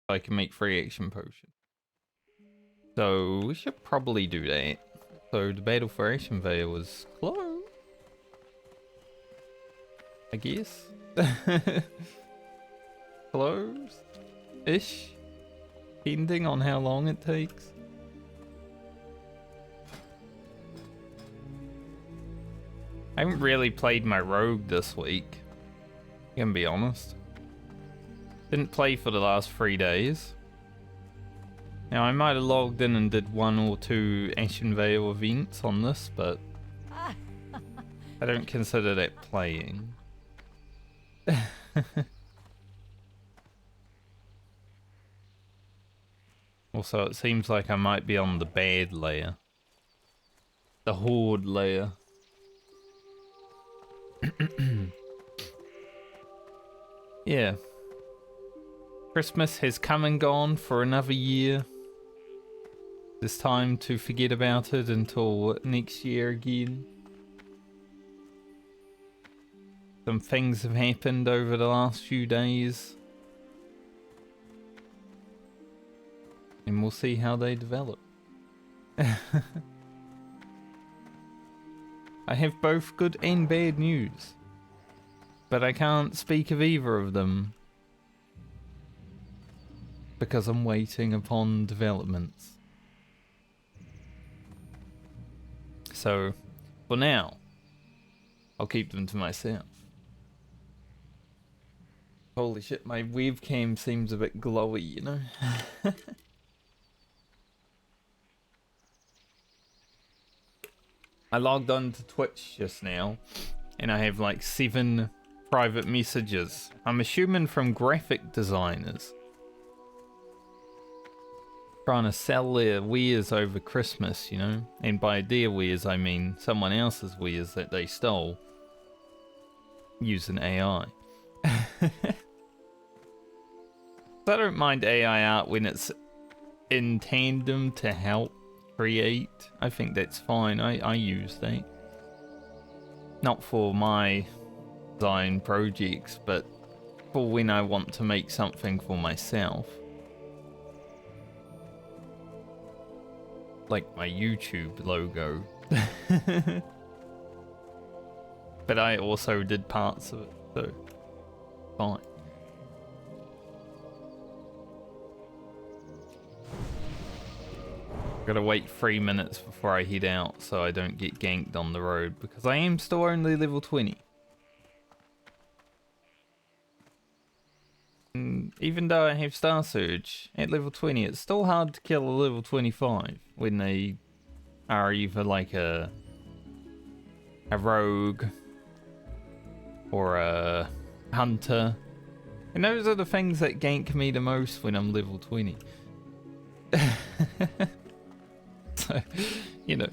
I can make free action potion. So we should probably do that. So the battle for Ashenvale was close, I guess. Close-ish, depending on how long it takes. I haven't really played my rogue this week, gonna be honest. Didn't play for the last 3 days. Now I might have logged in and did 1 or 2 Ashenvale events on this, but I don't consider that playing. Also, it seems like I might be on the bad layer. The Horde layer. Yeah. Christmas has come and gone for another year. It's time to forget about it until next year again. Some things have happened over the last few days. And we'll see how they develop. I have both good and bad news. But I can't speak of either of them. Because I'm waiting upon developments. So, for now, I'll keep them to myself. Holy shit, my webcam seems a bit glowy, you know? I logged on to Twitch just now, and I have like 7 private messages. I'm assuming from graphic designers. Trying to sell their wares over Christmas, you know? And by their wares, I mean someone else's wares that they stole. Using AI. I don't mind AI art when it's in tandem to help create. I think that's fine. I use that. Not for my design projects, but for when I want to make something for myself. Like my YouTube logo. But I also did parts of it, so fine. Gotta wait 3 minutes before I head out so I don't get ganked on the road, because I am still only level 20. And even though I have Star Surge at level 20, it's still hard to kill a level 25 when they are either like a rogue or a hunter. And those are the things that gank me the most when I'm level 20. So, you know,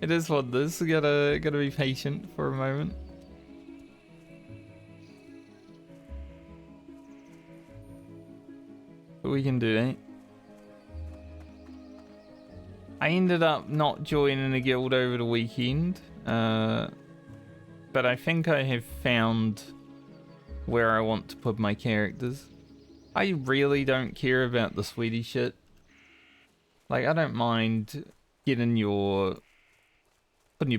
it is what it is. Gotta be patient for a moment. But we can do that. I ended up not joining a guild over the weekend, but I think I have found where I want to put my characters. I really don't care about the sweaty shit. Like, I don't mind putting your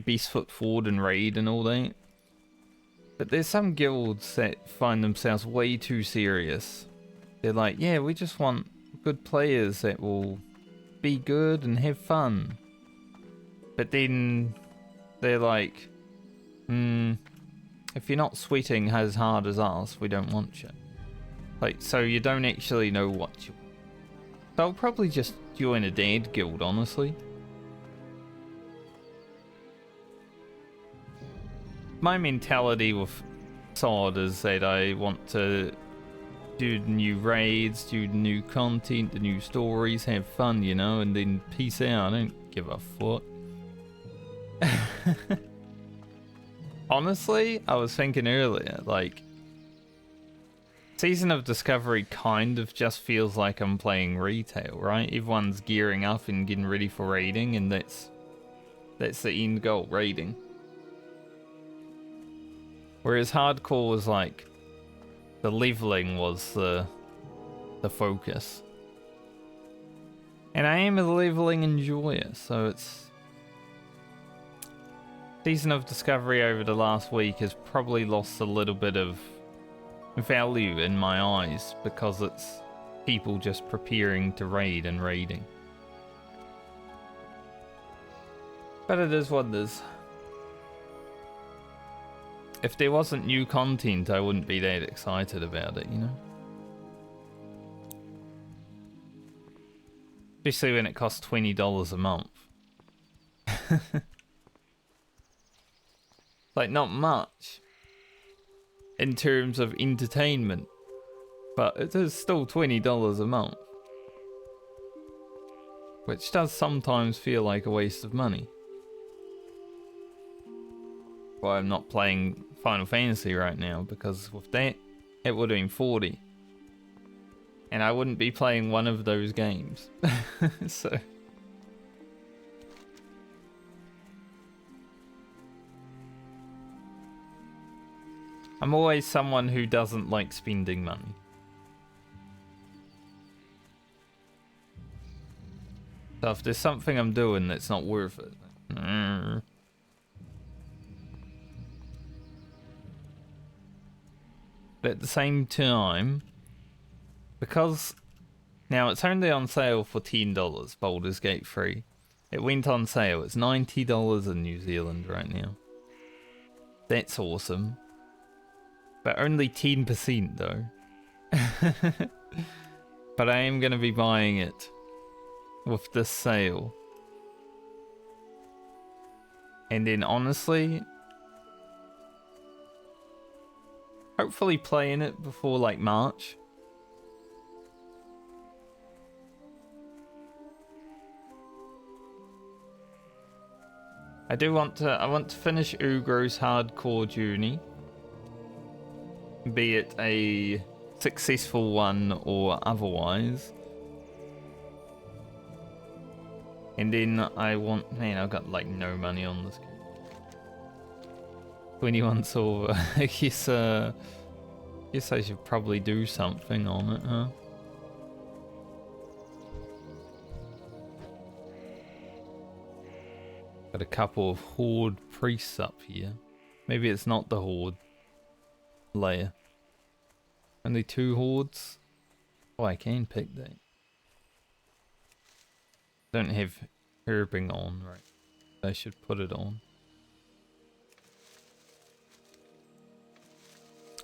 best foot forward and raid and all that. But there's some guilds that find themselves way too serious. They're like, yeah, we just want good players that will be good and have fun. But then they're like, if you're not sweating as hard as us, we don't want you. Like, so you don't actually know what you want. So I'll probably just join a dead guild, honestly. My mentality with SoD is that I want to do the new raids, do the new content, the new stories, have fun, you know, and then peace out. I don't give a fuck. Honestly, I was thinking earlier, like, Season of Discovery kind of just feels like I'm playing retail, right? Everyone's gearing up and getting ready for raiding, and that's the end goal, raiding. Whereas hardcore was like, the leveling was the the focus. And I am a leveling enjoyer, so it's... Season of Discovery over the last week has probably lost a little bit of value in my eyes because it's people just preparing to raid and raiding. But it is what it is. If there wasn't new content, I wouldn't be that excited about it, you know? Especially when it costs $20 a month. Like, not much in terms of entertainment, but it is still $20 a month. Which does sometimes feel like a waste of money. Well, I'm not playing Final Fantasy right now, because with that, it would have been 40. And I wouldn't be playing one of those games. So... I'm always someone who doesn't like spending money. So if there's something I'm doing that's not worth it... But at the same time, because now it's only on sale for $10, Baldur's Gate 3. It went on sale, it's $90 in New Zealand right now. That's awesome. But only 10% though. But I am going to be buying it with this sale. And then honestly, hopefully playing it before like March. I want to finish Ugro's hardcore journey. Be it a successful one or otherwise. And then I want... Man, I've got like no money on this game. 21 silver. I guess I should probably do something on it, huh? Got a couple of Horde priests up here. Maybe it's not the Horde layer. Only 2 hordes? Oh, I can pick that. Don't have herbing on, right? I should put it on.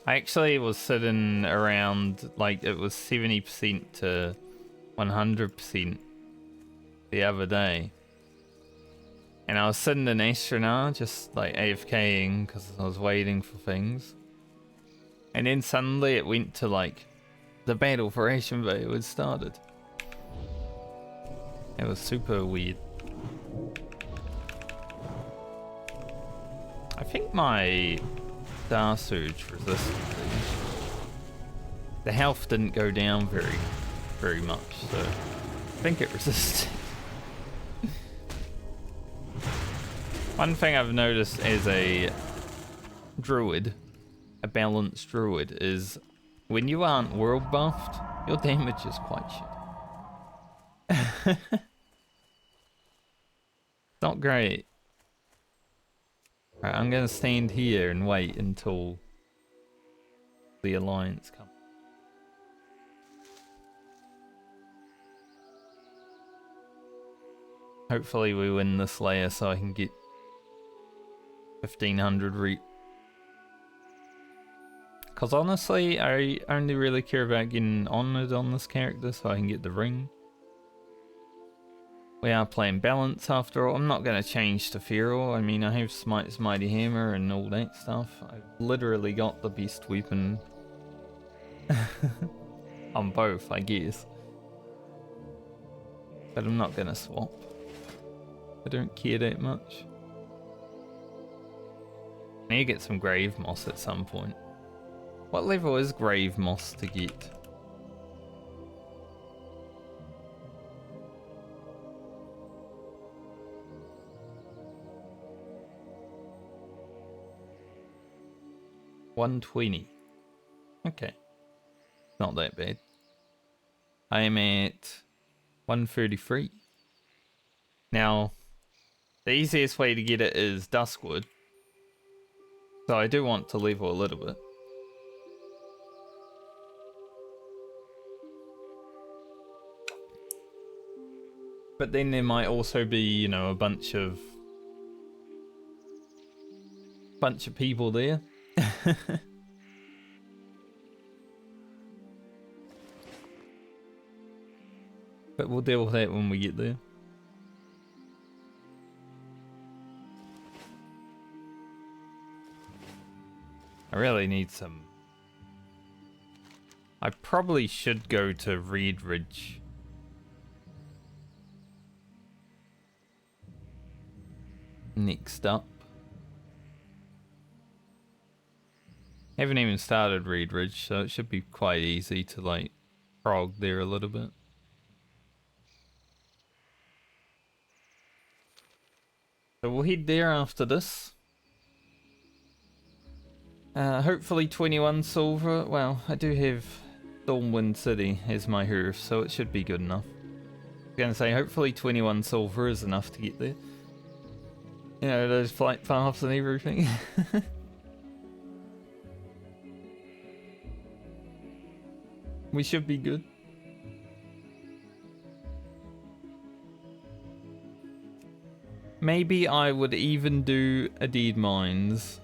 I actually was sitting around, like, it was 70% to 100% the other day. And I was sitting in Ashenvale, just like AFKing, because I was waiting for things. And then suddenly it went to like, the battle for Ashenvale had started. It was super weird. I think my Star Surge resisted the health didn't go down very much, so I think it resisted. One thing I've noticed as a druid, a balanced druid, is when you aren't world buffed, your damage is quite shit. Not great. Right, I'm gonna stand here and wait until the alliance comes. Hopefully we win this layer so I can get 1500 reap. Because honestly, I only really care about getting honoured on this character so I can get the ring. We are playing balance after all. I'm not going to change to Feral. I mean, I have Smite's Mighty Hammer and all that stuff. I've literally got the best weapon on both, I guess. But I'm not going to swap. I don't care that much. I need to get some Grave Moss at some point. What level is Grave Moss to get? $120. Okay. Not that bad. I am at 133. Now, the easiest way to get it is Duskwood. So I do want to level a little bit. But then there might also be, you know, a bunch of people there. But we'll deal with that when we get there. I really need some... I probably should go to Redridge. Next up. Haven't even started Redridge, so it should be quite easy to like prog there a little bit. So we'll head there after this. Hopefully 21 silver. Well, I do have Stormwind City as my hearth, so it should be good enough. I was gonna say, hopefully 21 silver is enough to get there. You know, those flight paths and everything. We should be good. Maybe I would even do a Deed Mines.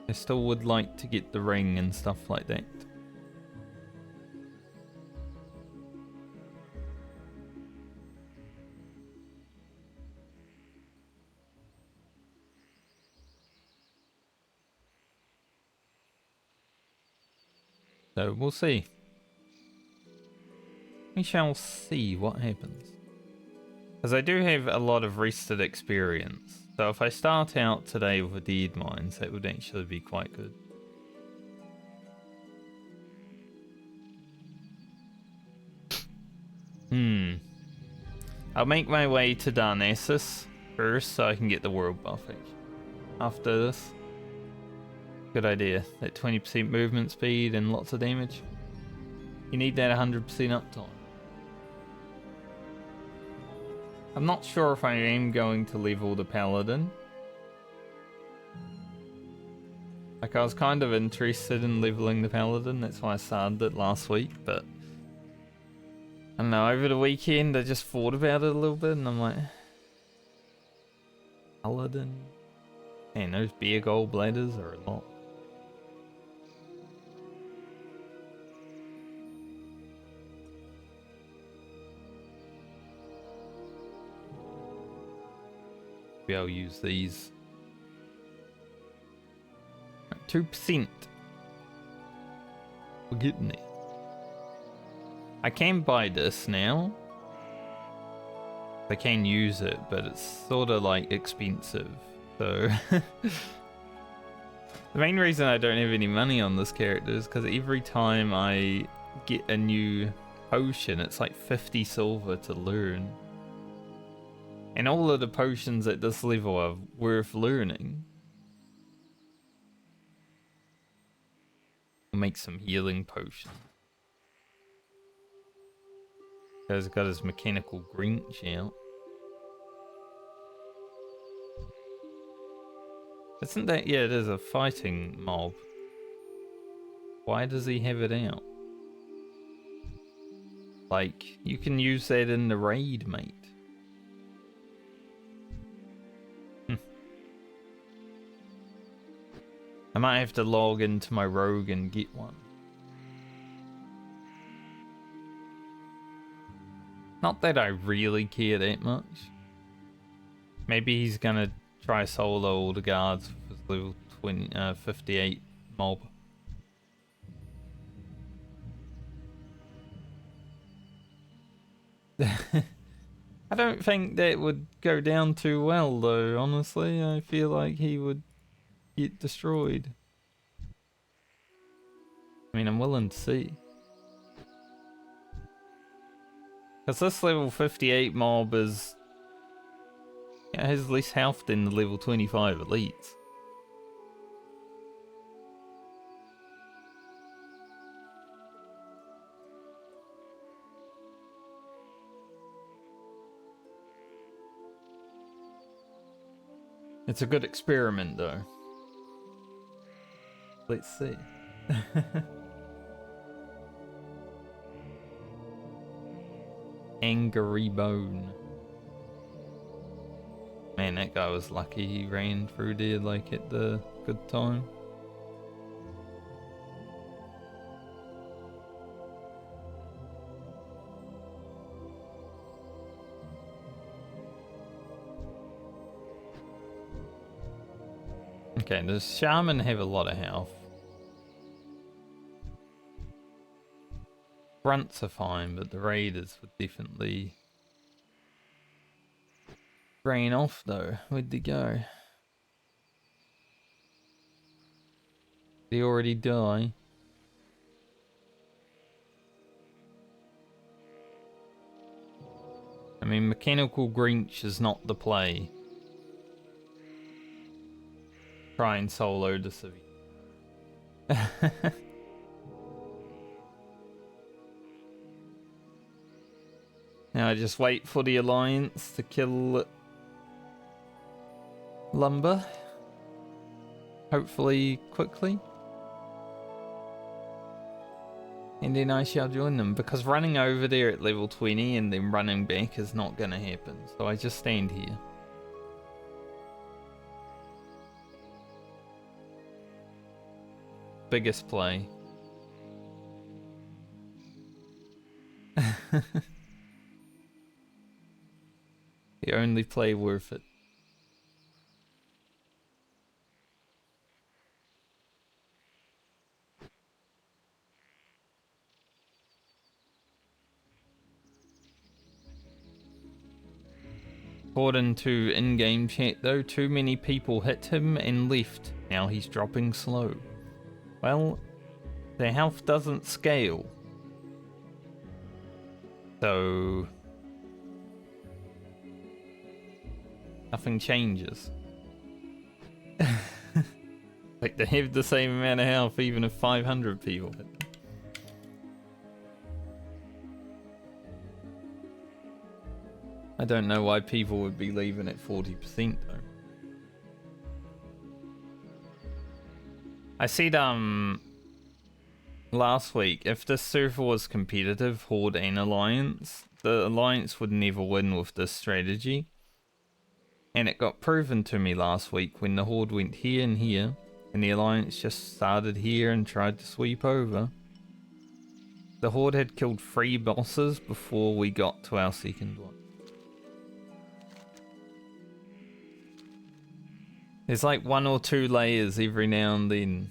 I still would like to get the ring and stuff like that. So we'll see. We shall see what happens. Because I do have a lot of rested experience. So if I start out today with a Deed Mines, that would actually be quite good. I'll make my way to Darnassus first so I can get the world buff after this. Good idea. That 20% movement speed and lots of damage. You need that 100% uptime. I'm not sure if I am going to level the Paladin. Like, I was kind of interested in leveling the Paladin, that's why I started it last week, but... I don't know, over the weekend I just thought about it a little bit and I'm like... Paladin? Man, those beer gold bladders are a lot. Maybe I'll use these. 2%. We're getting there. I can buy this now. I can use it, but it's sort of like expensive. So the main reason I don't have any money on this character is because every time I get a new potion, it's like 50 silver to learn. And all of the potions at this level are worth learning. I'll make some healing potions. Guy's got his mechanical Grinch out. Isn't that... yeah, it is a fighting mob. Why does he have it out? Like, you can use that in the raid, mate. I might have to log into my rogue and get one. Not that I really care that much. Maybe he's gonna try solo all the guards with his level 58 mob. I don't think that would go down too well though, honestly. I feel like he would get destroyed. I mean, I'm willing to see. Because this level 58 mob is... it has less health than the level 25 elites. It's a good experiment, though. Let's see. Angry Bone. Man, that guy was lucky he ran through there like at the good time. Okay, does Shaman have a lot of health? Grunts are fine, but the Raiders would definitely drain off though. Where'd they go? They already die. I mean, Mechanical Grinch is not the play. Try and solo the civvy. Now I just wait for the Alliance to kill Lumber. Hopefully quickly. And then I shall join them, because running over there at level 20 and then running back is not gonna happen. So I just stand here. Biggest play. The only play worth it. According to in-game chat though, too many people hit him and left. Now he's dropping slow. Well, their health doesn't scale. So nothing changes. Like they have the same amount of health even if 500 people hit them. I don't know why people would be leaving at 40% though. I said last week, if this server was competitive, Horde and Alliance, the Alliance would never win with this strategy. And it got proven to me last week when the Horde went here and here, and the Alliance just started here and tried to sweep over. The Horde had killed 3 bosses before we got to our second one. There's like 1 or 2 layers every now and then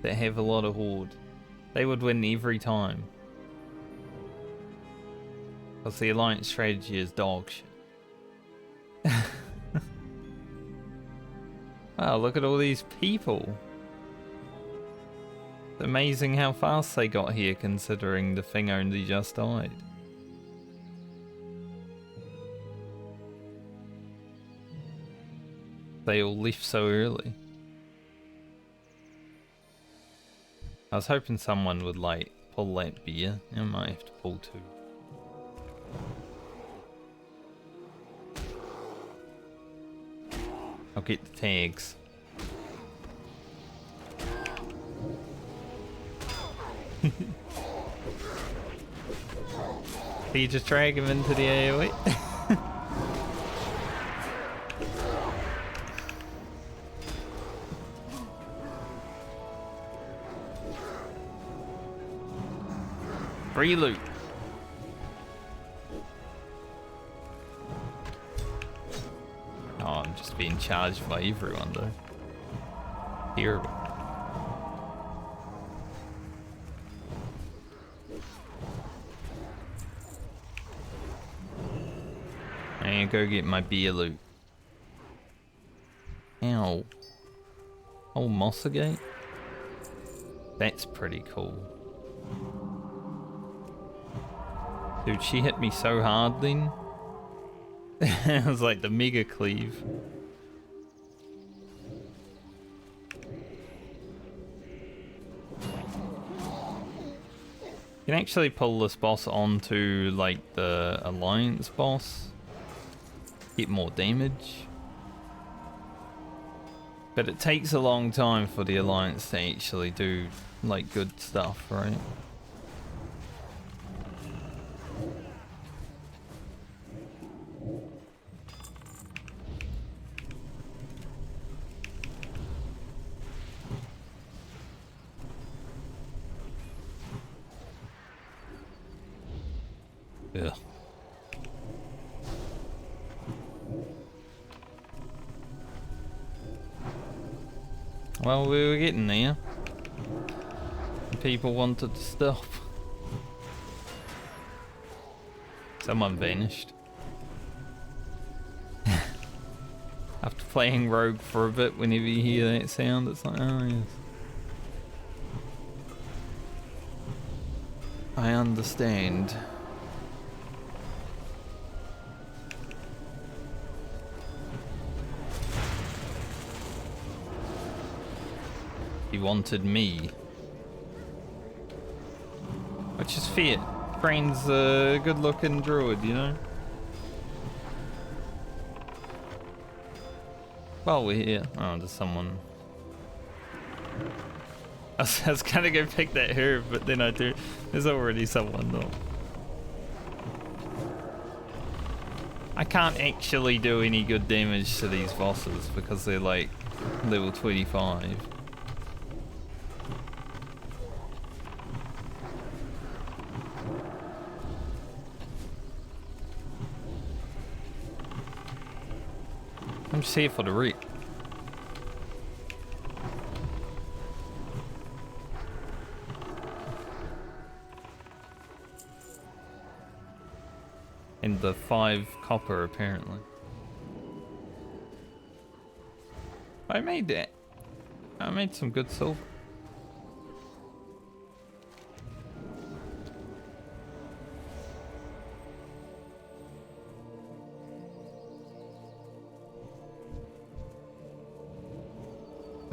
that have a lot of Horde. They would win every time. Because the Alliance strategy is dog shit. Wow, look at all these people. It's amazing how fast they got here considering the thing only just died. They all left so early. I was hoping someone would like pull that beer. I might have to pull 2. I'll get the tags. So you just drag him into the AoE? Free loot. Oh, I'm just being charged by everyone though. Terrible. And go get my beer loot. Ow. Oh, Mossagate? That's pretty cool. Dude, she hit me so hard then. It was like the mega cleave. You can actually pull this boss onto like the Alliance boss. Get more damage. But it takes a long time for the Alliance to actually do, like, good stuff, right? Yeah. Well, we were getting there. People wanted to stop. Someone vanished. After playing Rogue for a bit, whenever you hear that sound, it's like, oh yes. I understand. He wanted me. Which is fair. Crane's a good looking druid, you know? Well, we're here. Oh, there's someone. I was gonna go pick that herb, but then I do. There's already someone though. I can't actually do any good damage to these bosses because they're like level 25. I'm just here for the wreck. And the 5 copper apparently. I made that. I made some good silver.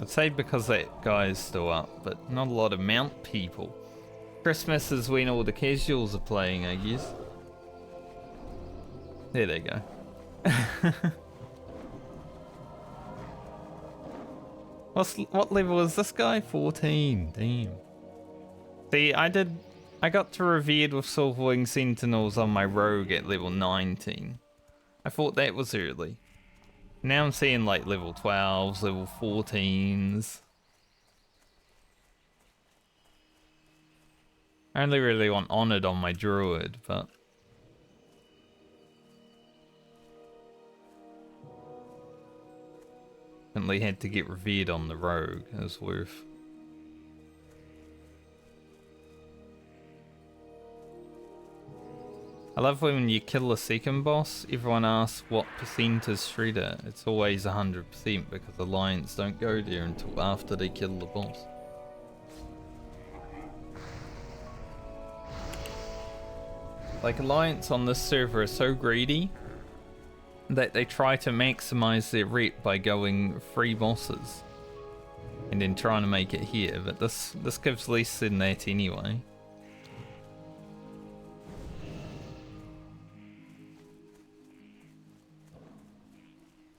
I'd say because that guy is still up, but not a lot of mount people. Christmas is when all the casuals are playing, I guess. There they go. What level is this guy? 14. Damn. See, I got to Revered with Silverwing Sentinels on my rogue at level 19. I thought that was early. Now I'm seeing like level 12s, level 14s. I only really want Honoured on my Druid, but... definitely had to get Revered on the rogue as worth. I love when you kill a second boss, everyone asks what percent is Shredder. It's always 100% because Alliance don't go there until after they kill the boss. Like, Alliance on this server are so greedy that they try to maximize their rep by going free bosses and then trying to make it here, but this gives less than that anyway.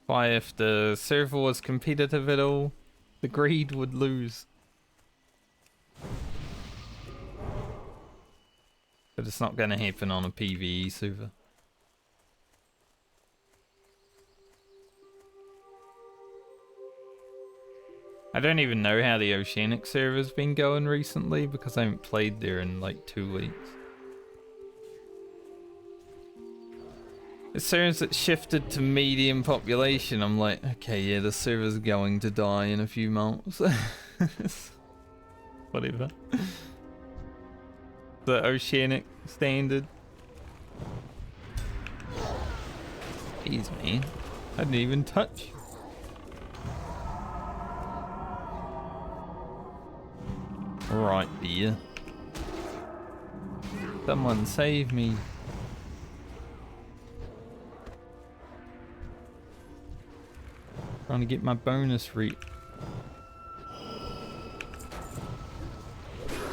Why, if the server was competitive at all, the greed would lose. But it's not going to happen on a PvE server. I don't even know how the Oceanic server's been going recently because I haven't played there in like 2 weeks. As soon as it shifted to medium population, I'm like, okay, yeah, the server's going to die in a few months. Whatever. The Oceanic standard. Jeez, man. I didn't even touch. Right there. Someone save me. Trying to get my bonus reap.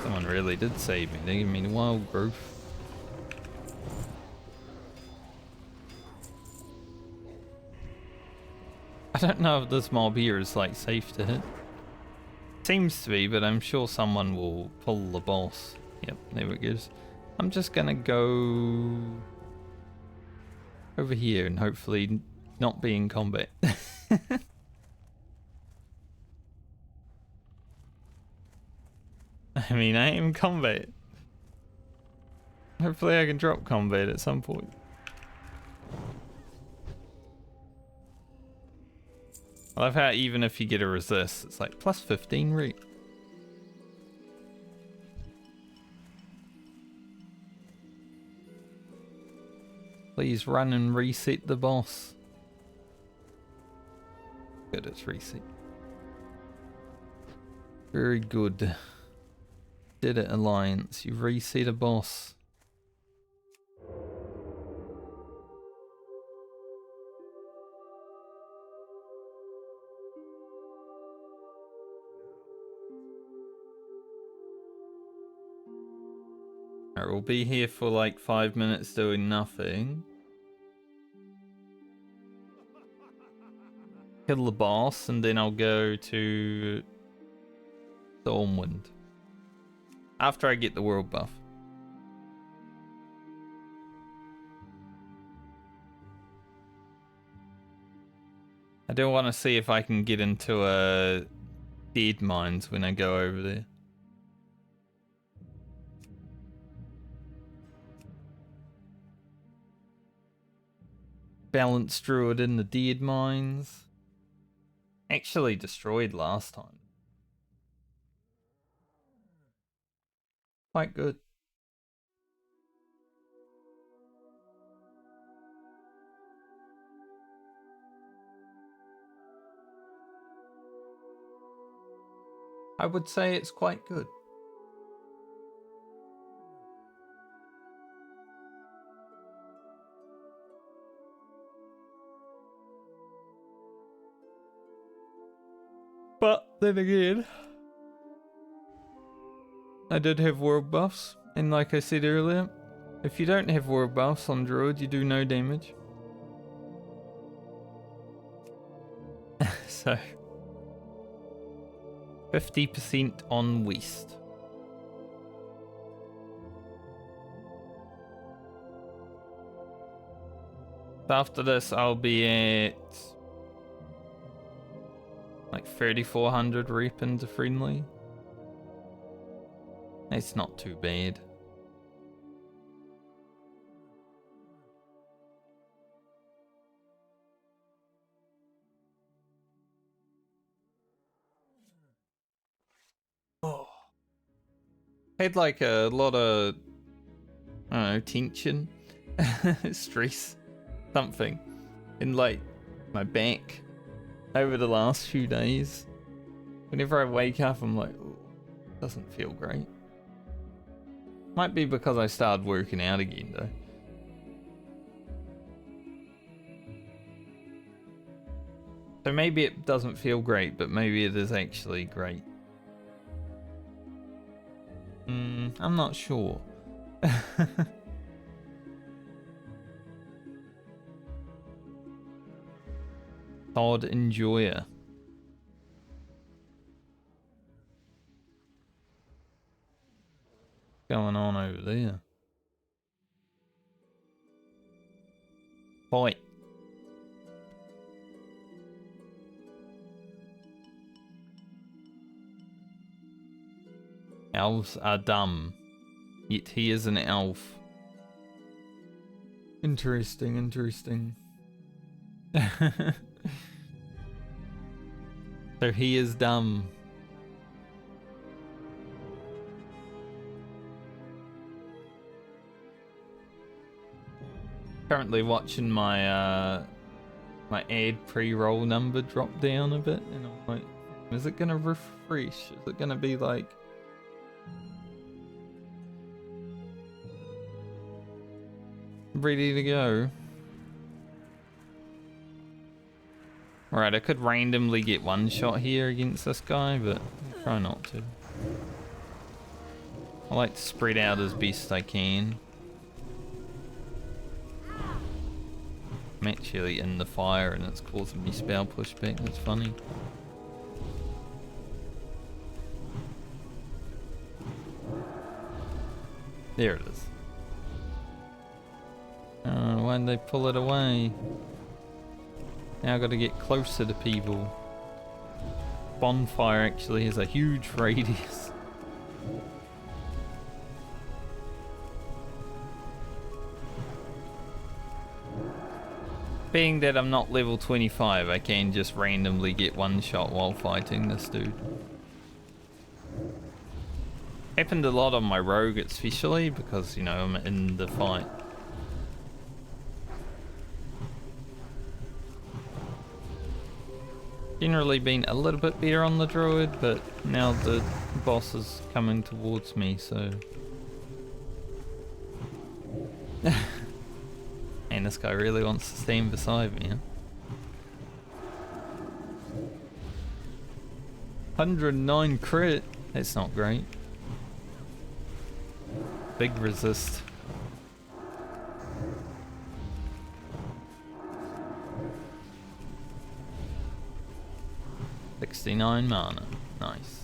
Someone really did save me. They gave me the wild growth. I don't know if this mob here is like safe to hit. Seems to be, but I'm sure someone will pull the boss. Yep, there it goes. I'm just gonna go over here and hopefully not be in combat. I mean, I am in combat. Hopefully I can drop combat at some point. I love how even if you get a resist, it's like plus 15 rate. Please run and reset the boss. Good, it's reset. Very good. Did it, Alliance. You reset a boss. Alright, we'll be here for like 5 minutes doing nothing. Kill the boss and then I'll go to Stormwind. After I get the world buff. I do want to see if I can get into a dead mines when I go over there. Balanced Druid in the dead mines. Actually destroyed last time. Quite good. I would say it's quite good. But then again, I did have world buffs, and like I said earlier, if you don't have world buffs on Druid, you do no damage. So 50% on West. After this, I'll be at like 3,400 rep into friendly. It's not too bad. Oh. Had like a lot of, I don't know, tension, stress, something in like my back over the last few days. Whenever I wake up, I'm like, oh, doesn't feel great. Might be because I started working out again though. So maybe it doesn't feel great, but maybe it is actually great. I'm not sure. SoD enjoyer. Going on over there? Fight. Elves are dumb, yet he is an elf. Interesting, interesting. So he is dumb. Currently watching my my ad pre-roll number drop down a bit, and I'm like, is it gonna refresh? Is it gonna be like ready to go? Alright, I could randomly get one shot here against this guy, but I'll try not to. I like to spread out as best I can. I'm actually in the fire and it's causing me spell pushback. That's funny. There it is. Why'd they pull it away? Now I gotta get closer to people. Bonfire actually has a huge radius. Being that I'm not level 25, I can just randomly get one shot while fighting this dude. Happened a lot on my rogue especially because, you know, I'm in the fight. Generally been a little bit better on the druid, but now the boss is coming towards me, so... And this guy really wants to stand beside me, huh? 109 crit? That's not great. Big resist. $69 mana. Nice.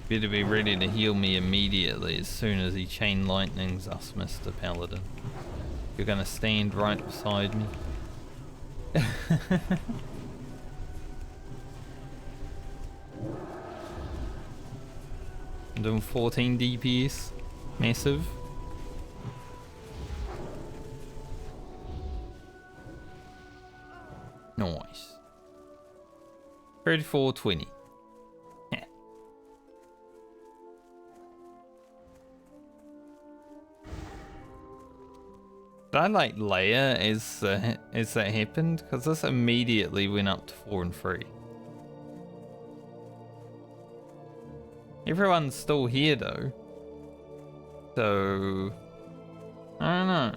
Better be ready to heal me immediately as soon as he chain lightnings us, Mr. Paladin. You're gonna stand right beside me. I'm doing 14 DPS. Massive. Nice. 3420. Yeah. Did I like layer as that happened? Because this immediately went up to 4 and 3. Everyone's still here though. So I don't know.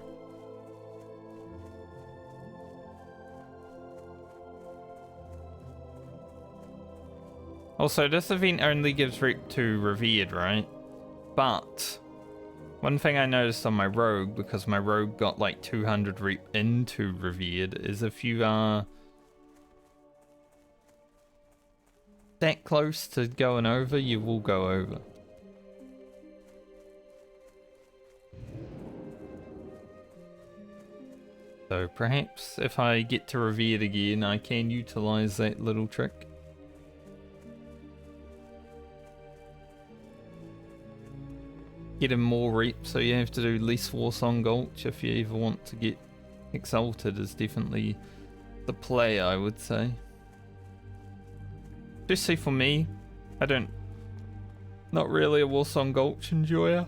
Also, this event only gives rep to Revered, right? But one thing I noticed on my rogue, because my rogue got like 200 rep into Revered, is if you are that close to going over, you will go over. So perhaps if I get to Revered again, I can utilize that little trick. Get him more rep, so you have to do less Warsong Gulch if you ever want to get exalted, is definitely the play, I would say. Just see, for me, not really a Warsong Gulch enjoyer.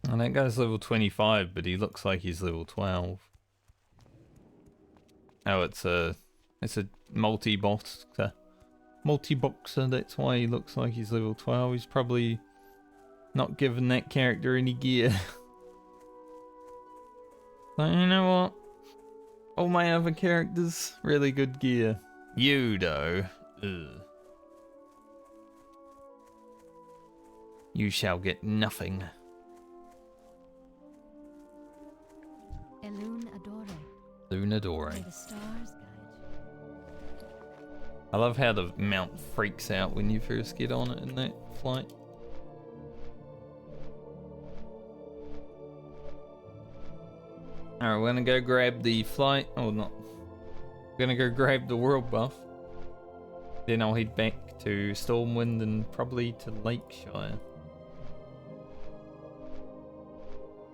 And that guy's level 25, but he looks like he's level 12. Oh, it's a multi-boxer. Multi-boxer, that's why he looks like he's level 12. He's probably not given that character any gear. But you know what? All my other characters, really good gear. You, though. Ugh. You shall get nothing. Lunadore. I love how the mount freaks out when you first get on it in that flight. Alright, we're gonna go grab the flight. Oh, not. We're gonna go grab the world buff. Then I'll head back to Stormwind and probably to Lakeshire.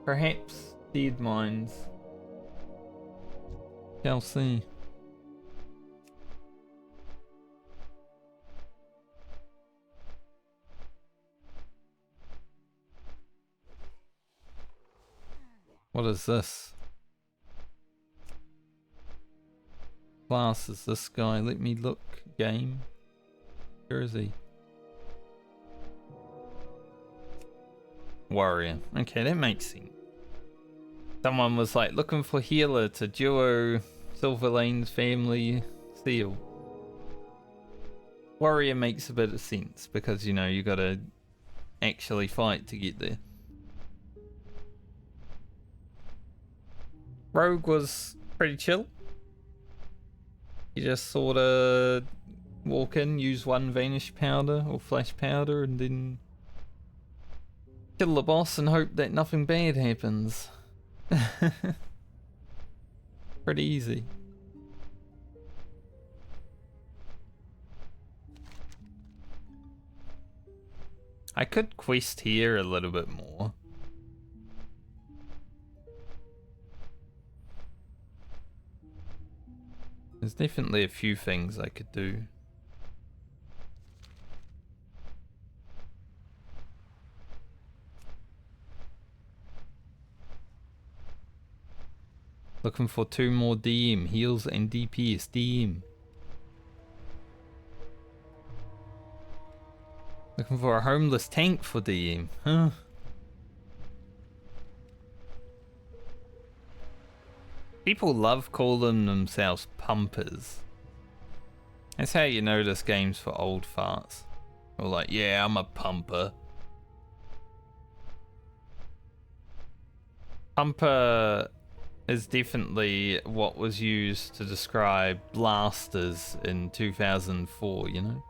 Perhaps Dead Mines. Shall see. What is this? Class is this guy? Let me look. Game. Where is he? Warrior. Okay, that makes sense. Someone was like looking for healer to duo Silver Lane's family seal. Warrior makes a bit of sense because, you know, you gotta actually fight to get there. Rogue was pretty chill. You just sort of walk in, use one Vanish Powder or Flash Powder, and then kill the boss and hope that nothing bad happens. Pretty easy. I could quest here a little bit more. There's definitely a few things I could do. Looking for 2 more DM, heals and DPS, DM. Looking for a homeless tank for DM, huh? People love calling themselves pumpers. That's how you know this game's for old farts. Or like, yeah, I'm a pumper. Pumper is definitely what was used to describe blasters in 2004, you know?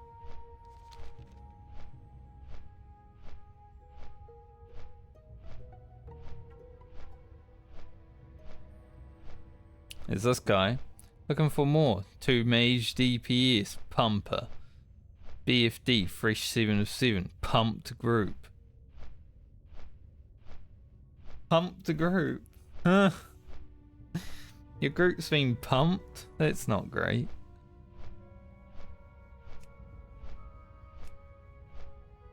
Is this guy looking for more? 2 mage DPS, pumper. BFD, fresh 7 of 7, pumped group. Pumped group? Huh? Your group's been pumped? That's not great.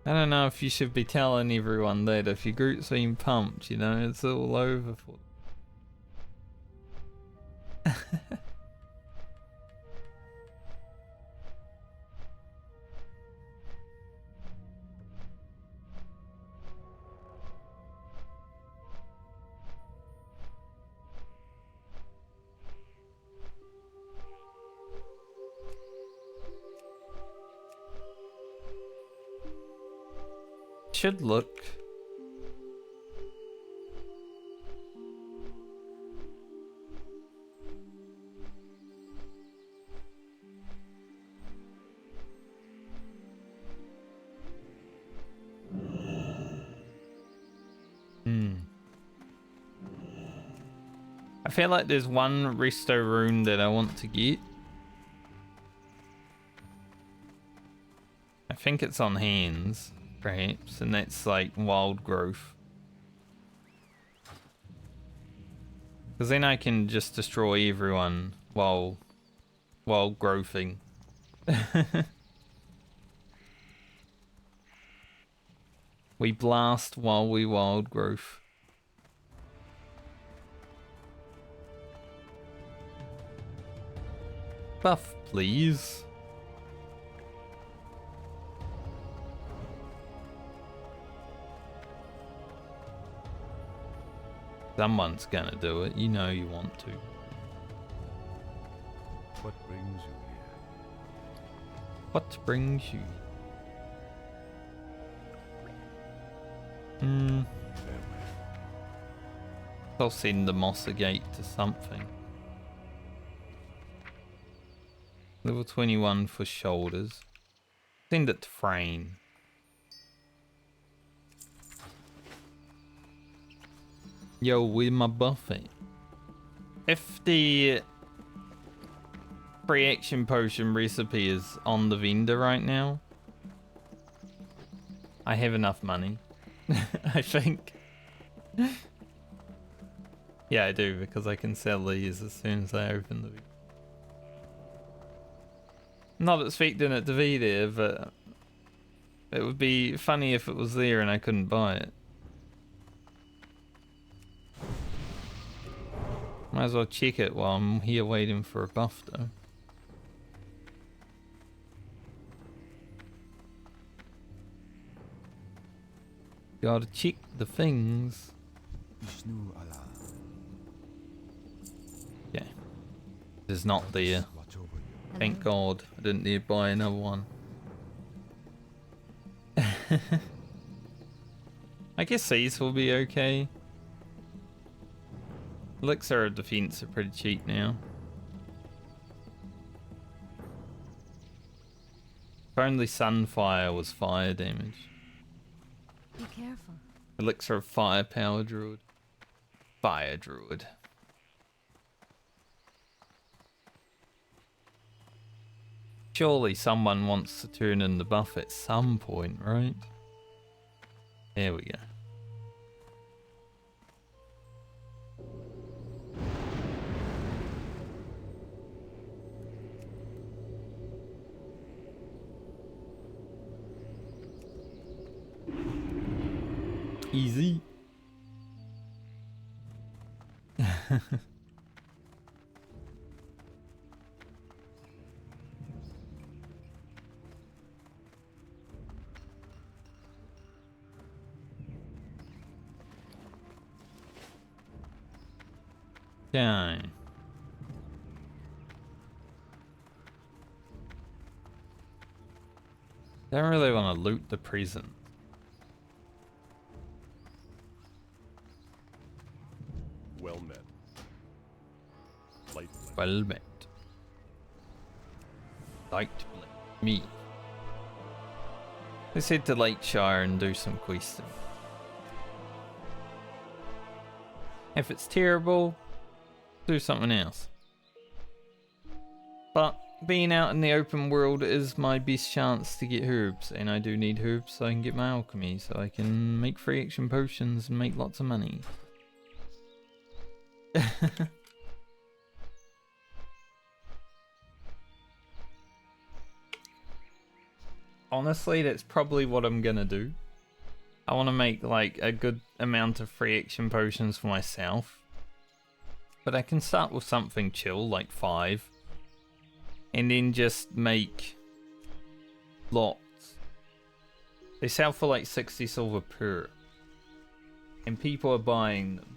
I don't know if you should be telling everyone that if your group's been pumped, you know, it's all over for them. Should look. I feel like there's one resto rune that I want to get. I think it's on hands, perhaps, and that's like wild growth. Because then I can just destroy everyone while growthing. We blast while we wild growth. Buff, please. Someone's gonna do it. You know you want to. What brings you here? What brings you? I'll send the Mossa Gate to something. Level 21 for shoulders. Send it to Frayne. Yo, where my buff at? If the free action potion recipe is on the vendor right now, I have enough money. I think. Yeah, I do, because I can sell these as soon as I open the... Not expecting it to be there, but it would be funny if it was there and I couldn't buy it. Might as well check it while I'm here waiting for a buff though. Gotta check the things. It's not there. Watch over you. Thank God I didn't need to buy another one. I guess these will be okay. Elixir of defense are pretty cheap now. If only Sunfire was fire damage. Be careful. Elixir of firepower druid. Fire druid. Surely someone wants to turn in the buff at some point, right? There we go. Easy. Okay. Don't really want to loot the prison. Well met. Light blade. Well met. Light blade. Me. Let's head to Lakeshire and do some questing. If it's terrible, do something else. But being out in the open world is my best chance to get herbs, and I do need herbs so I can get my alchemy, so I can make free action potions and make lots of money. Honestly, that's probably what I'm gonna do. I want to make like a good amount of free action potions for myself. But I can start with something chill, like 5. And then just make lots. They sell for like 60 silver per. And people are buying them.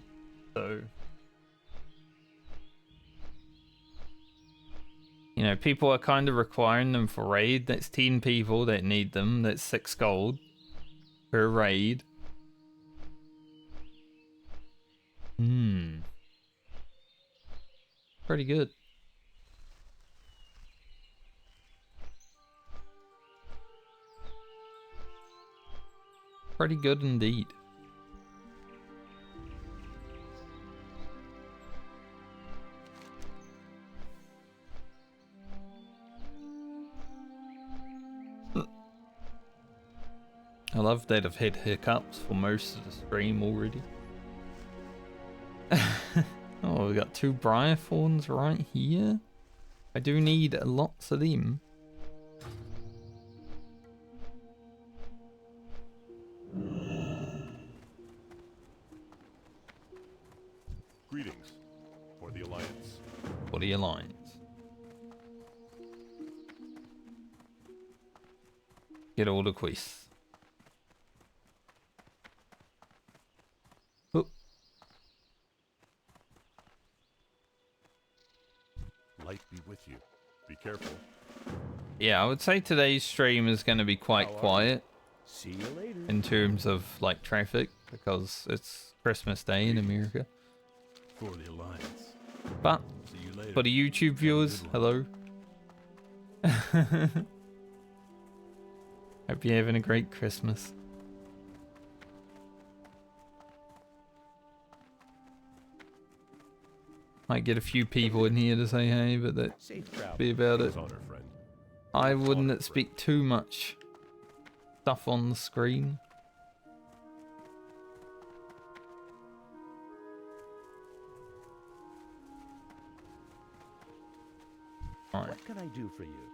So, you know, people are kind of requiring them for raid. That's 10 people that need them. That's 6 gold per raid. Pretty good. Pretty good indeed. I love that I've had hiccups for most of the stream already. Oh, we got 2 briar thorns right here. I do need lots of them. Greetings. For the Alliance. For the Alliance. Get all the quests. Oh. Light be with you. Be careful. Yeah, I would say today's stream is going to be quite quiet See you later. in terms of like traffic because it's Christmas Day in America. For the Alliance. But See you later. for the YouTube viewers, hello. Hope you're having a great Christmas. Might get a few people in here to say hey, but that'd Safe travel. be about it. Honor, friend. I wouldn't expect too much stuff on the screen. Alright. What can I do for you?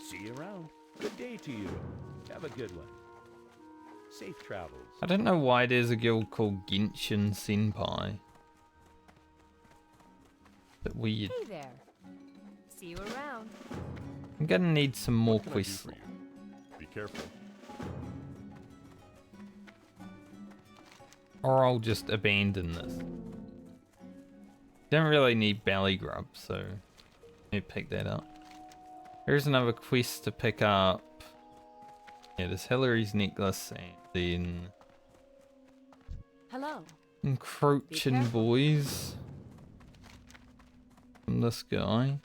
See you around. Good day to you. Have a good one. Safe travels. I don't know why there's a guild called Genshin Senpai. Bit weird. Hey there. See you around. I'm gonna need some more What can I do quests. for you? Be careful. Or I'll just abandon this. Don't really need belly grub, so Let me pick that up. Here's another quest to pick up. Yeah, there's Hillary's necklace and then Hello. encroaching careful. boys from this guy.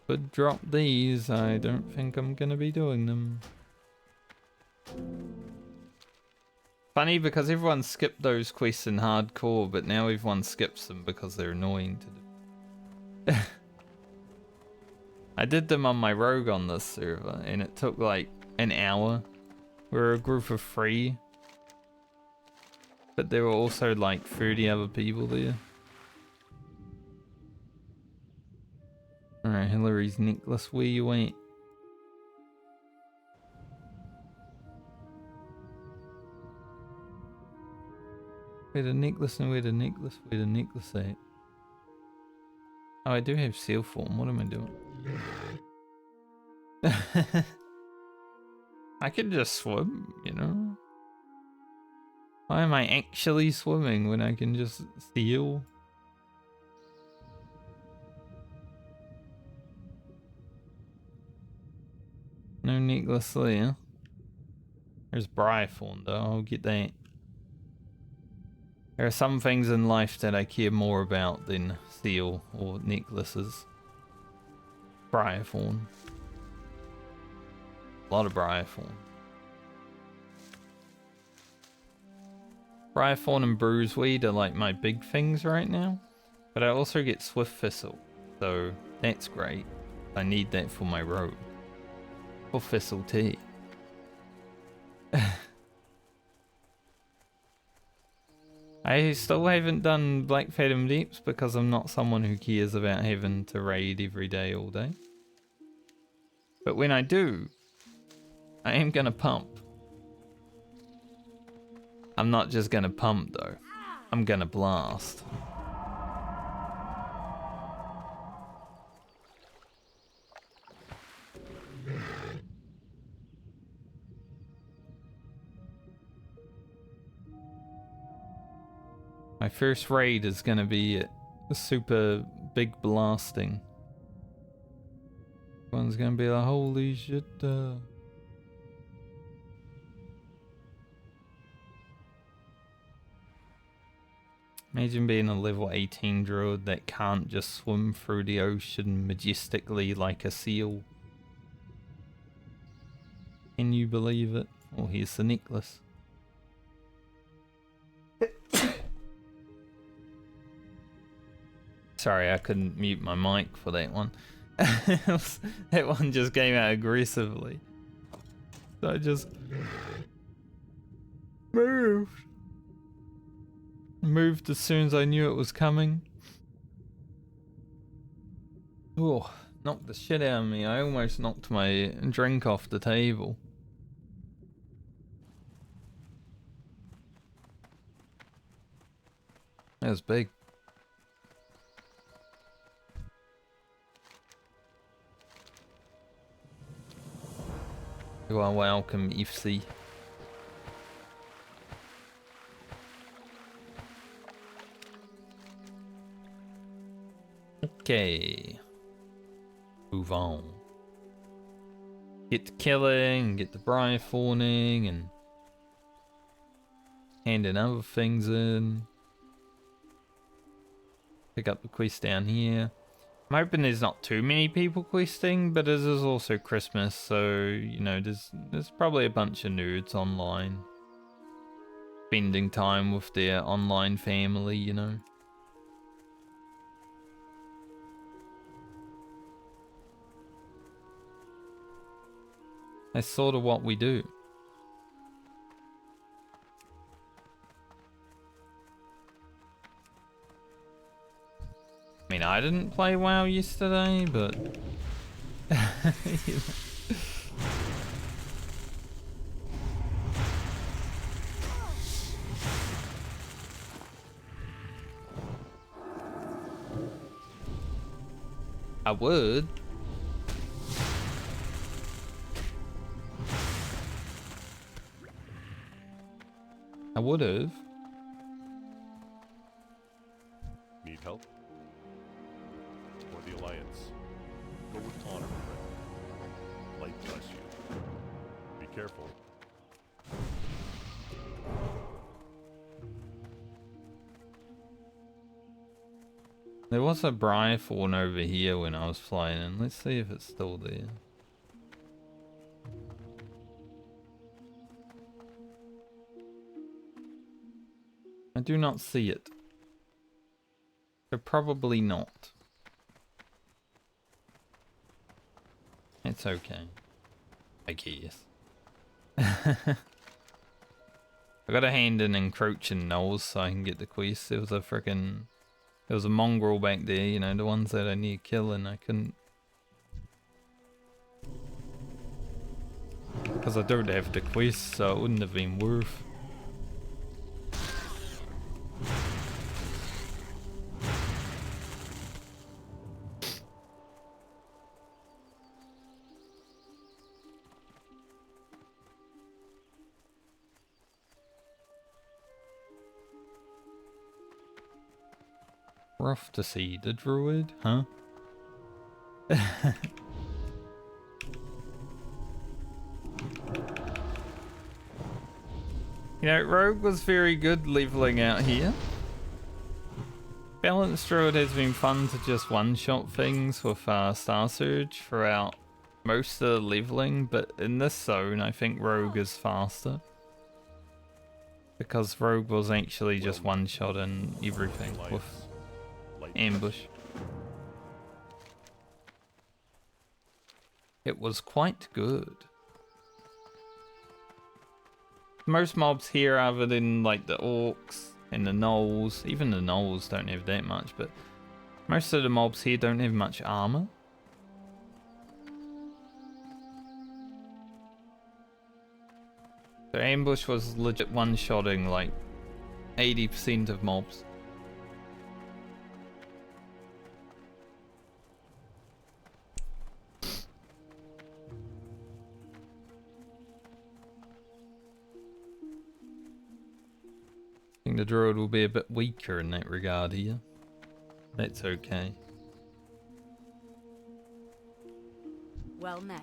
Could drop these. I don't think I'm gonna be doing them. Funny because everyone skipped those quests in hardcore, but now everyone skips them because they're annoying to do. I did them on my rogue on this server and it took like an hour. We're a group of 3. But there were also like 30 other people there. Alright, Hillary's necklace, where you at? Where the necklace and where the necklace at? Oh, I do have seal form. What am I doing? I can just swim, you know? Why am I actually swimming when I can just seal? No necklace there. There's Briarthorn though, I'll get that. There are some things in life that I care more about than seal or necklaces. Briarthorn. A lot of Briarthorn. Briarthorn and Bruiseweed are like my big things right now. But I also get Swift Thistle, so that's great. I need that for my rogue. For Thistle tea. I still haven't done Black Fathom Deeps because I'm not someone who cares about having to raid every day all day. But when I do, I am gonna pump. I'm not just gonna pump though. I'm gonna blast. My first raid is gonna be a super big blasting. One's gonna be like, holy shit. Imagine being a level 18 druid that can't just swim through the ocean majestically like a seal. Can you believe it? Oh, here's the necklace. Sorry, I couldn't mute my mic for that one. That one just came out aggressively. So I just moved. Moved as soon as I knew it was coming. Oh, knocked the shit out of me. I almost knocked my drink off the table. That was big. You are welcome, FC. Okay. Move on. Get to killing, get the Briarthorning, and handing other things in. Pick up the quest down here. I'm hoping there's not too many people questing, but it is also Christmas, so, you know, there's probably a bunch of nerds online. Spending time with their online family, you know. That's sort of what we do. I mean, I didn't play WoW yesterday, but... I would. I would have. Need help? Alliance. Go with honor, friend. Light bless you. Be careful. There was a Briarthorn over here when I was flying in. Let's see if it's still there. I do not see it. So probably not. It's okay. I guess. I got a hand in encroaching gnolls so I can get the quest. There was a frickin'... There was a mongrel back there, you know, the ones that I need to kill and I couldn't. Because I don't have the quest, so it wouldn't have been worth. We're off to see the Druid, huh? You know, Rogue was very good leveling out here. Balanced Druid has been fun to just one-shot things with Star Surge throughout most of the leveling, but in this zone I think Rogue is faster. Because Rogue was actually just one-shotting everything with ambush. It was quite good. Most mobs here, other than like the orcs and the gnolls, even the gnolls don't have that much, but most of the mobs here don't have much armor. So ambush was legit one-shotting like 80% of mobs. I think the Druid will be a bit weaker in that regard here. That's okay. Well met.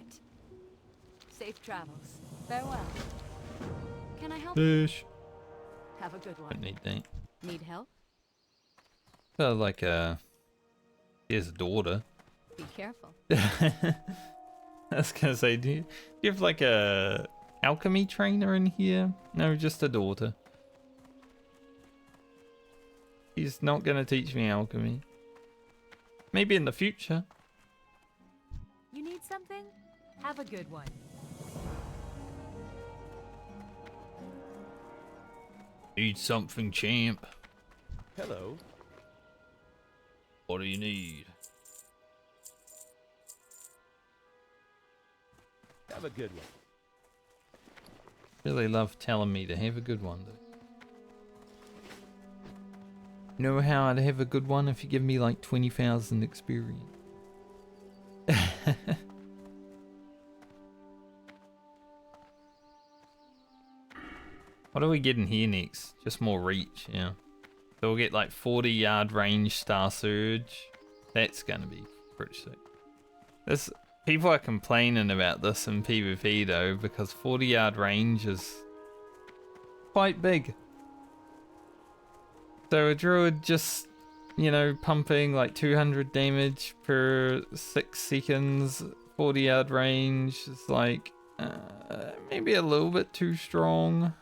Safe travels. Farewell. Can I help? Fish. Have a good Don't one. need that. Need help? So like here's a daughter. Be careful. I was gonna say, do you have like a alchemy trainer in here? No, just a daughter. He's not gonna teach me alchemy. Maybe in the future. You need something? Have a good one. Need something, champ. Hello. What do you need? Have a good one. Really love telling me to have a good one, though. Know how I'd have a good one if you give me like 20,000 experience. What are we getting here next? Just more reach, yeah. So we'll get like 40-yard range Star Surge. That's gonna be pretty sick. People are complaining about this in PvP though, because 40-yard range is quite big. So a Druid just, you know, pumping like 200 damage per 6 seconds, 40-yard range is like maybe a little bit too strong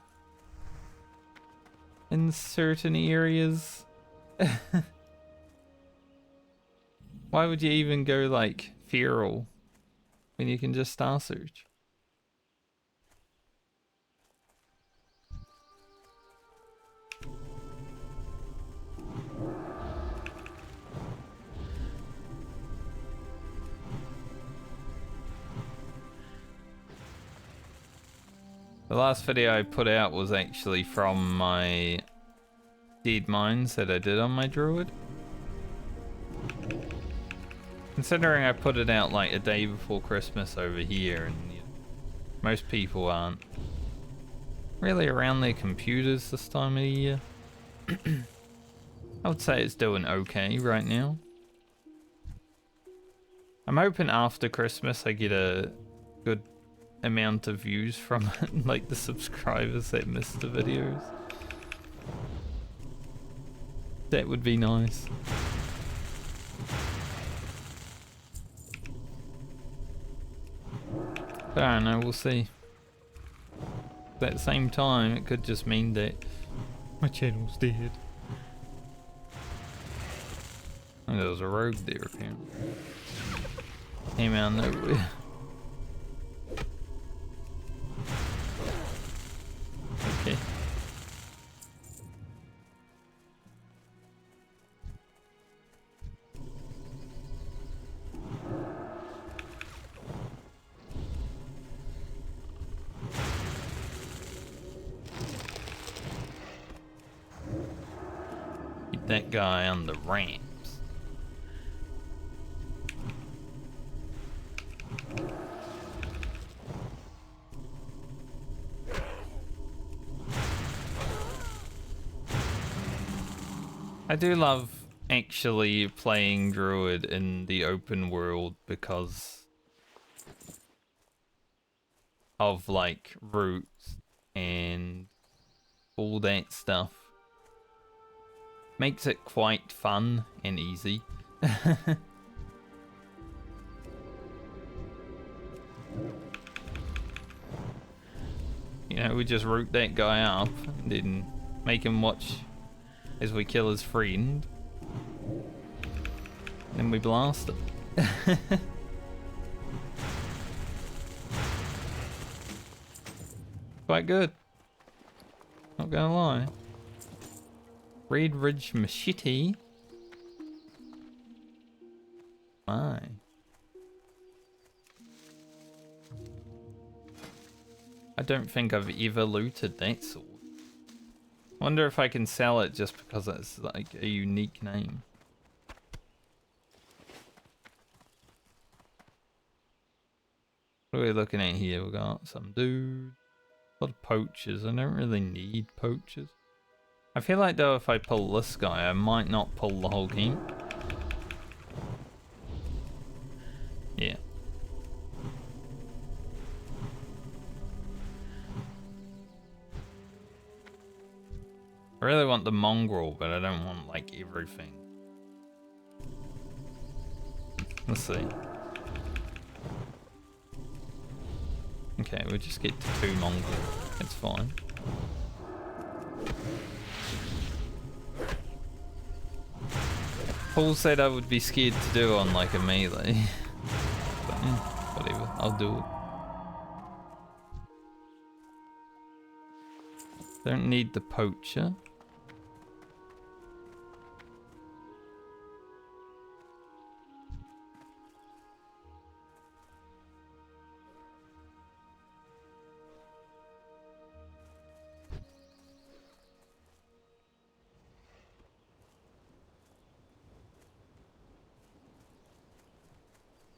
in certain areas. Why would you even go like feral when you can just Star Surge? The last video I put out was actually from my dead mines that I did on my Druid. Considering I put it out like a day before Christmas over here, and you know, most people aren't really around their computers this time of the year. I would say it's doing okay right now. I'm hoping after Christmas I get a good amount of views from like the subscribers that missed the videos. That would be nice. But I don't know, we'll see. But at the same time, it could just mean that my channel's dead. Oh, there was a rogue there apparently. Came out of nowhere. Okay. Keep that guy on the ramps. I do love actually playing Druid in the open world because of like routes and all that stuff. Makes it quite fun and easy. You know, we just root that guy up and then make him watch as we kill his friend. Then we blast him. Quite good. Not gonna lie. Redridge machete. My. I don't think I've ever looted that sword. Wonder if I can sell it just because it's like a unique name. What are we looking at here? We got some dude. A lot of poachers. I don't really need poachers. I feel like though if I pull this guy, I might not pull the whole game. Yeah. I really want the mongrel, but I don't want like everything. Let's see. Okay, we'll just get to 2 mongrels. It's fine. Paul said I would be scared to do on like a melee. But, whatever, I'll do it. Don't need the poacher.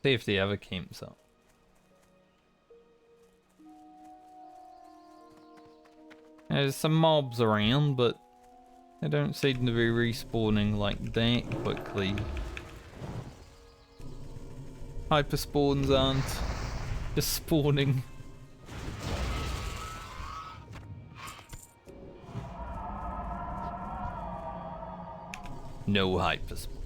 See if the other camps up. There's some mobs around, but they don't seem to be respawning like that quickly. Hyper spawns aren't just spawning. No hyper spawn.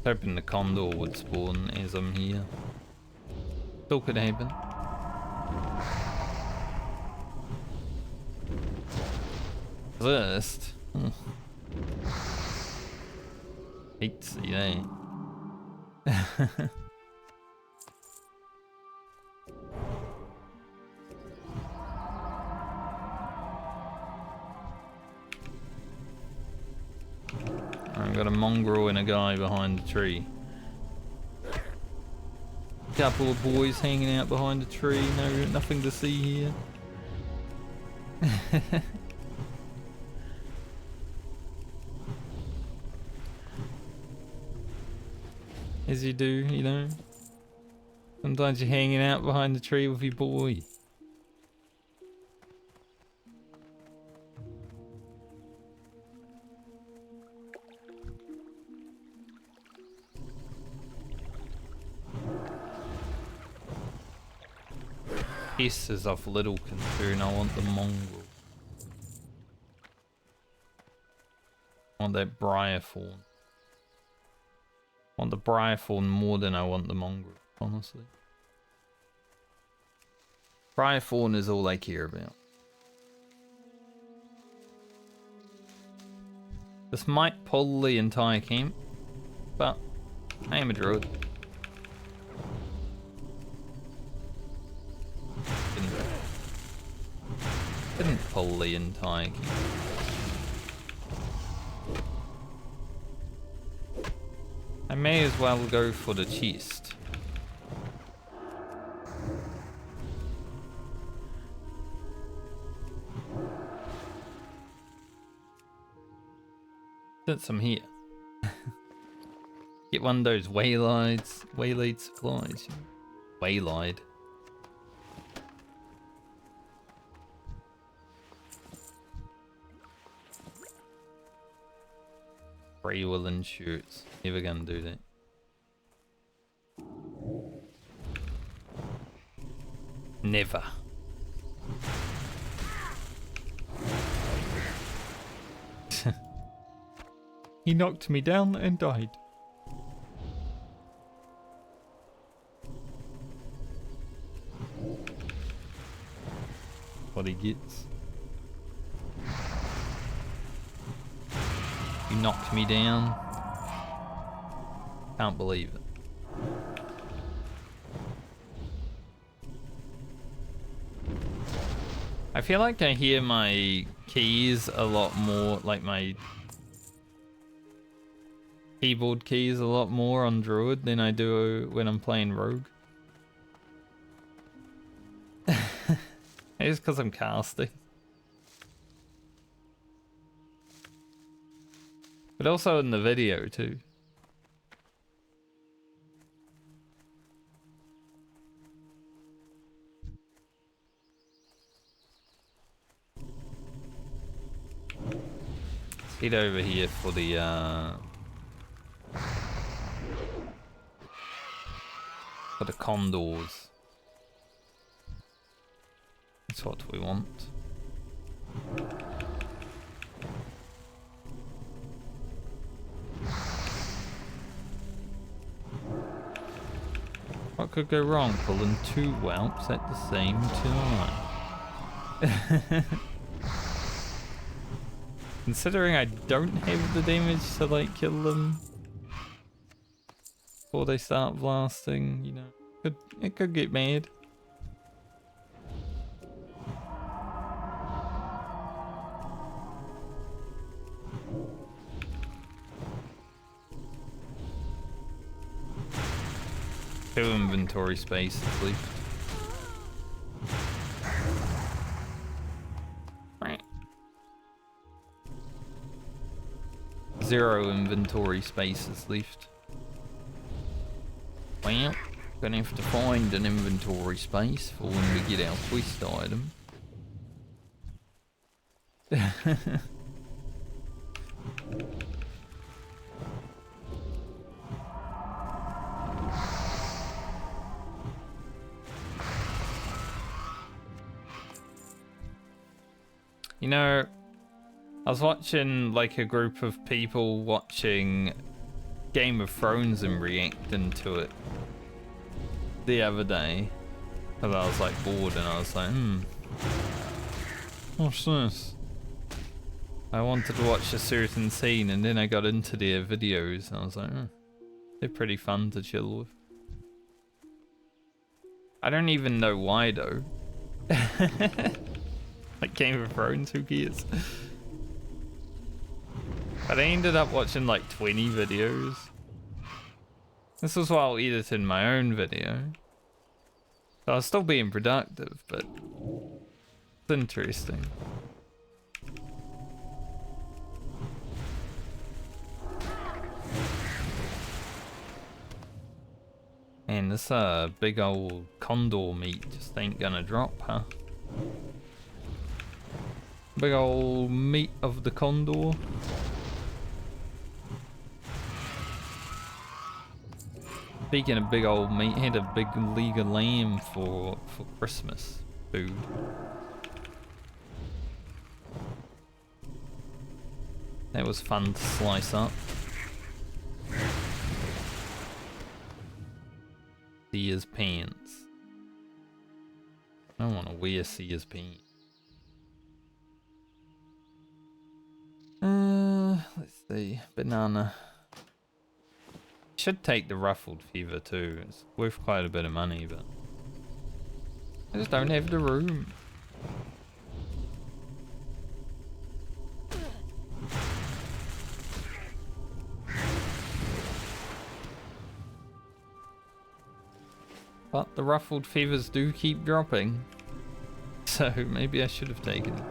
Hoping the condor would spawn as I'm here. Still could happen. First. Hate to see that. I've got a mongrel and a guy behind the tree. Couple of boys hanging out behind the tree. No, nothing to see here. As you do, you know. Sometimes you're hanging out behind the tree with your boy. This is of little concern. I want the mongrel. I want that briarthorn. I want the briarthorn more than I want the mongrel, honestly. Briarthorn is all I care about. This might pull the entire camp, but I am a druid. Didn't pull the entire camp. I may as well go for the chest. Since I'm here. Get one of those waylaid supplies. Waylaid. Free woolen shirts. Never gonna do that. Never. He knocked me down and died. What he gets. You knocked me down. Can't believe it. I feel like I hear my keys a lot more, like my keyboard keys a lot more on Druid than I do when I'm playing Rogue. It's because I'm casting. But also in the video too. Let's head over here for the condors. That's what we want. What could go wrong? Pulling two whelps at the same time. Considering I don't have the damage to like kill them before they start blasting, you know, it could get mad. Two inventory spaces left. Zero inventory spaces left. Well, gonna have to find an inventory space for when we get our quest item. You know, I was watching like a group of people watching Game of Thrones and reacting to it the other day. Because I was like bored and I was like, what's this? I wanted to watch a certain scene and then I got into their videos and I was like, they're pretty fun to chill with. I don't even know why though. Like Game of Thrones, who cares? But I ended up watching like 20 videos. This was while editing my own video. So I was still being productive, but It's interesting. Man, this big old condor meat just ain't gonna drop, huh? Big old meat of the condor. Speaking of big old meat, had a big leg of lamb for Christmas food. That was fun to slice up. Seer's pants. I don't want to wear Seer's pants. Let's see. Banana. Should take the ruffled feather too. It's worth quite a bit of money, but I just don't have the room. But the ruffled feathers do keep dropping, so maybe I should have taken it.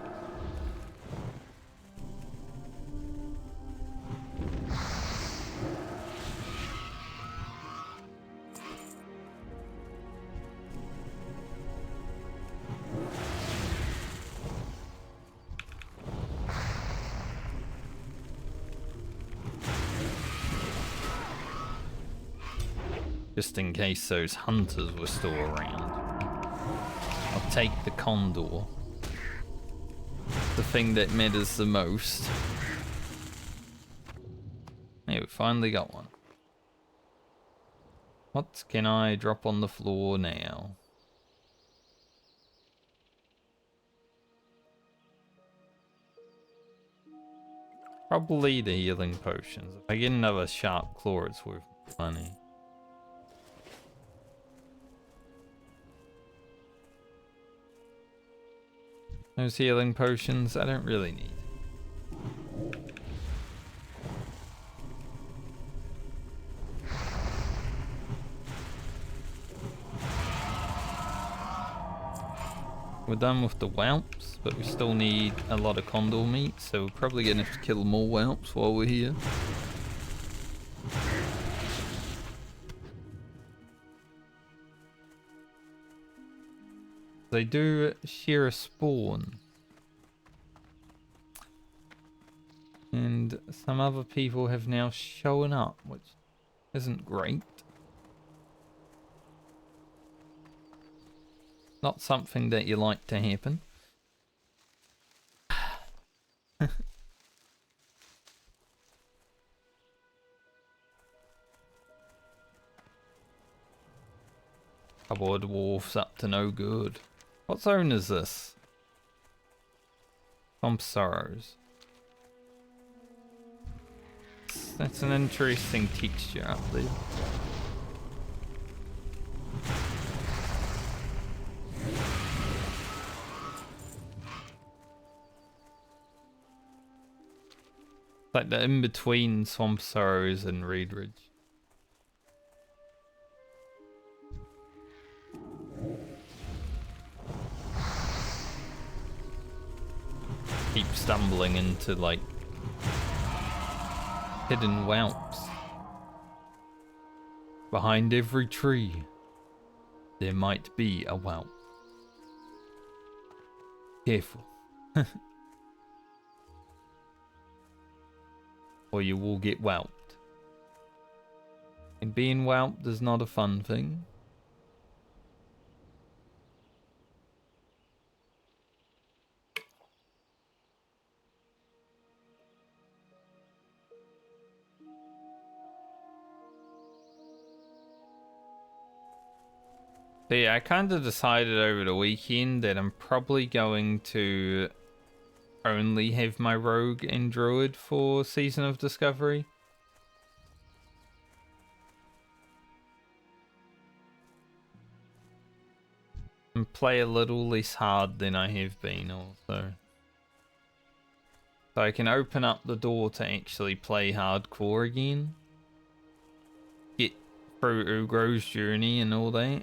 Just in case those hunters were still around. I'll take the condor. The thing that matters the most. Hey, we finally got one. What can I drop on the floor now? Probably the healing potions. If I get another sharp claw, it's worth money. Those healing potions I don't really need. We're done with the whelps, but we still need a lot of condor meat, so we're probably gonna have to kill more whelps while we're here. They do share a spawn. And some other people have now shown up, which isn't great. Not something that you like to happen. Couple of dwarfs up to no good. What zone is this? Swamp Sorrows. That's an interesting texture up there. Like the in-between Swamp Sorrows and Redridge. Keep stumbling into like hidden whelps. Behind every tree there might be a whelp. Careful. Or you will get whelped. And being whelped is not a fun thing. So yeah, I kind of decided over the weekend that I'm probably going to only have my rogue and druid for Season of Discovery. And play a little less hard than I have been also. So I can open up the door to actually play hardcore again. Get through Ugro's journey and all that.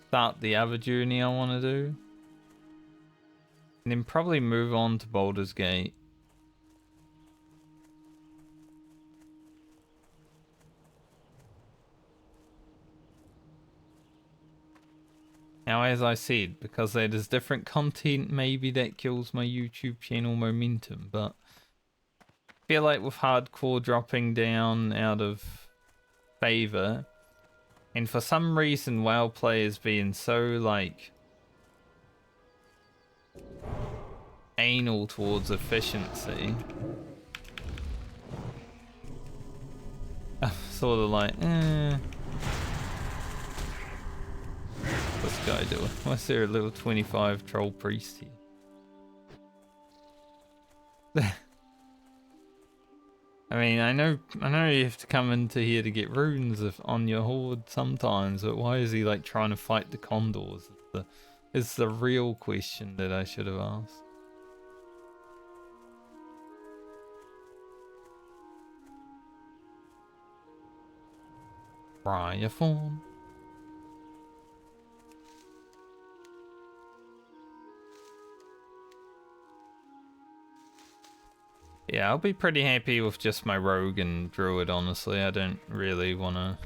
start the other journey I want to do. And then probably move on to Baldur's Gate. Now, as I said, because there is different content, maybe that kills my YouTube channel momentum, but I feel like with hardcore dropping down out of favor, and for some reason WoW players being so, like, anal towards efficiency, I'm sort of like, what's this guy doing? Why is there a little 25 troll priest here? I mean, I know you have to come into here to get runes on your horde sometimes, but why is he like trying to fight the condors? Is the real question that I should have asked. Briar Fawn. Yeah, I'll be pretty happy with just my rogue and druid, honestly. I don't really want to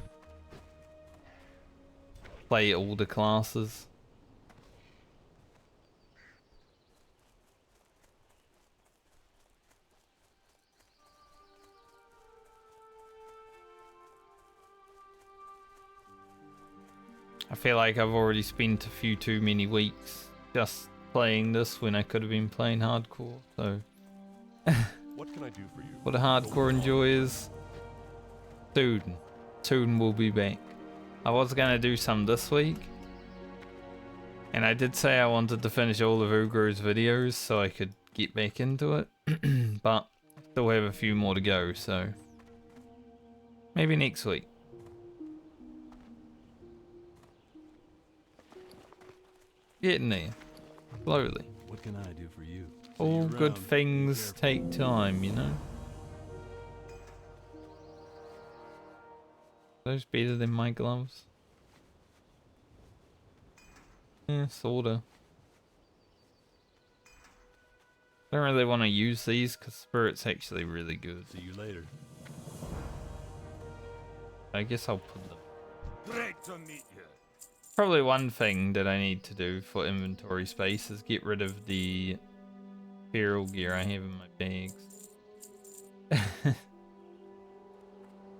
play all the classes. I feel like I've already spent a few too many weeks just playing this when I could have been playing hardcore, so... What can I do for you? For the hardcore enjoyers, soon we'll be back. I was gonna do some this week, and I did say I wanted to finish all of Ugro's videos so I could get back into it, but still have a few more to go, so maybe next week. Getting there, slowly. What can I do for you? All good things take time, you know? Those better than my gloves? Yeah, sorta. Don't really want to use these because Spirit's actually really good. See you later. I guess I'll put them. Great to meet you. Probably one thing that I need to do for inventory space is get rid of the feral gear I have in my bags.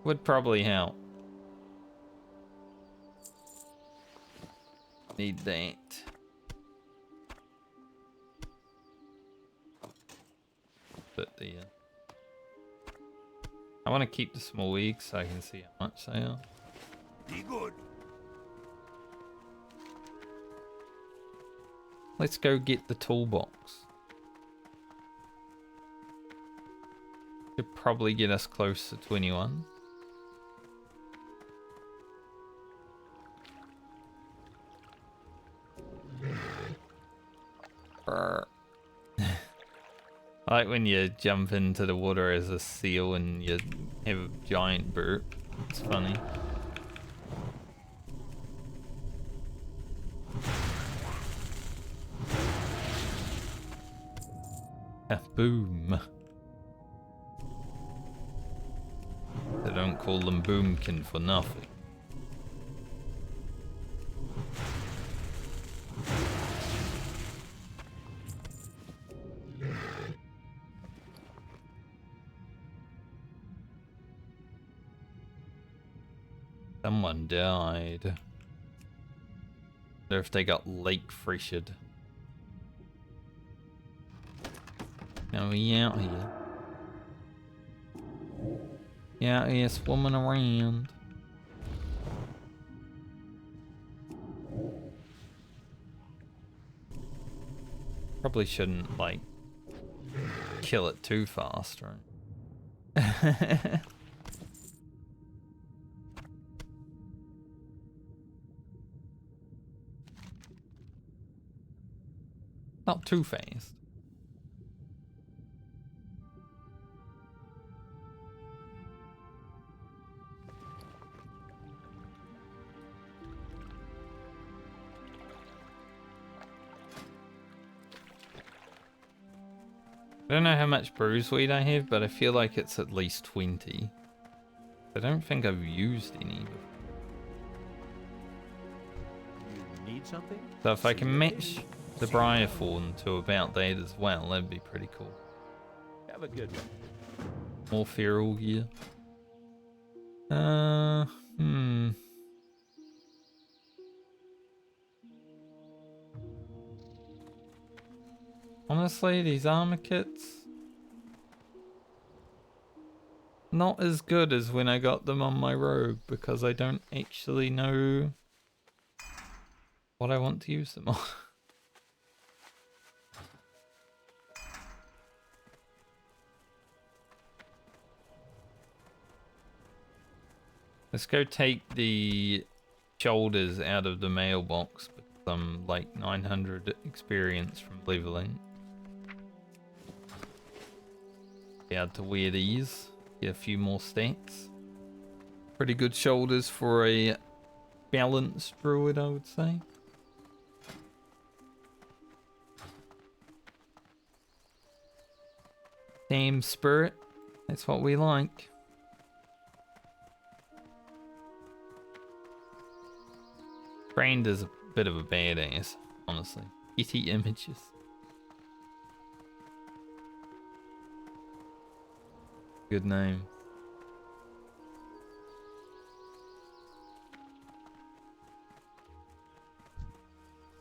Would probably help. Need that. But the I want to keep the small eggs so I can see how much they are. Be good. Let's go get the toolbox. Should probably get us close to 21. I like when you jump into the water as a seal and you have a giant burp. It's funny. Boom. They don't call them boomkin for nothing. Someone died. Wonder if they got lake freshed. Now we out here. Yeah, yeah, swimming around. Probably shouldn't, like, kill it too fast, right? Not too fast. I don't know how much bruiseweed I have, but I feel like it's at least 20. I don't think I've used any before. You need something? So if I can match the Briarthorn to about that as well, that'd be pretty cool. Have a good one. More feral gear. Honestly, these armor kits, not as good as when I got them on my rogue, because I don't actually know what I want to use them on. Let's go take the shoulders out of the mailbox, because I'm like 900 experience from leveling. Be able to wear these, get a few more stats. Pretty good shoulders for a balanced druid, I would say. Team spirit, that's what we like. Brand is a bit of a badass, honestly. Getty images. Good name.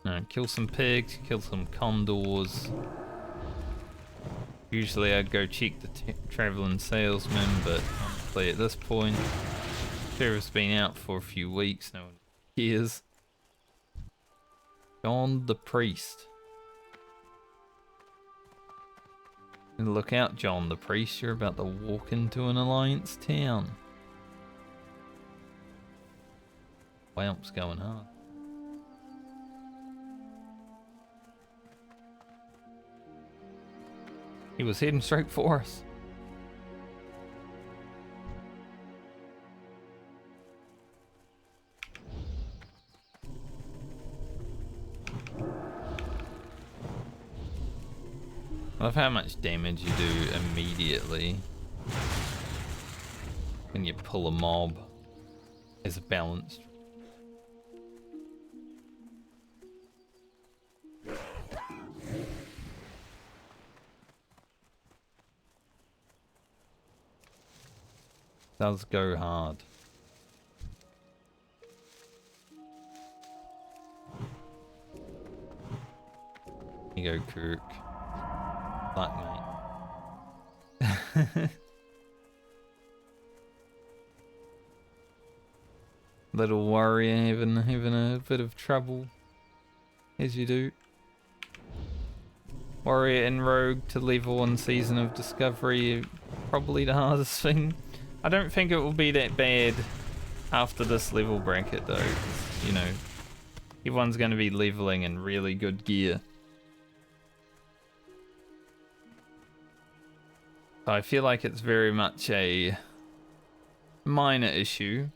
No, kill some pigs, kill some condors. Usually I'd go check the traveling salesman, but honestly at this point, server's been out for a few weeks, no one cares. John the Priest. And look out, John the Priest, you're about to walk into an alliance town. Whelp's going hard. He was heading straight for us. I love how much damage you do immediately when you pull a mob as a balanced. Does go hard. Here you go, Kirk. Luck, mate. Little warrior having a bit of trouble, as you do. Warrior and rogue to level on Season of Discovery, probably the hardest thing. I don't think it will be that bad after this level bracket though, 'cause, you know, everyone's going to be leveling in really good gear. I feel like it's very much a minor issue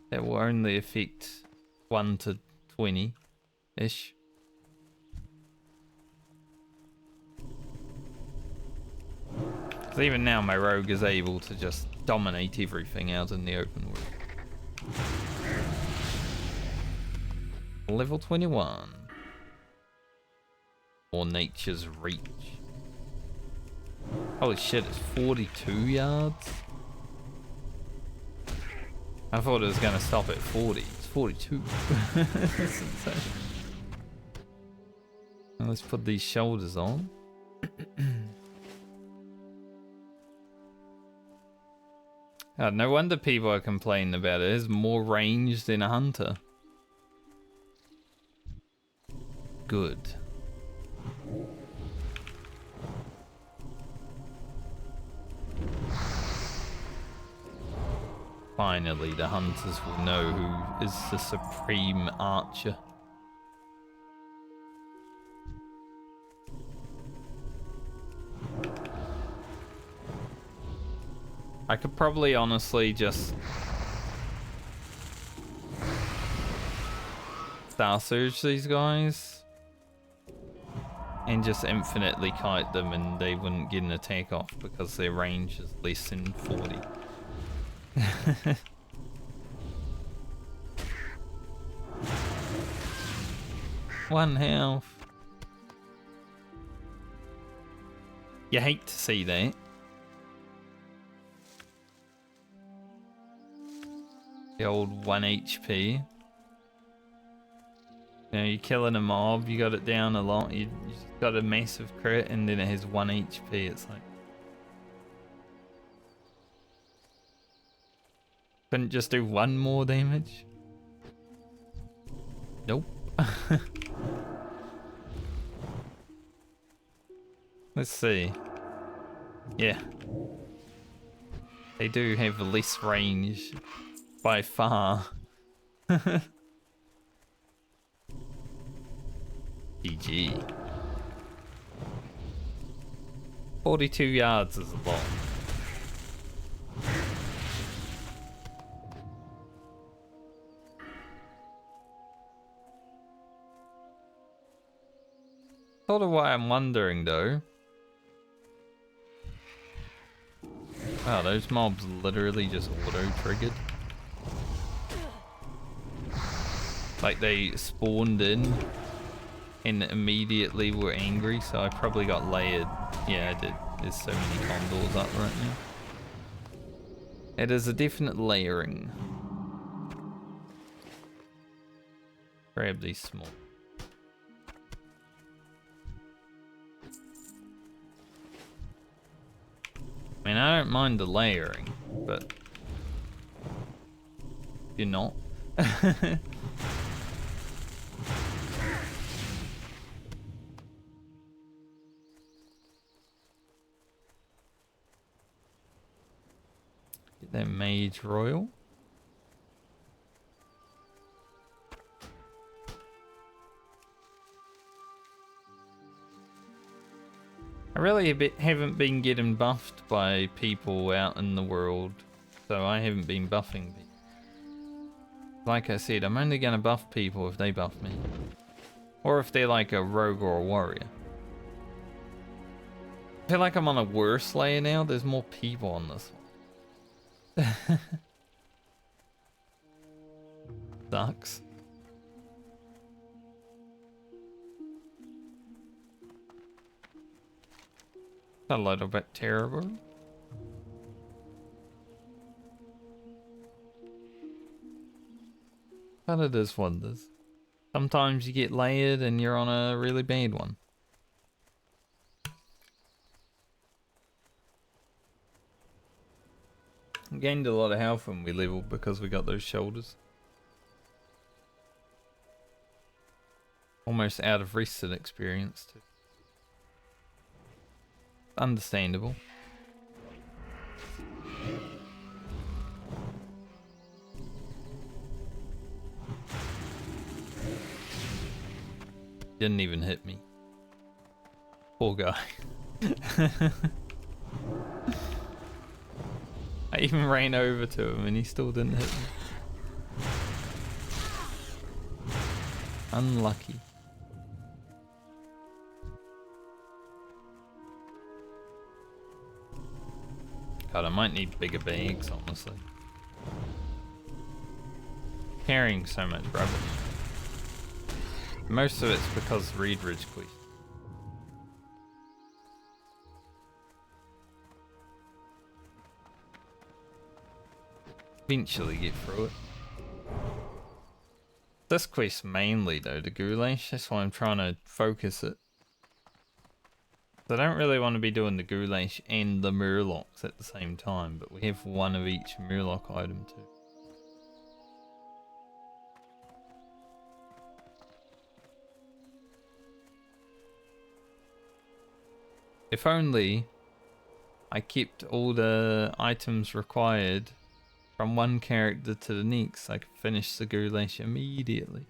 that will only affect 1 to 20-ish. Because even now my rogue is able to just dominate everything out in the open world. Level 21. Or Nature's Reach. Holy shit, it's 42 yards? I thought it was going to stop at 40. It's 42. That's insane. Now let's put these shoulders on. God, no wonder people are complaining about it. It's more range than a hunter. Good. Finally, the hunters will know who is the supreme archer. I could probably honestly just Star Surge these guys. and just infinitely kite them and they wouldn't get an attack off because their range is less than 40. One health. You hate to see that. The old 1 HP. You know, you're killing a mob, you got it down a lot, you just got a massive crit and then it has 1 HP. It's like... Couldn't just do 1 more damage? Nope. Let's see. Yeah. They do have less range by far. GG. 42 yards is a lot. Sort of why I'm wondering though. Wow, those mobs literally just auto-triggered. Like they spawned in and immediately were angry, so I probably got layered. Yeah, I did. There's so many condors up right now. It is a definite layering. Grab these small. I mean, I don't mind the layering, but you're not. Get that Mage Royal. I really haven't been getting buffed by people out in the world, so I haven't been buffing people. Like I said, I'm only going to buff people if they buff me. Or if they're like a rogue or a warrior. I feel like I'm on a worse layer now, there's more people on this one. Sucks. A little bit terrible. But it is what it is. Sometimes you get layered and you're on a really bad one. Gained a lot of health when we leveled because we got those shoulders. Almost out of rested experience too. Understandable. Didn't even hit me. Poor guy. I even ran over to him and he still didn't hit me. Unlucky. God, I might need bigger bags, honestly. Carrying so much rubbish. Most of it's because Redridge quit. Eventually get through it. This quest mainly though, the goulash, that's why I'm trying to focus it. I don't really want to be doing the goulash and the murlocs at the same time, but we have one of each murloc item too. If only I kept all the items required from one character to the next, I could finish the goulash immediately.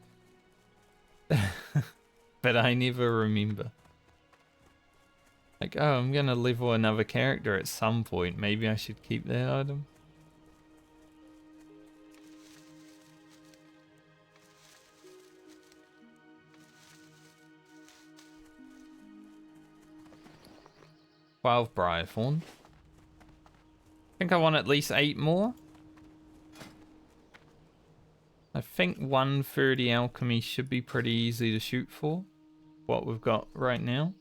But I never remember. Like, oh, I'm gonna level another character at some point. Maybe I should keep that item. 12 Briarthorn. I think I want at least 8 more. I think 130 alchemy should be pretty easy to shoot for. What we've got right now.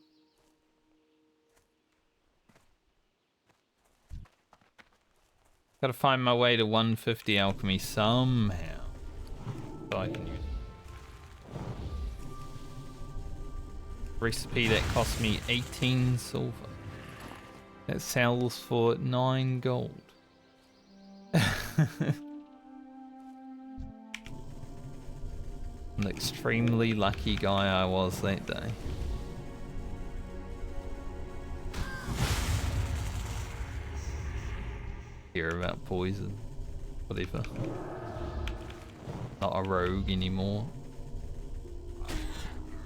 Gotta find my way to 150 alchemy somehow. So I can use it. Recipe that cost me 18 silver. That sells for 9 gold. An extremely lucky guy I was that day. Hear about poison. Whatever. Not a rogue anymore.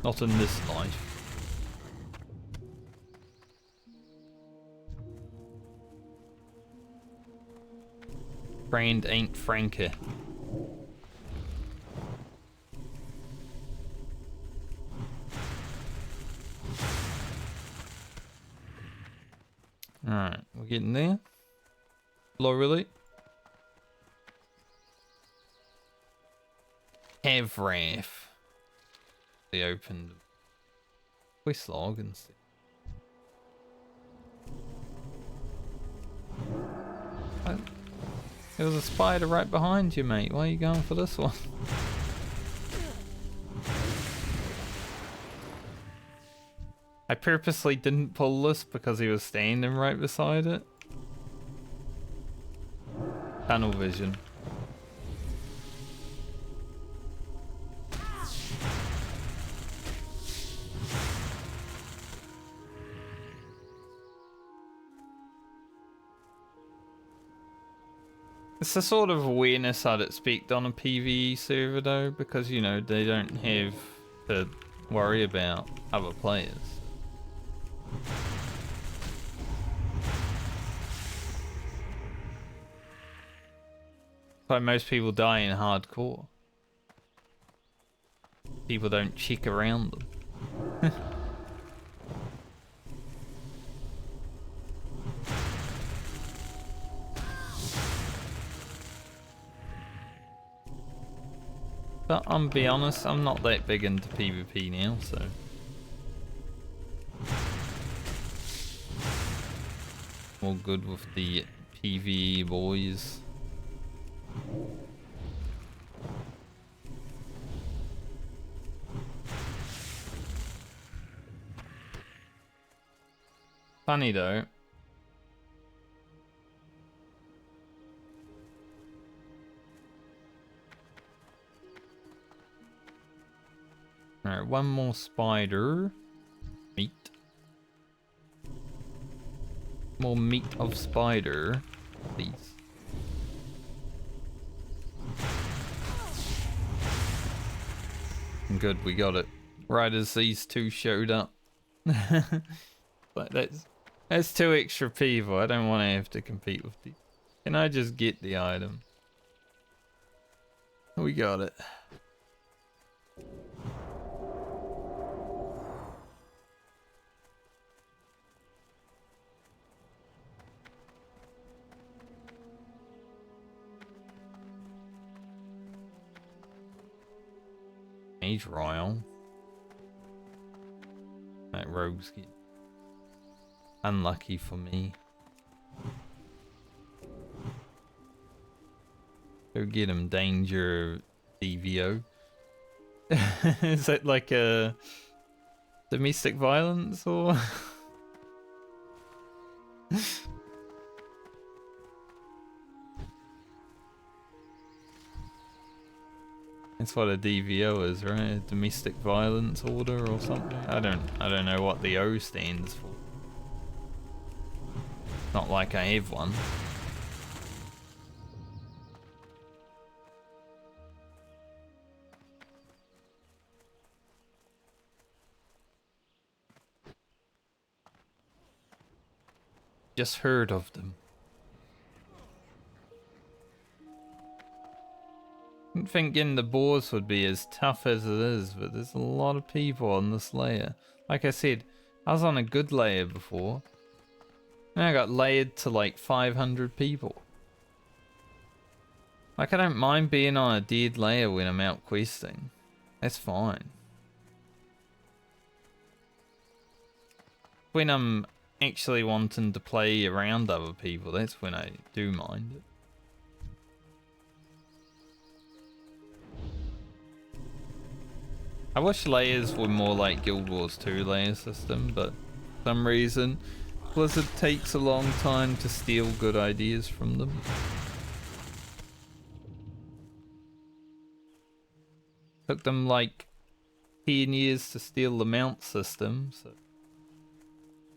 Not in this life. Brand ain't Frankie. Alright, we're getting there. Slowly. Havrath. They opened quest log and see. Oh, there was a spider right behind you, mate. Why are you going for this one? I purposely didn't pull this because he was standing right beside it. Tunnel vision. It's the sort of awareness I'd expect on a PvE server though, because you know, they don't have to worry about other players. Why most people die in hardcore. People don't check around them. But I'm be honest, I'm not that big into PvP now, so. All good with the PvE boys. Funny though. Alright, one more spider. Meat. More meat of spider, please. Good, we got it. Right as these two showed up. But that's 2 extra people. I don't want to have to compete with these. Can I just get the item? We got it. Mage Royal. That rogue's get unlucky for me. Go get him, danger DVO. Is that like a domestic violence or? That's what a DVO is, right? A domestic violence order or something. I don't know what the O stands for. Not like I have one. Just heard of them. I didn't think getting the boars would be as tough as it is, but there's a lot of people on this layer. Like I said, I was on a good layer before. And I got layered to like 500 people. Like, I don't mind being on a dead layer when I'm out questing. That's fine. When I'm actually wanting to play around other people, that's when I do mind it. I wish layers were more like Guild Wars 2 layer system, but for some reason Blizzard takes a long time to steal good ideas from them. Took them like 10 years to steal the mount system, so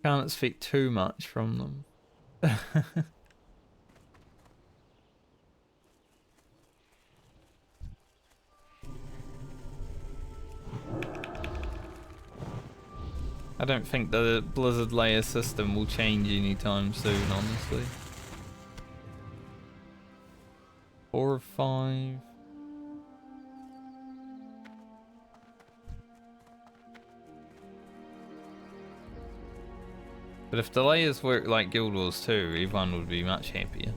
can't expect too much from them. I don't think the Blizzard layer system will change anytime soon, honestly. 4 or 5. But if the layers work like Guild Wars 2, everyone would be much happier.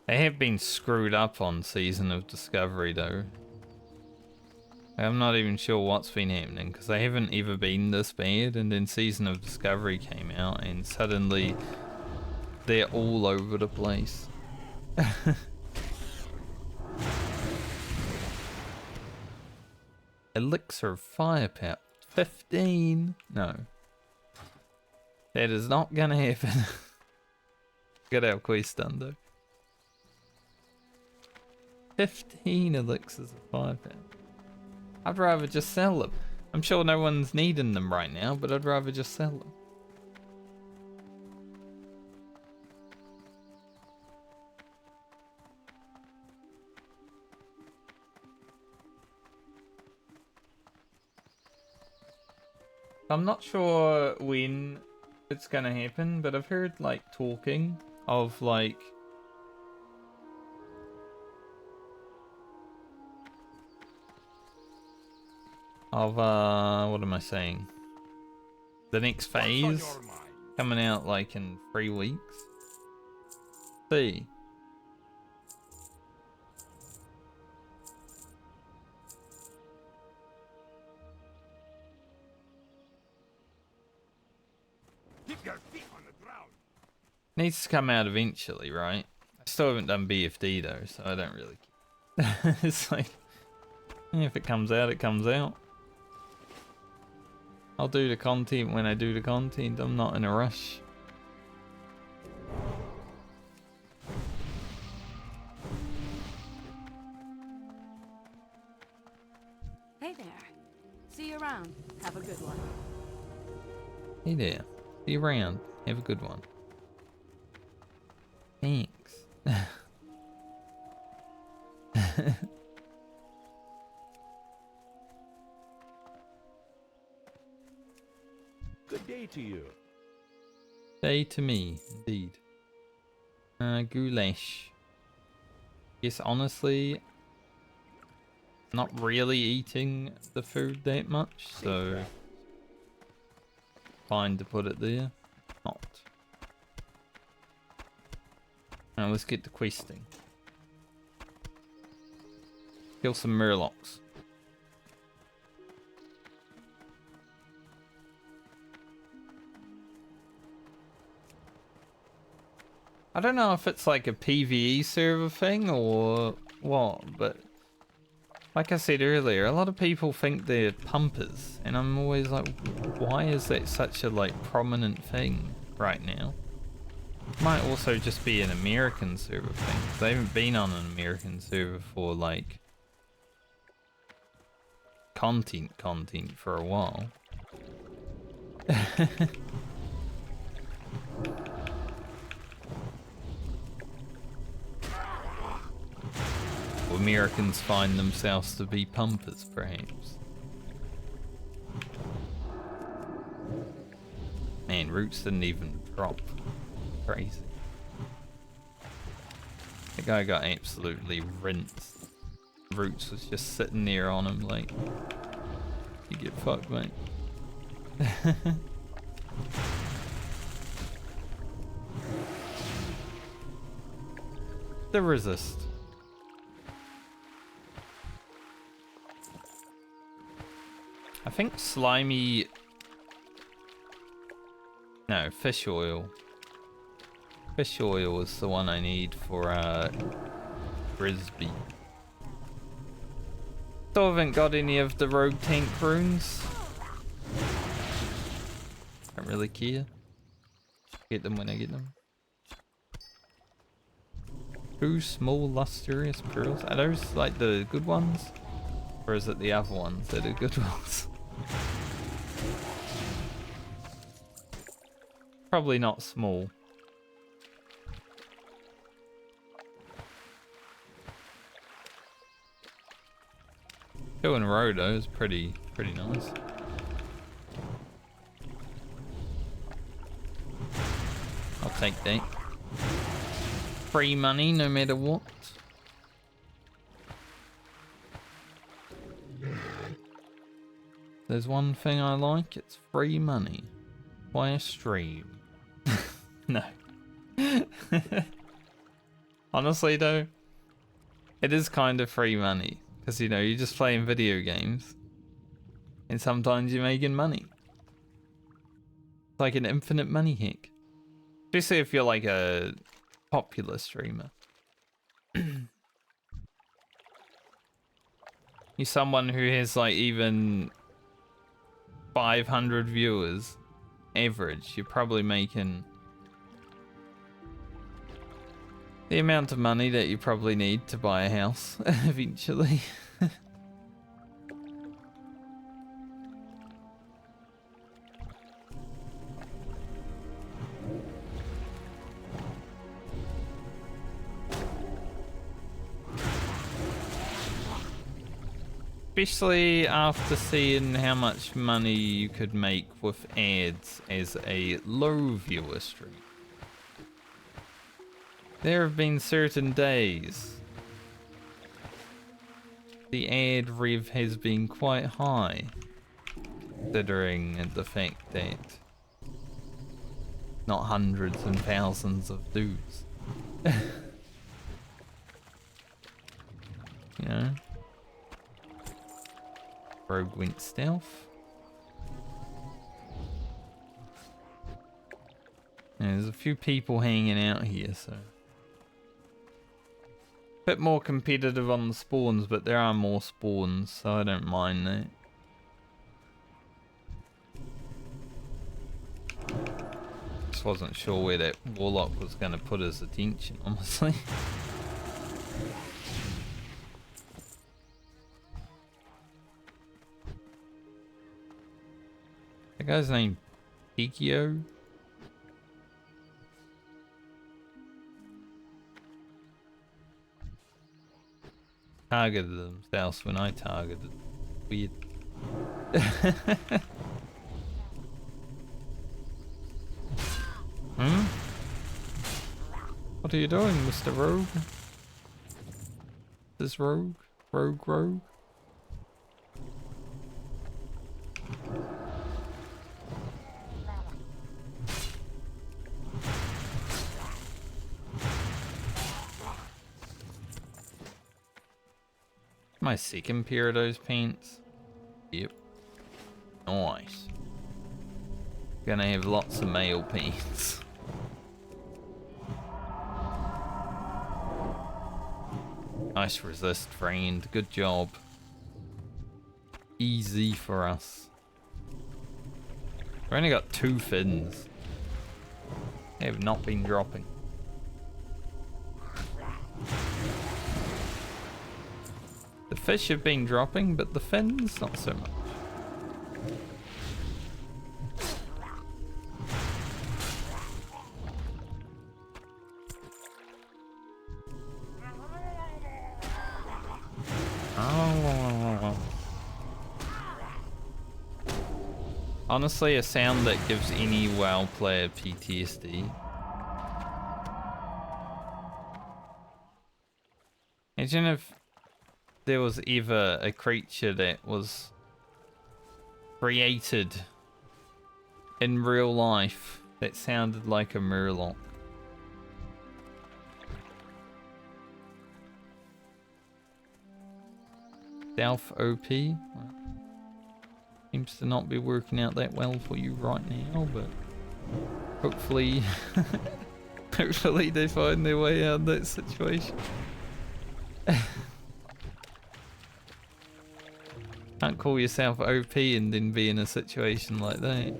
They have been screwed up on Season of Discovery though. I'm not even sure what's been happening because they haven't ever been this bad, and then Season of Discovery came out and suddenly they're all over the place. Elixir Firepower 15? No. That is not gonna happen. Get our quest done though. 15 elixirs of firepower. I'd rather just sell them. I'm sure no one's needing them right now, but I'd rather just sell them. I'm not sure when it's gonna happen, but I've heard like talking of like what am I saying? The next phase coming out like in 3 weeks. See. Keep your feet on the ground. Needs to come out eventually, right? I still haven't done BFD though, so I don't really care. It's like, if it comes out, it comes out. I'll do the content when I do the content. I'm not in a rush. Hey there. See you around. Have a good one. Hey there. See you around. Have a good one. Thanks. Good day to you. Day to me, indeed. Goulash. Yes, honestly, not really eating the food that much, so fine to put it there. Not. Now let's get to questing. Kill some murlocs. I don't know if it's like a PvE server thing or what, but like I said earlier, a lot of people think they're pumpers, and I'm always like, why is that such a like prominent thing right now? Might also just be an American server thing, 'cause they haven't been on an American server for like content for a while. Americans find themselves to be pumpers, perhaps. Man, roots didn't even drop. Crazy. The guy got absolutely rinsed. Roots was just sitting there on him like, you get fucked, mate. The resist. I think slimy... No, fish oil. Fish oil is the one I need for Frisbee. Still haven't got any of the rogue tank runes. Don't really care. Get them when I get them. 2 small lustrous pearls. Are those like the good ones? Or is it the other ones that are good ones? Probably not small. 2 in a row though is pretty nice. I'll take that. Free money no matter what. There's one thing I like, it's free money. Why a stream? No. Honestly though, it is kind of free money. Because, you know, you're just playing video games. And sometimes you're making money. It's like an infinite money hack. Especially if you're like a popular streamer. You're someone who has like even 500 viewers average. You're probably making the amount of money that you probably need to buy a house eventually. Especially after seeing how much money you could make with ads as a low viewer stream. There have been certain days the ad rev has been quite high, considering the fact that not hundreds and thousands of dudes. You know? Rogue went stealth. And there's a few people hanging out here, so bit more competitive on the spawns, but there are more spawns, so I don't mind that. Just wasn't sure where that warlock was going to put his attention, honestly. That guy's named Pikio. Targeted themselves when I targeted. Weird. Hmm? What are you doing, Mr. Rogue? This rogue? Rogue? My second pair of those pants. Yep. Nice. Gonna have lots of male pants. Nice resist, friend. Good job. Easy for us. We've only got 2 fins. They have not been dropping. The fish have been dropping, but the fins, not so much. Oh. Honestly, a sound that gives any WoW player PTSD Imagine if there was ever a creature that was created in real life that sounded like a murloc. Stealth OP seems to not be working out that well for you right now, but hopefully, hopefully they find their way out of that situation. Can't call yourself OP and then be in a situation like that.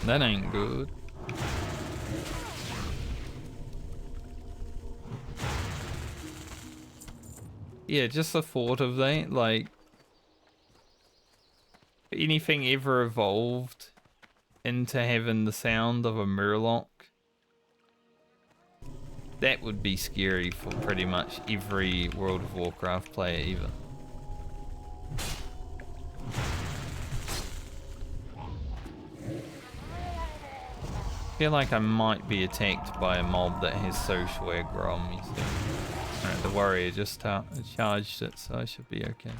That ain't good. Yeah, just the thought of that, like, anything ever evolved into having the sound of a murloc, that would be scary for pretty much every World of Warcraft player ever. I feel like I might be attacked by a mob that has social aggro on me. So. Alright, the warrior just charged it, so I should be okay.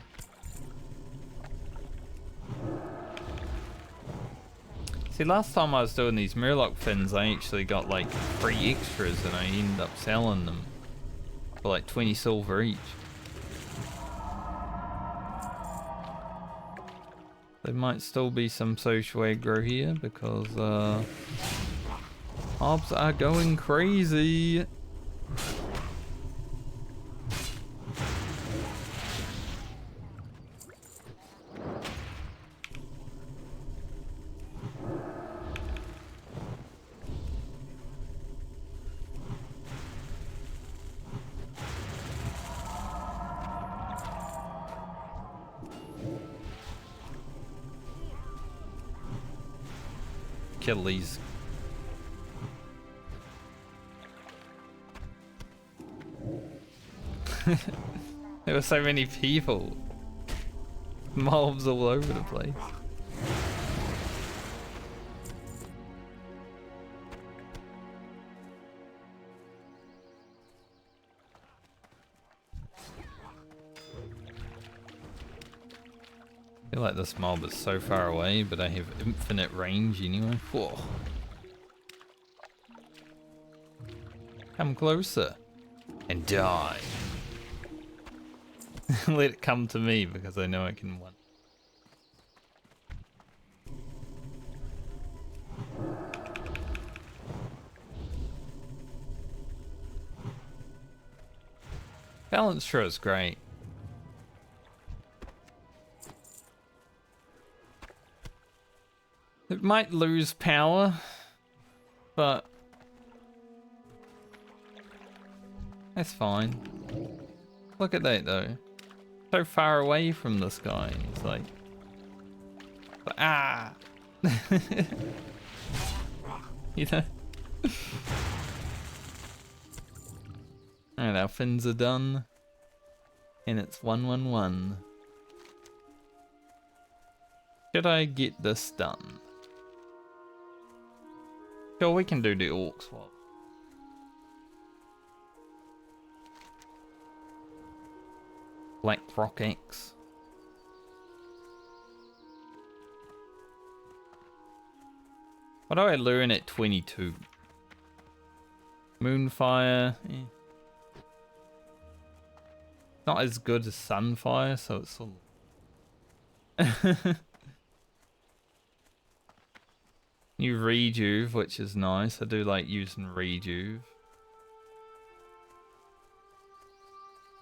See, last time I was doing these murloc fins, I actually got like 3 extras and I ended up selling them for like 20 silver each. There might still be some social aggro here because mobs are going crazy. Kill these. There were so many people. Mobs all over the place. I feel like this mob is so far away, but I have infinite range anyway. Whoa. Come closer and die. Let it come to me because I know I can win. Balance sure is great. It might lose power, but that's fine. Look at that though. So far away from this guy. It's like ah. You know? Alright, our fins are done. And it's 1-1-1. Should I get this done? Sure, we can do the orc swap. Black rock axe. What do I learn at 22? Moonfire. Eh. Not as good as Sunfire, so it's sort of... New Rejuve, which is nice. I do like using Rejuve.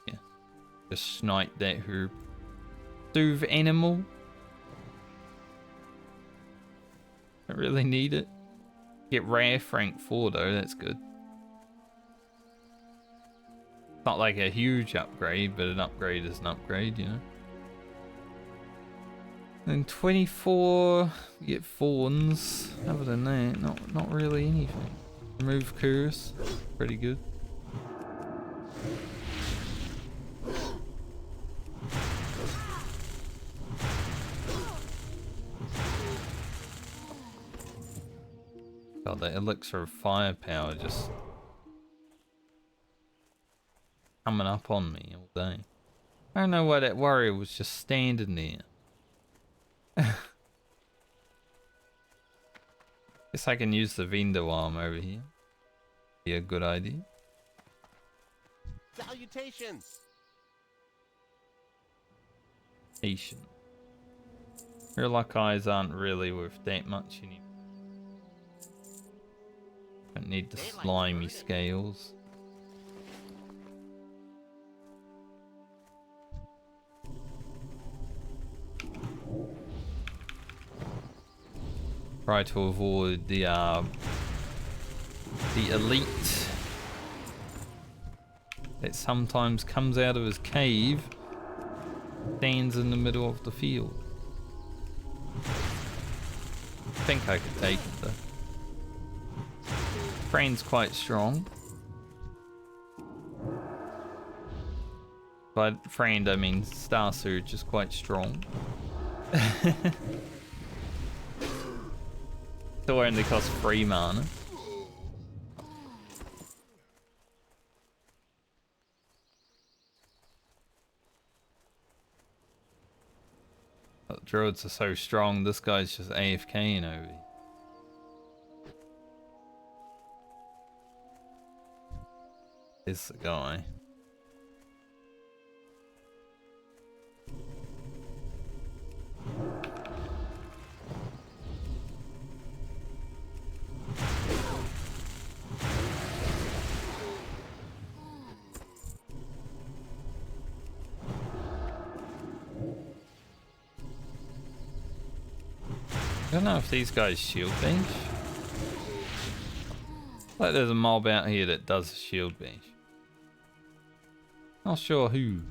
Yeah. Just snipe that herb. Soothe animal. I really need it. Get rare rank 4 though, that's good. Not like a huge upgrade, but an upgrade is an upgrade, you know. Then 24, you get fawns. Other than that, not really anything. Remove curse, pretty good. God, that elixir of firepower just coming up on me all day. I don't know why that warrior was just standing there. Guess I can use the vendor while I'm over here. Be a good idea. Salutations! Patient. Your luck eyes aren't really worth that much anymore. Don't need the slimy scales. Try to avoid the elite that sometimes comes out of his cave, stands in the middle of the field. I think I could take it though. Brain's quite strong. By friend I mean Star Surge is quite strong. Still only costs 3 mana. But druids are so strong, this guy's just AFKing over here. Is the guy. I don't know if these guys shield bench. Like there's a mob out here that does shield bench. Not sure who.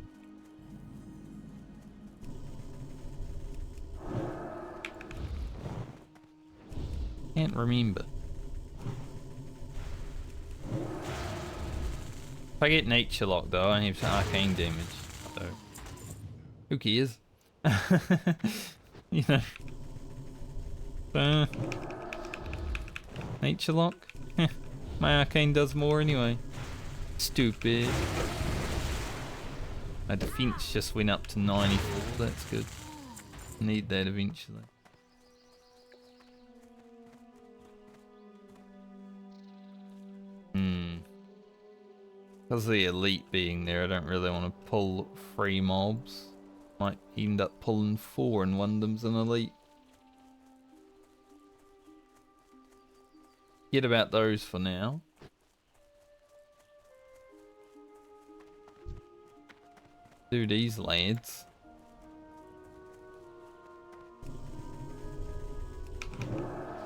Can't remember. If I get nature lock though, I have arcane damage. So who cares? You know. Nature lock? My arcane does more anyway. Stupid. My defense just went up to 94, that's good. Need that eventually. Because of the elite being there, I don't really want to pull 3 mobs. Might end up pulling 4 and one of them's an elite. Forget about those for now. Do these lads.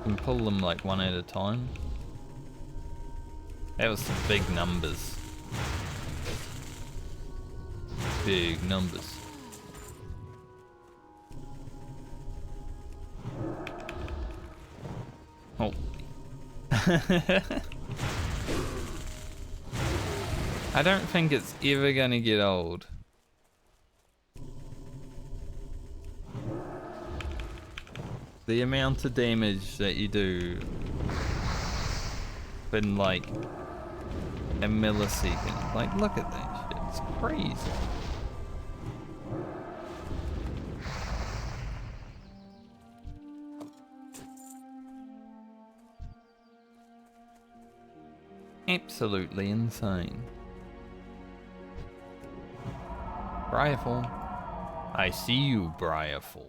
Can pull them like one at a time. That was some big numbers. Big numbers. Oh. I don't think it's ever gonna get old. The amount of damage that you do in like a millisecond. Like, look at that shit. It's crazy. Absolutely insane. Briarfall. I see you, Briarfall.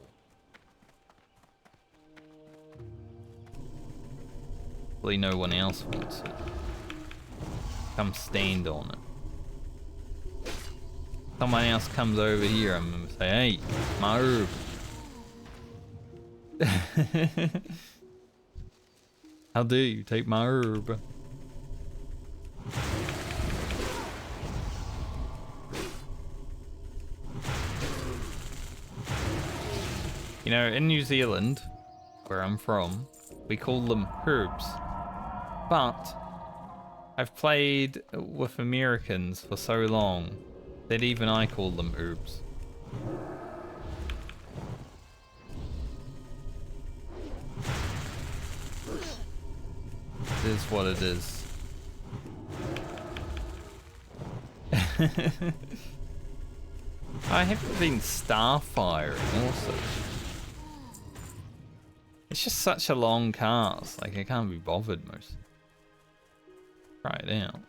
Hopefully no one else wants it. Come stand on it. Someone else comes over here, I'm gonna say, hey, my herb. How dare you take my herb? You know, in New Zealand, where I'm from, we call them herbs. But I've played with Americans for so long that even I call them herbs. It is what it is. I haven't been starfiring also. It's just such a long cast, like I can't be bothered most. Try it out.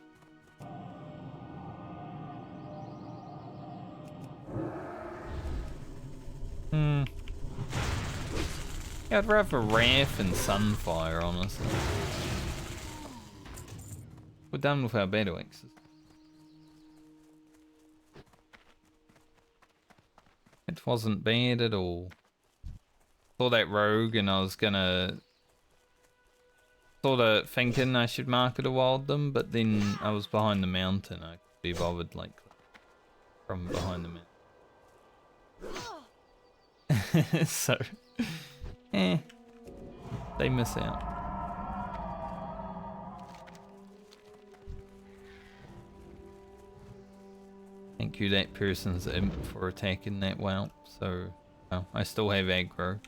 Yeah, I'd rather Wrath and Sunfire, honestly. We're done with our battle axes. It wasn't bad at all. Saw that rogue and I was gonna... Sort of thinking I should market a wild them, but then I was behind the mountain. I could be bothered, like, from behind the mountain. So... they miss out. Thank you, that person's imp, for attacking that whelp. So, well, I still have aggro.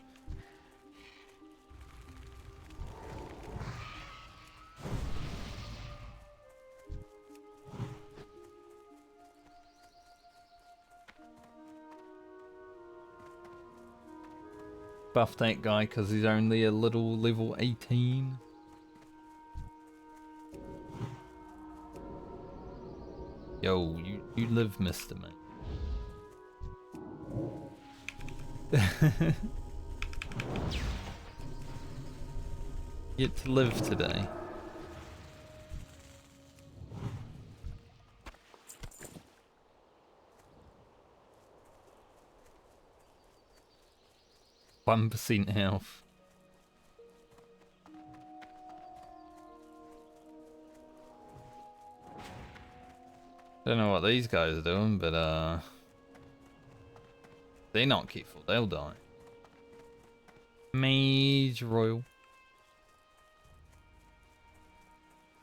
Buff that guy because he's only a little level 18. Yo, you live, Mr. Man. Get to live today. %1 health. Don't know what these guys are doing, but they're not careful, they'll die. Mage Royal.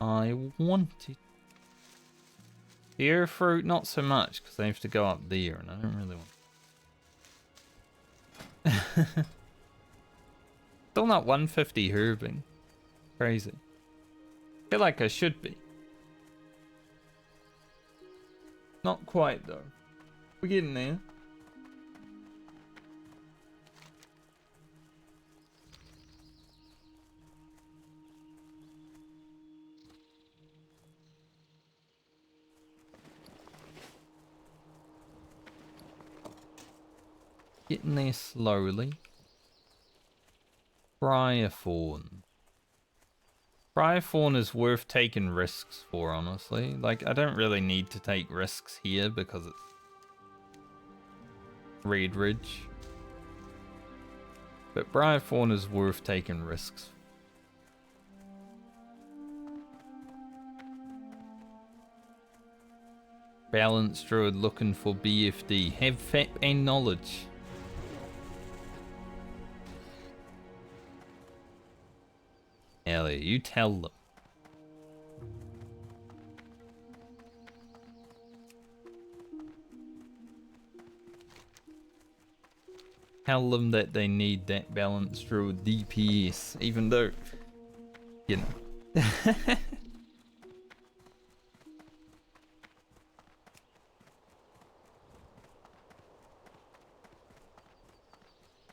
I want it. Deer fruit, not so much, because they have to go up there, and I don't really want. Still not 150 herbing. Crazy. Feel like I should be. Not quite though. We're getting there. Getting there slowly. Briarthorn. Briarthorn is worth taking risks for, honestly. Like, I don't really need to take risks here because it's Redridge. But Briarthorn is worth taking risks. Balanced Druid looking for BFD. Have FAP and knowledge. Ellie, you tell them. Tell them that they need that balance through DPS, even though, you know.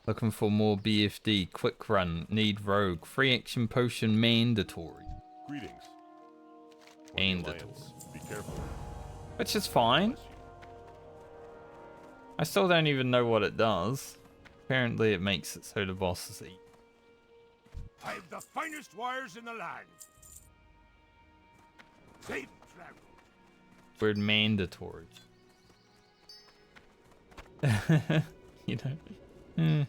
Looking for more BFD, quick run, need rogue, free action potion mandatory. Greetings. Mandatory. Be careful. Which is fine. I still don't even know what it does. Apparently it makes it so the bosses eat. I've the finest wires in the land. Safe travel. Word mandatory. You know.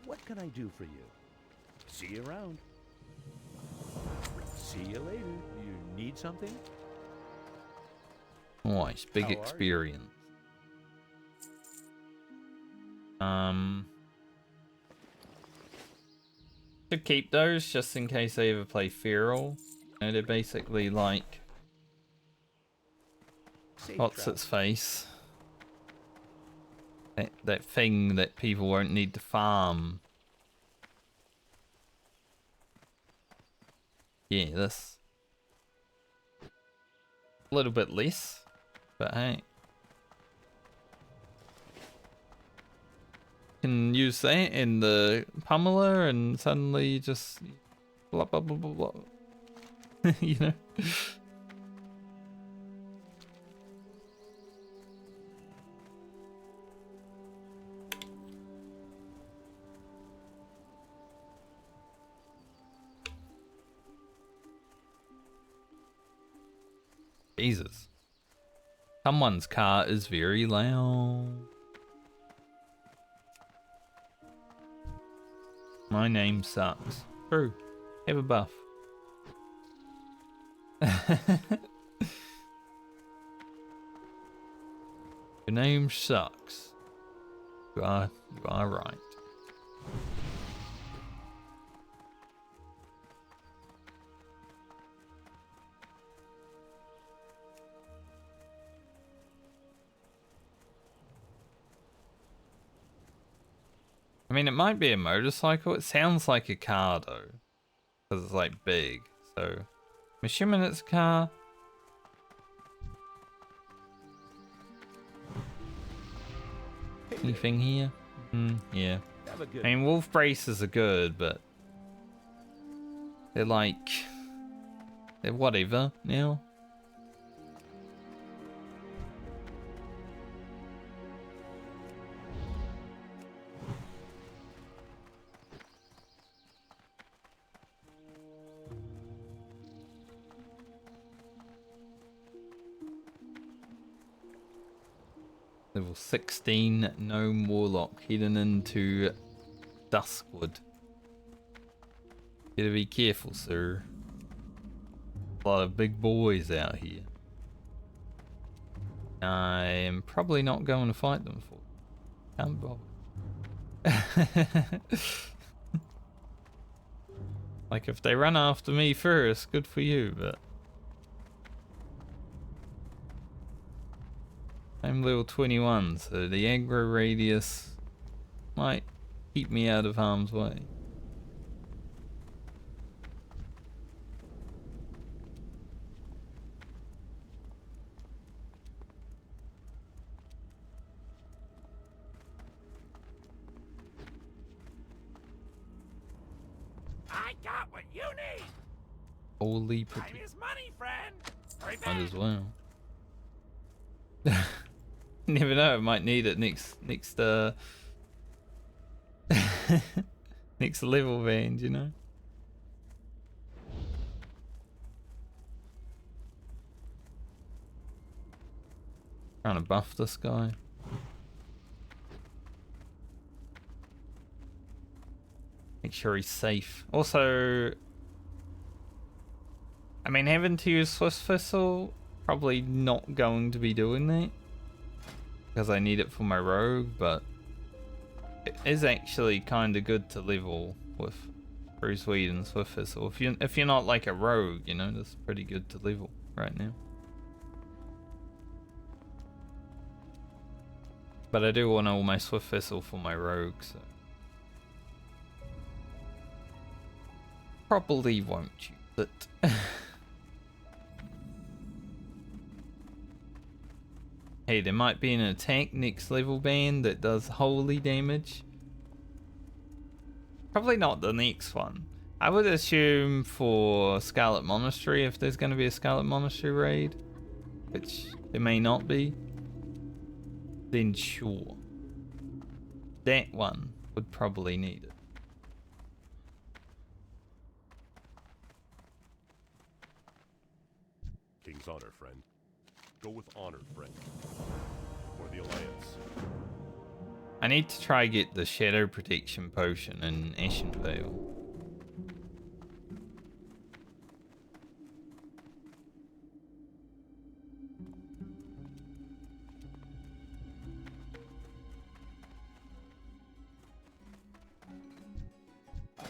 What can I do for you? See you around. See you later. You need something? Nice, big How are you? experience. Should keep those just in case I ever play Feral. You know, they're basically like Safe what's travel. its face? That thing that people won't need to farm. Yeah, this. A little bit less, but hey. Can use that in the pummeler and suddenly just blah blah blah blah blah. You know? Jesus. Someone's car is very loud. My name sucks. True. Have a buff. Your name sucks. You are right. I mean, it might be a motorcycle. It sounds like a car though, because it's like big. So, I'm assuming it's a car. Anything here? Yeah. Have a good I mean, wolf braces are good, but they're like, they're whatever now. Level 16 gnome warlock heading into Duskwood. Gotta be careful, sir. A lot of big boys out here. I am probably not going to fight them for. Can't bother. Like if they run after me first, good for you, but I'm level 21, so the aggro radius might keep me out of harm's way. I got what you need. Holy Time pretty. is money, friend. Hurry Might back. as well. Never know, I might need it next next level band, you know? Trying to buff this guy. Make sure he's safe. Also, I mean, having to use Swift Thistle, probably not going to be doing that. Because I need it for my rogue, but it is actually kind of good to level with Bruce Weed and Swift Thistle. If you're not like a rogue, you know, that's pretty good to level right now. But I do want all my Swift Thistle for my rogue, so probably won't use it. Hey, there might be an attack next level band that does holy damage. Probably not the next one. I would assume for Scarlet Monastery, if there's going to be a Scarlet Monastery raid, which there may not be, then sure. That one would probably need it. King's honor, friend. Go with honor, friend. For the Alliance. I need to try get the Shadow Protection Potion in Ashenvale.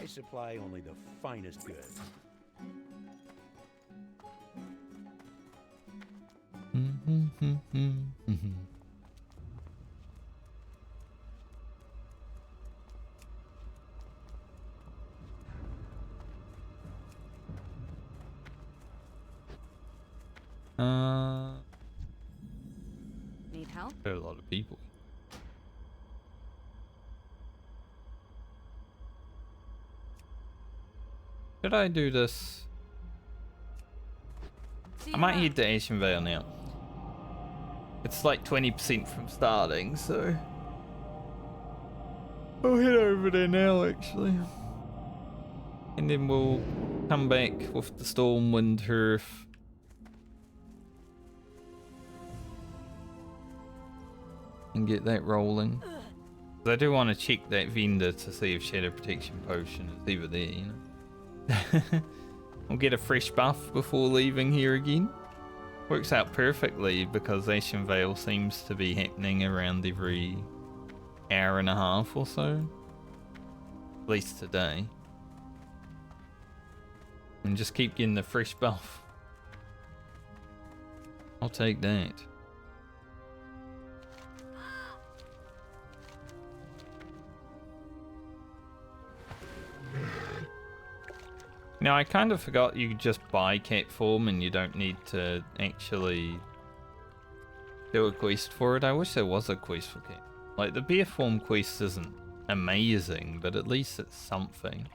I supply only the finest goods. help? There are a lot of people. Should I do this? See I you might around. head to Ashenvale now. It's like 20% from starting, so I'll head over there now actually. And then we'll come back with the Stormwind Turf. And get that rolling. 'Cause I do want to check that vendor to see if Shadow Protection Potion is even there, you know. We'll get a fresh buff before leaving here again. Works out perfectly because Ashenvale seems to be happening around every hour and a half or so. At least today. And just keep getting the fresh buff. I'll take that. Now, I kind of forgot you could just buy cat form and you don't need to actually do a quest for it. I wish there was a quest for cat. Like, the bear form quest isn't amazing, but at least it's something.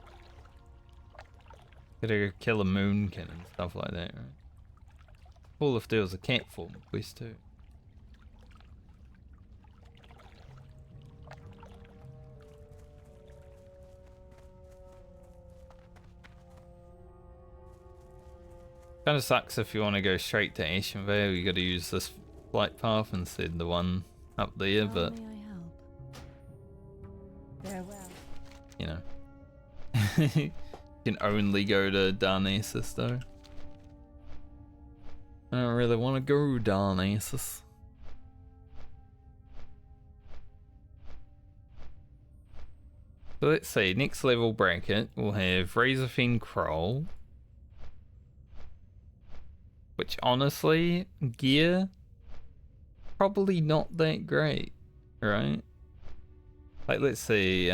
Gotta kill a moonkin and stuff like that, right? Cool if there was a cat form quest too. Kind of sucks if you want to go straight to Ashenvale, you got to use this flight path instead of the one up there, How but may I help? Farewell. you know. You can only go to Darnassus though. I don't really want to go Darnassus. So let's see, next level bracket we'll have Razorfen Kroll. Which honestly, gear, probably not that great, right? Like let's see,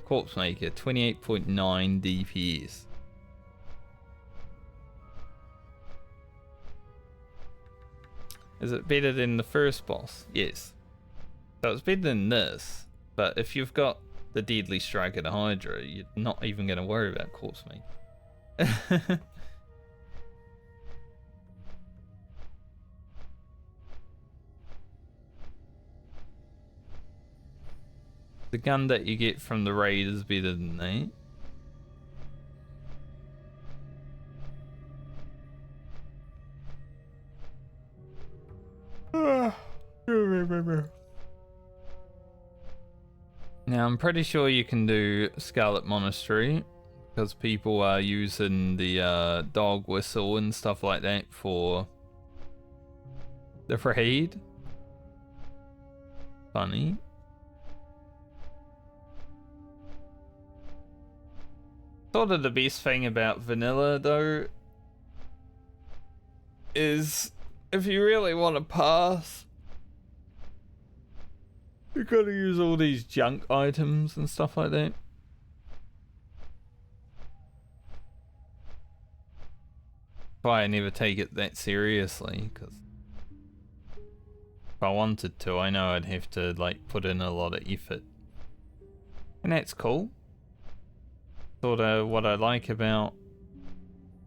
Corpse Maker, 28.9 DPS. Is it better than the first boss? Yes. So it's better than this, but if you've got the Deadly Strike of the Hydra, you're not even going to worry about Corpse Maker. The gun that you get from the raid is better than that. Now I'm pretty sure you can do Scarlet Monastery because people are using the dog whistle and stuff like that for the raid. Funny. Sort of the best thing about vanilla though is if you really want to pass, you gotta use all these junk items and stuff like that. Why I never take it that seriously, because if I wanted to, I know I'd have to like put in a lot of effort. And that's cool. Sort of what I like about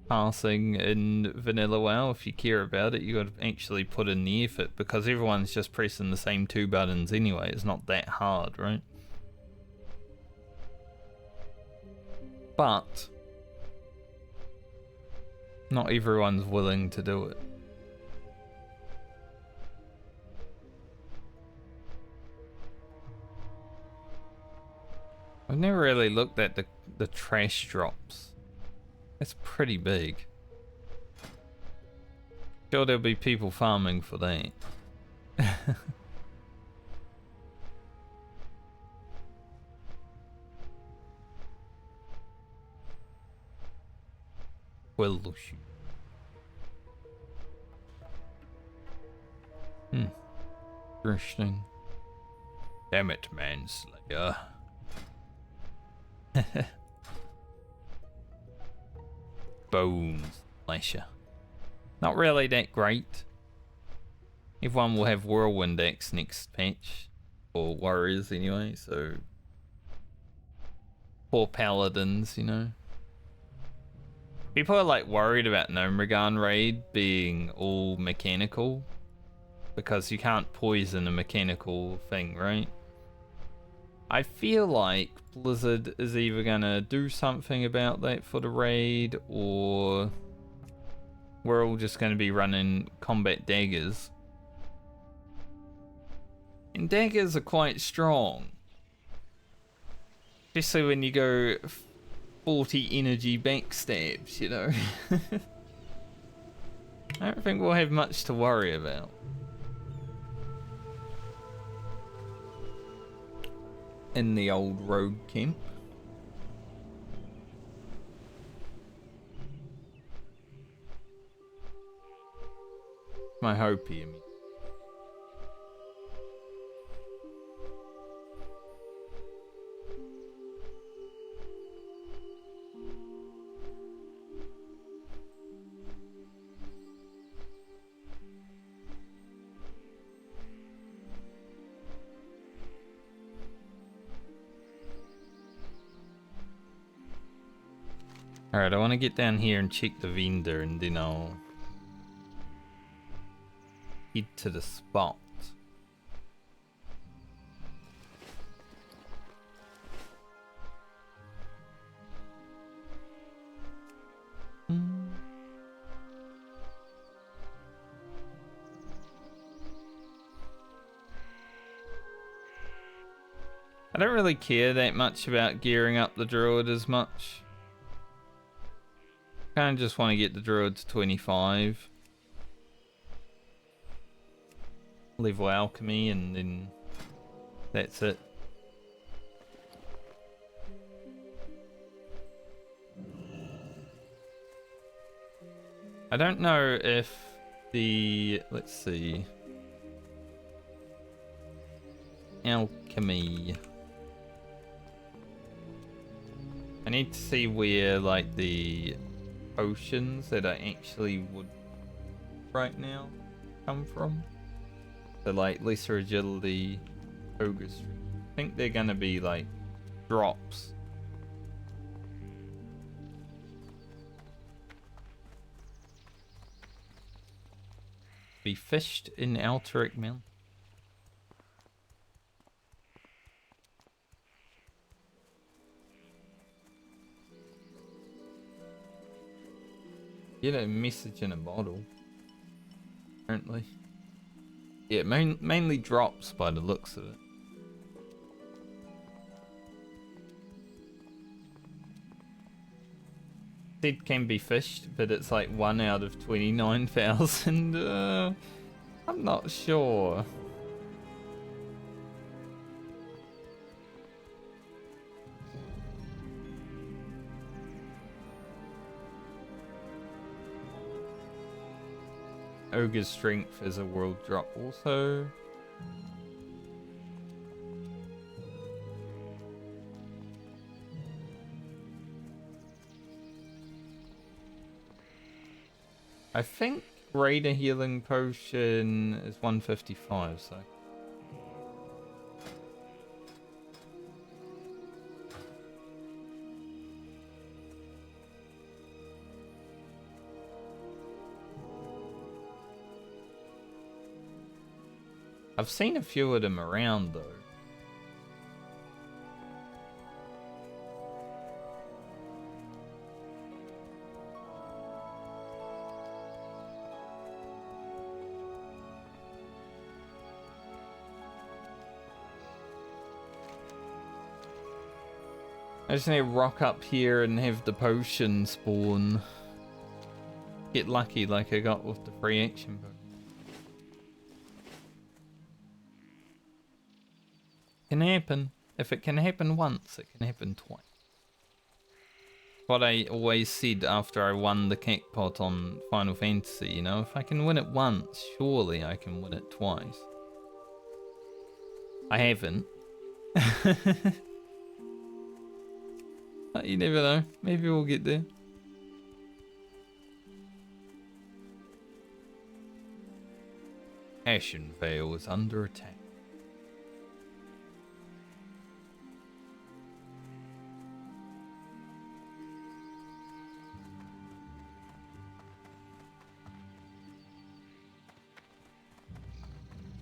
passing in vanilla WoW. If you care about it, you got to actually put in the effort because everyone's just pressing the same two buttons anyway. It's not that hard, right? But not everyone's willing to do it. I've never really looked at the trash drops. That's pretty big. Sure there'll be people farming for that. Well, shoot. Interesting. Damn it, manslayer. Bones slasher. Not really that great. Everyone will have Whirlwind Axe next patch. Or warriors anyway, so... Poor paladins, you know. People are like worried about Gnomeregan raid being all mechanical. Because you can't poison a mechanical thing, right? I feel like Blizzard is either gonna do something about that for the raid, or we're all just gonna be running combat daggers. And daggers are quite strong. Especially when you go 40 energy backstabs, you know? I don't think we'll have much to worry about. In the old rogue camp. My hope, I mean. Alright, I want to get down here and check the vendor, and then I'll head to the spot. I don't really care that much about gearing up the Druid as much. Kind of just want to get the Druid to 25. Level Alchemy, and then that's it. I don't know if the... let's see. Alchemy. I need to see where, like, the potions that I actually would right now come from. So, like, lesser agility, ogre strength. I think they're gonna be, like, drops. Be fished in Alteric Mountain. Get a message in a bottle. Apparently. Yeah, mainly drops by the looks of it. It can be fished, but it's like 1 out of 29,000. I'm not sure. Ogre's Strength is a world drop also. I think Raider Healing Potion is 155, so... I've seen a few of them around though. I just need to rock up here and have the potion spawn. Get lucky like I got with the free action potion. Can happen. If it can happen once, it can happen twice. What I always said after I won the Cakepot on Final Fantasy, you know, if I can win it once, surely I can win it twice. I haven't. But you never know. Maybe we'll get there. Ashenvale is under attack.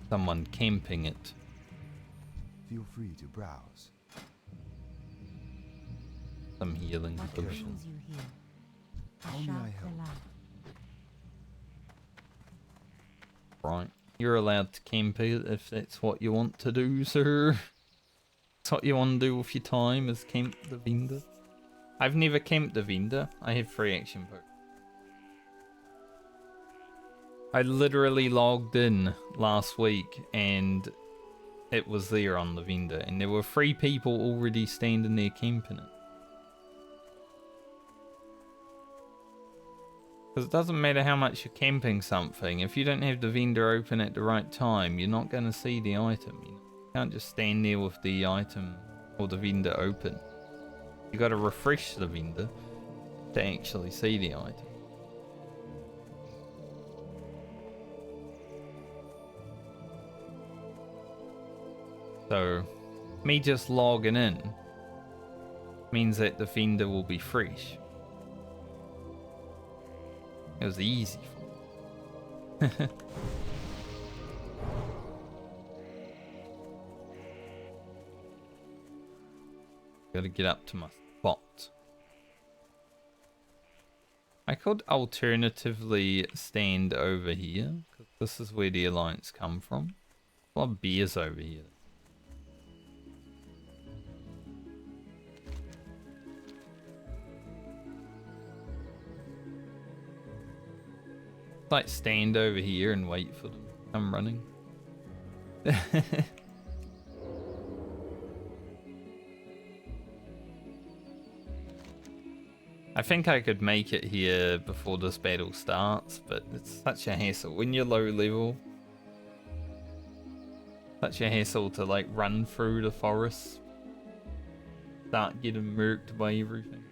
Someone camping it. Feel free to browse. Some healing What potion. brings you here? How may I help? Right. You're allowed to camp it if that's what you want to do, sir. That's what you want to do with your time, is camp the vendor. I've never camped the vendor. I have free action poke. I literally logged in last week and it was there on the vendor, and there were 3 people already standing there camping it. Because it doesn't matter how much you're camping something, if you don't have the vendor open at the right time, you're not going to see the item. You can't just stand there with the item or the vendor open. You got to refresh the vendor to actually see the item. So, me just logging in means that the vendor will be fresh. It was easy for me. Gotta get up to my spot. I could alternatively stand over here, because this is where the alliance come from. A lot of bears over here. Like stand over here and wait for them to come running. I think I could make it here before this battle starts, but it's such a hassle. When you're low level, such a hassle to like run through the forest, start getting murked by everything.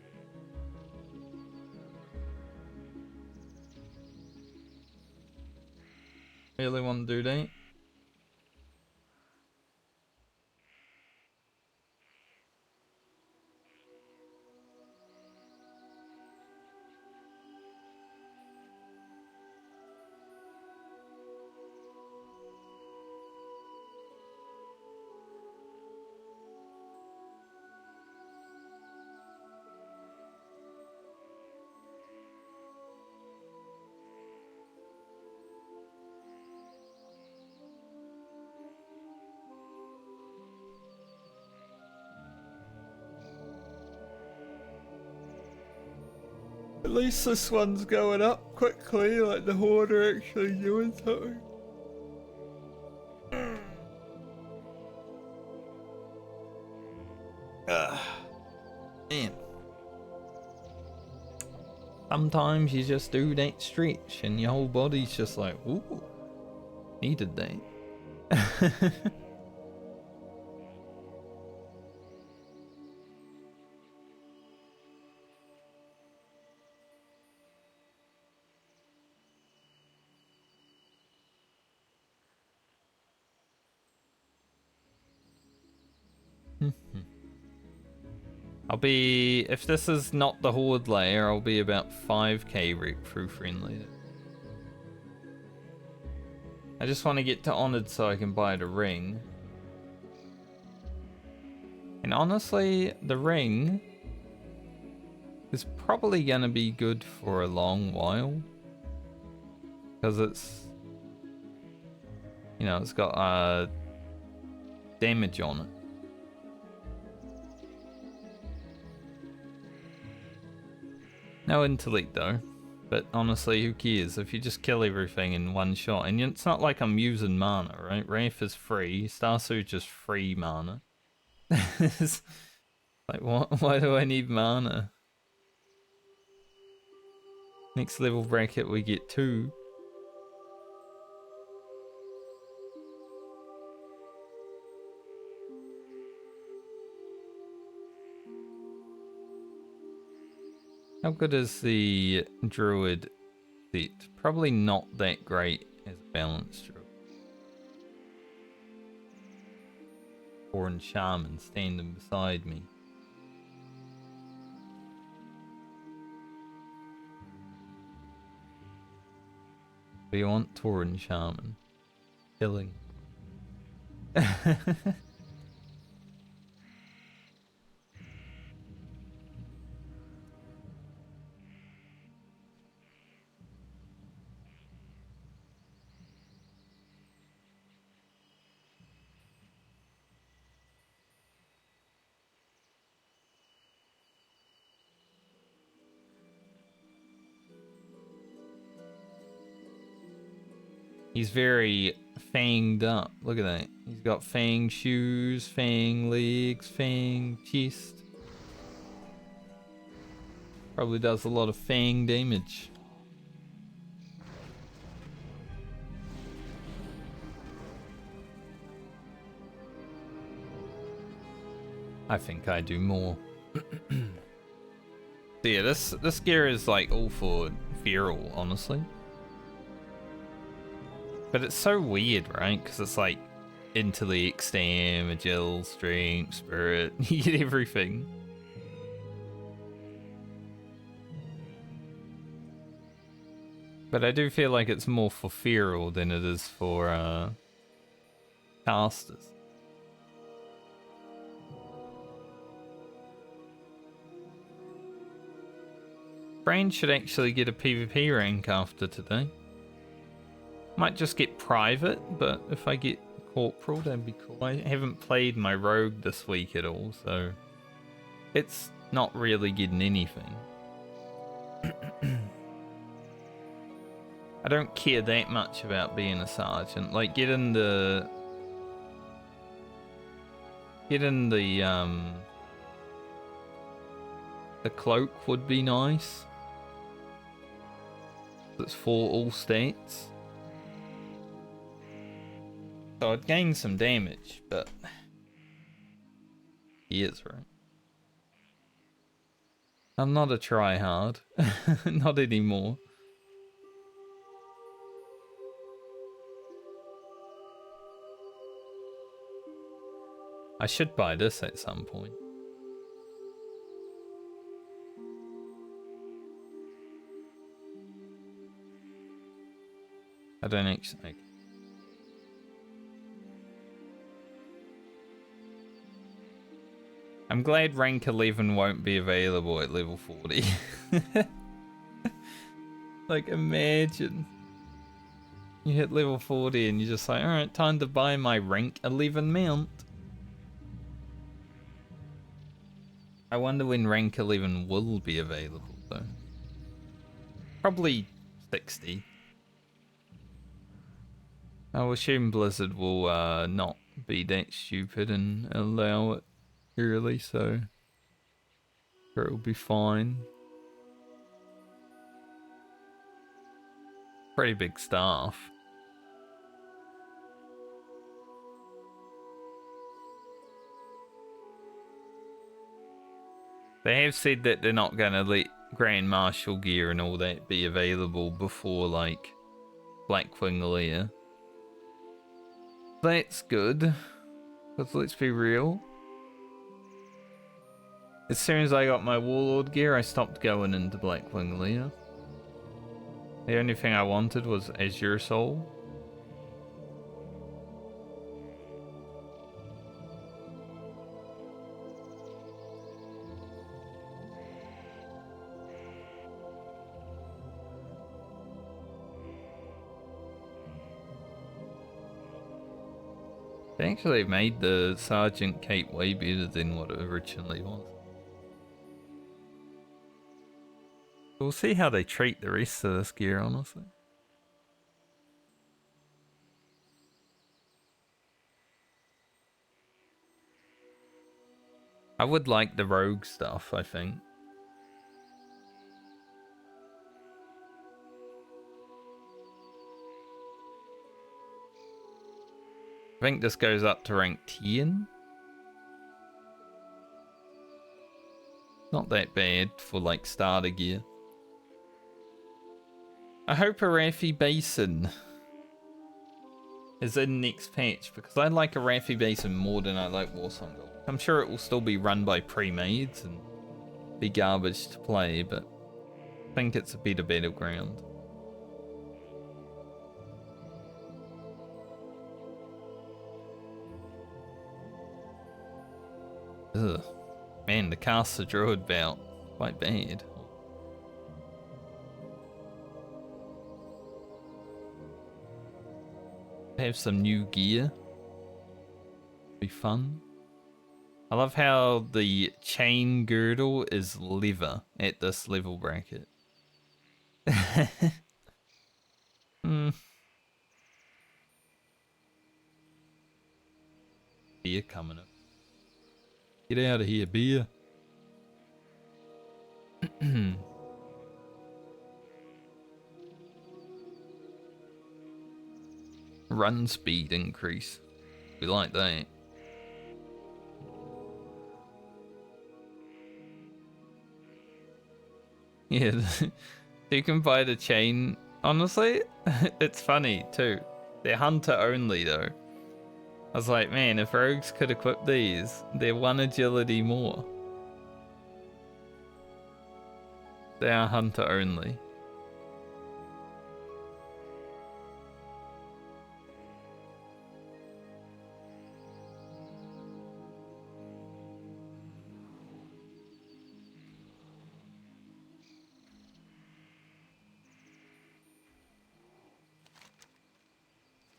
Really want to do that? At least this one's going up quickly, like the horde are actually doing something. Man. Sometimes you just do that stretch and your whole body's just like, ooh, needed that. I'll be, if this is not the horde layer, I'll be about 5k rec through friendly. I just want to get to Honored so I can buy the ring. And honestly, the ring is probably gonna be good for a long while. Because it's, you know, it's got damage on it. No intellect though, but honestly, who cares if you just kill everything in one shot? And it's not like I'm using mana, right? Wraith is free, Starsuit just free mana. It's like, what? Why do I need mana? Next level bracket we get 2. How good is the Druid set? Probably not that great as a balanced Druid. Tauren Shaman standing beside me. Do you want Tauren Shaman? Killing. He's very fanged up. Look at that. He's got fang shoes, fang legs, fang chest. Probably does a lot of fang damage. I think I do more. Yeah, this gear is like all for feral, honestly. But it's so weird, right? Because it's like intellect, stam, agile, strength, spirit. You get everything. But I do feel like it's more for feral than it is for casters. Brain should actually get a PvP rank after today. Might just get private, but if I get corporal, that'd be cool. I haven't played my rogue this week at all, so it's not really getting anything. I don't care that much about being a sergeant. Like getting the cloak would be nice. It's for all stats. So I'd gain some damage, but he is, right? I'm not a tryhard. Not anymore. I should buy this at some point. I don't actually... I'm glad rank 11 won't be available at level 40. Like, imagine. You hit level 40 and you're just like, alright, time to buy my rank 11 mount. I wonder when rank 11 will be available, though. Probably 60. I'll assume Blizzard will not be that stupid and allow it early, so it'll be fine. Pretty big staff. They have said that they're not going to let Grand Marshal gear and all that be available before, like, Blackwing Lair. That's good, because let's be real. As soon as I got my Warlord gear, I stopped going into Blackwing Lair. The only thing I wanted was Azure Soul. They actually made the Sergeant cape way better than what it originally was. We'll see how they treat the rest of this gear, honestly. I would like the rogue stuff, I think. I think this goes up to rank 10. Not that bad for like starter gear. I hope a Raffi Basin. is in next patch, because I like Arathi Basin more than I like Warsong Gold. I'm sure it will still be run by pre-mades and be garbage to play, but I think it's a better battleground. Ugh. Man, the cast of Druid bout quite bad. Have some new gear. Be fun. I love how the chain girdle is leather at this level bracket. Beer coming up. Get out of here, beer. Run speed increase. We like that. Yeah, you can buy the chain. Honestly, it's funny too. They're hunter only though. I was like, man, if rogues could equip these, they're one agility more. They are hunter only.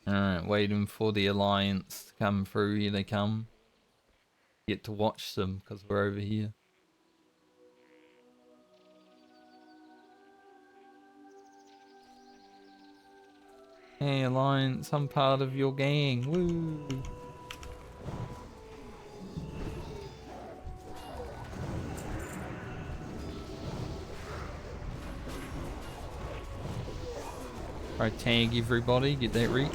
Alright, waiting for the Alliance to come through. Here they come. Get to watch them because we're over here. Hey Alliance, I'm part of your gang. Woo! Alright, tag everybody, get that reap.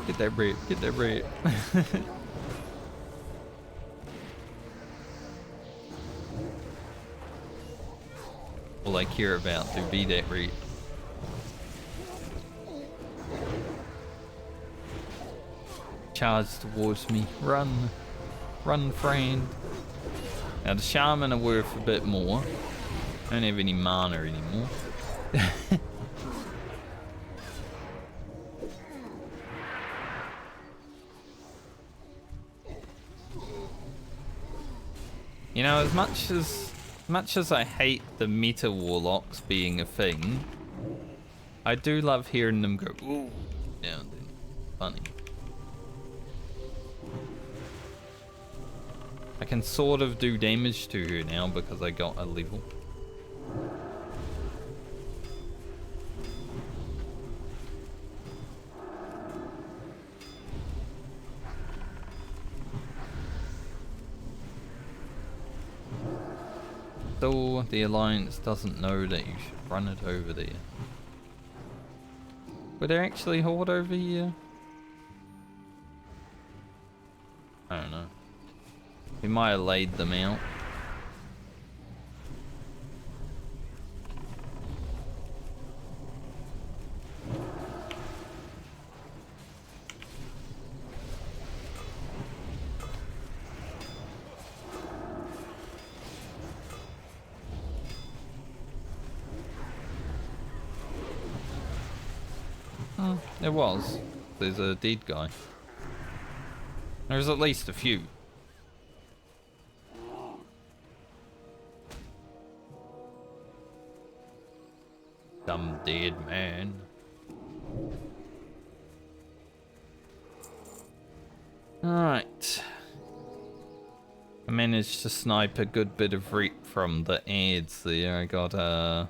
Get that bread, get that bread. All I care about to be that reap. Charge towards me. Run. Run, friend. Now the shaman are worth a bit more. I don't have any mana anymore. You know, as much as I hate the meta warlocks being a thing, I do love hearing them go ooh now and then. Funny. I can sort of do damage to her now because I got a level. Still, the Alliance doesn't know that you should run it over there. Would there actually horde over here? I don't know. We might have laid them out. Oh, there was. There's a dead guy. There's at least a few. Some dead man. Alright. I managed to snipe a good bit of reap from the ads there. I got at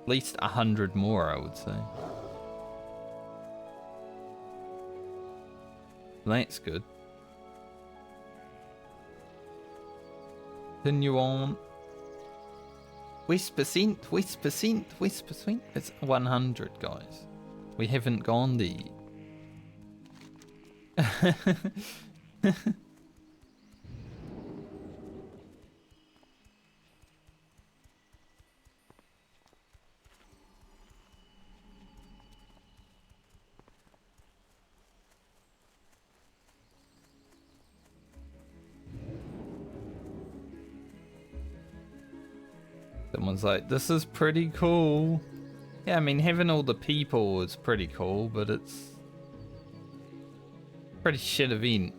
least 100 more, I would say. That's good. Continue on. Whisper cent, whisper cent, whisper cent. It's 100, guys. We haven't gone there. Someone's like, this is pretty cool. Yeah, I mean, having all the people is pretty cool, but it's pretty shit event.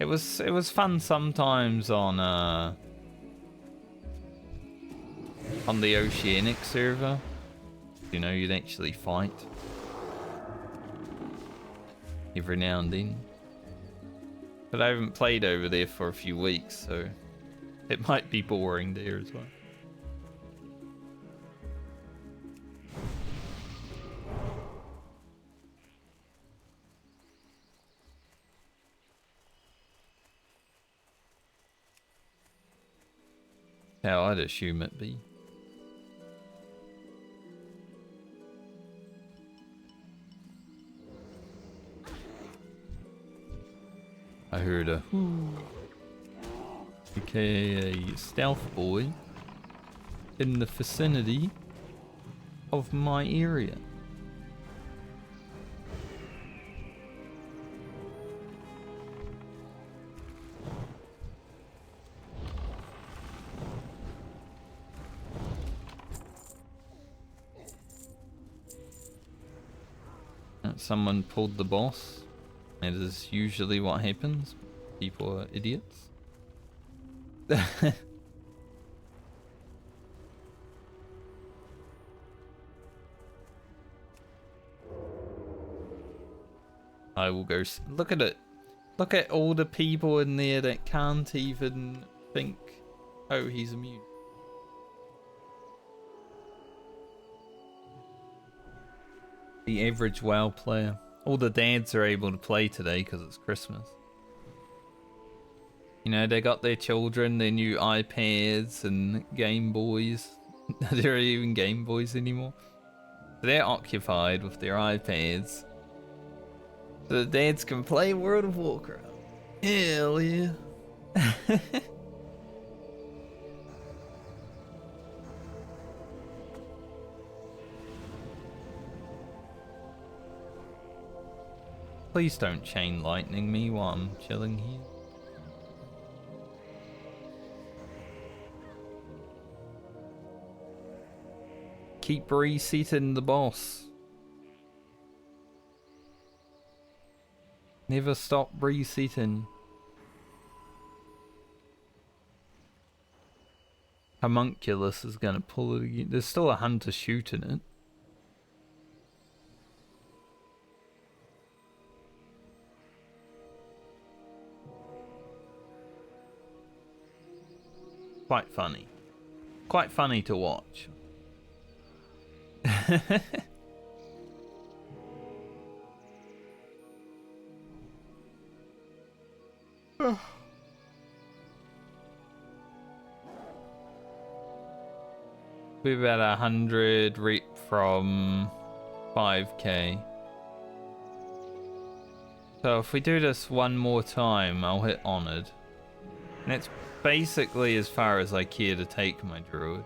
It was fun sometimes on the Oceanic server. You know, you'd actually fight every now and then. But I haven't played over there for a few weeks, so it might be boring there as well. How I'd assume it be. I heard a a stealth boy in the vicinity of my area. Someone pulled the boss. That is usually what happens. People are idiots. I will go. Look at it. Look at all the people in there that can't even think, oh, he's immune. The average WoW player. All the dads are able to play today because it's Christmas. You know, they got their children, their new iPads and Game Boys. There aren't even Game Boys anymore. They're occupied with their iPads. So the dads can play World of Warcraft. Hell yeah. Please don't chain lightning me while I'm chilling here. Keep resetting the boss. Never stop resetting. Homunculus is gonna pull it again. There's still a hunter shooting it. Quite funny. Quite funny to watch. We're about 100 rep from 5k. So if we do this one more time, I'll hit Honored. And it's basically as far as I care to take my Druid.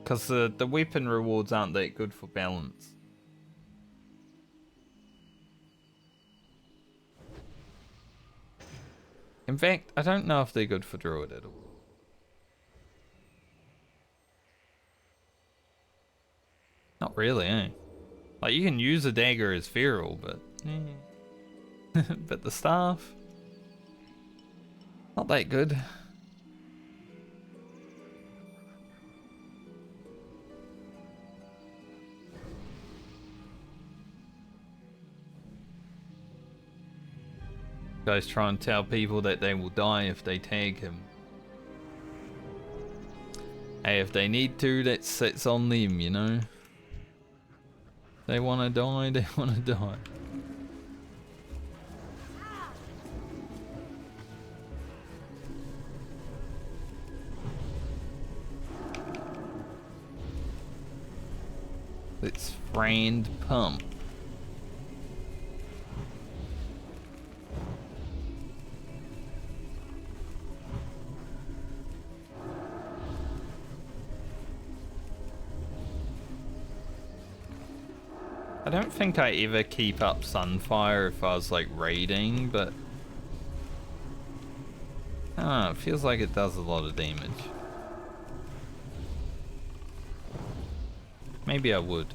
Because the weapon rewards aren't that good for balance. In fact, I don't know if they're good for Druid at all. Not really, eh? Like, you can use a dagger as feral, but... but the staff... not that good. Guys try and tell people that they will die if they tag him. Hey, if they need to, that's on them, you know? They wanna die, they wanna die. Let's friend pump. I don't think I ever keep up Sunfire if I was like raiding, but Ah, it feels like it does a lot of damage. Maybe I would.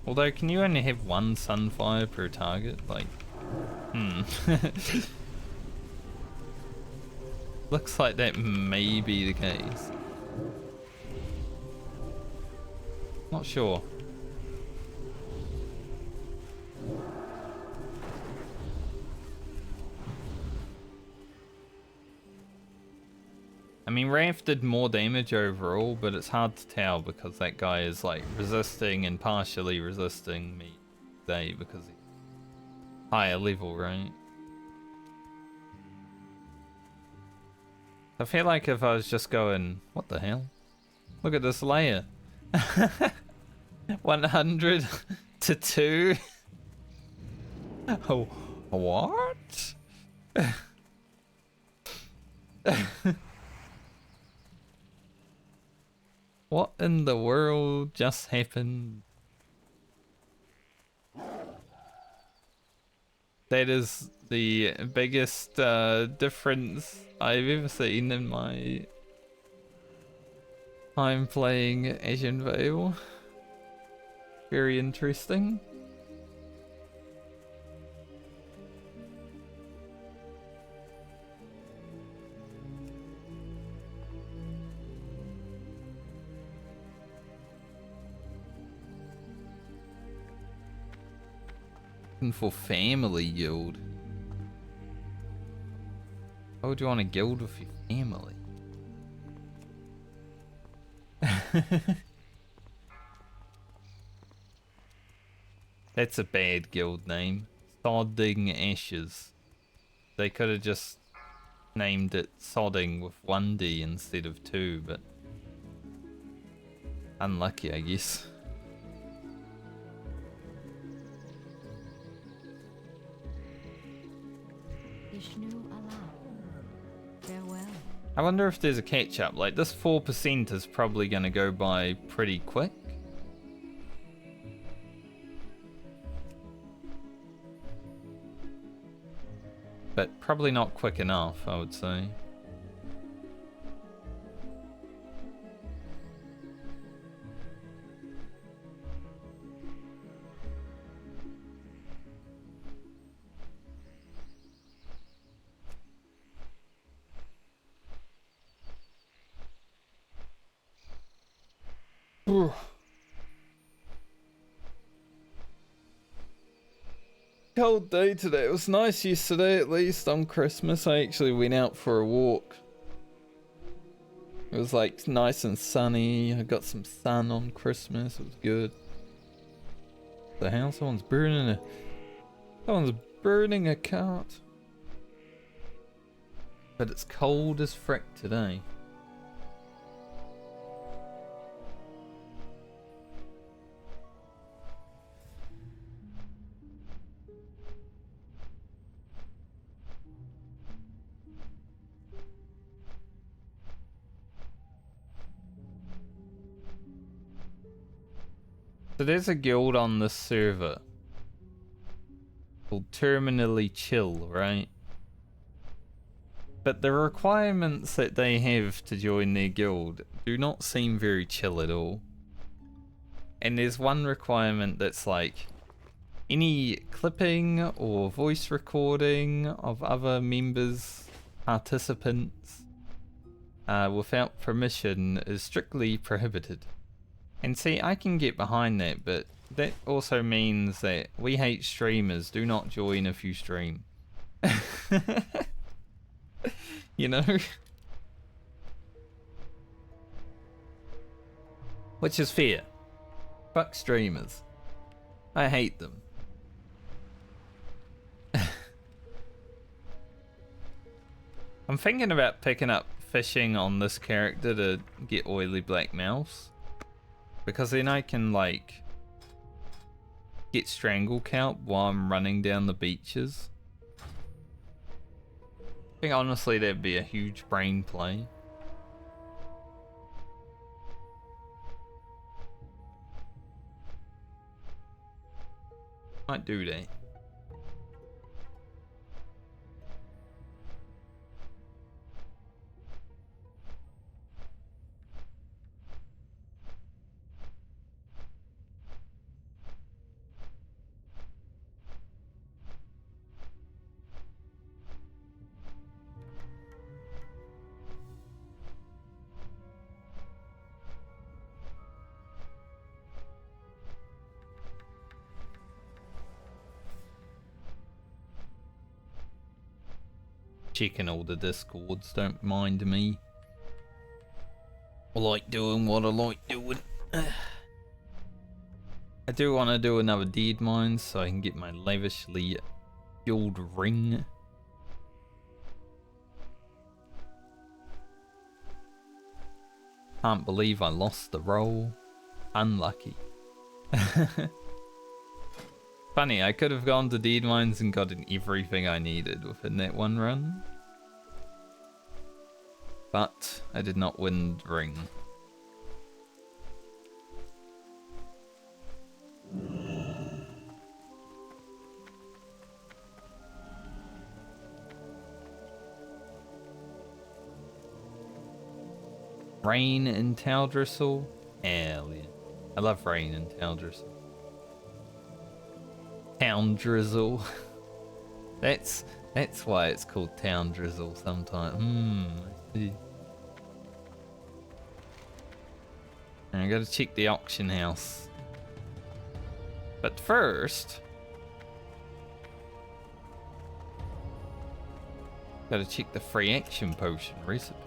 Although, can you only have one sunfire per target? Like, looks like that may be the case. Not sure. I mean, Wrath did more damage overall, but it's hard to tell because that guy is like resisting and partially resisting me today because he's higher level, right? I feel like if I was just going, what the hell? Look at this layer. 100 to 2. Oh, what? What in the world just happened? That is the biggest difference I've ever seen in my time playing Ashenvale. Very interesting. For family guild. Why would you want a guild with your family? That's a bad guild name. Sodding Ashes. They could have just named it Sodding with 1D instead of 2, but unlucky, I guess. Farewell. I wonder if there's a catch up. Like, this 4% is probably going to go by pretty quick. But probably not quick enough, I would say. Cold day today. It was nice yesterday, at least on Christmas. I actually went out for a walk. It was like nice and sunny. I got some sun on Christmas. It was good. The hell? Someone's burning a cart. But it's cold as frick today. So there's a guild on this server called Terminally Chill, right? But the requirements that they have to join their guild do not seem very chill at all. And there's one requirement that's like any clipping or voice recording of other members, participants, without permission is strictly prohibited. And see, I can get behind that, but that also means that we hate streamers. Do not join if you stream. You know? Which is fair. Fuck streamers. I hate them. I'm thinking about picking up fishing on this character to get oily black mouse. Because then I can, like, get strangle count while I'm running down the beaches. I think honestly that'd be a huge brain play. Might do that. checking all the discords, don't mind me. I like doing what I like doing. I do want to do another dead mine so I can get my lavishly jeweled ring. Can't believe I lost the roll. Unlucky. Funny, I could have gone to dead mines and gotten everything I needed within that one run. But I did not win the ring. Rain in Taldristle? Hell yeah. I love rain in Taldristle. Town drizzle. That's why it's called town drizzle sometimes. I see. I gotta check the auction house. But first, gotta check the free action potion recipe.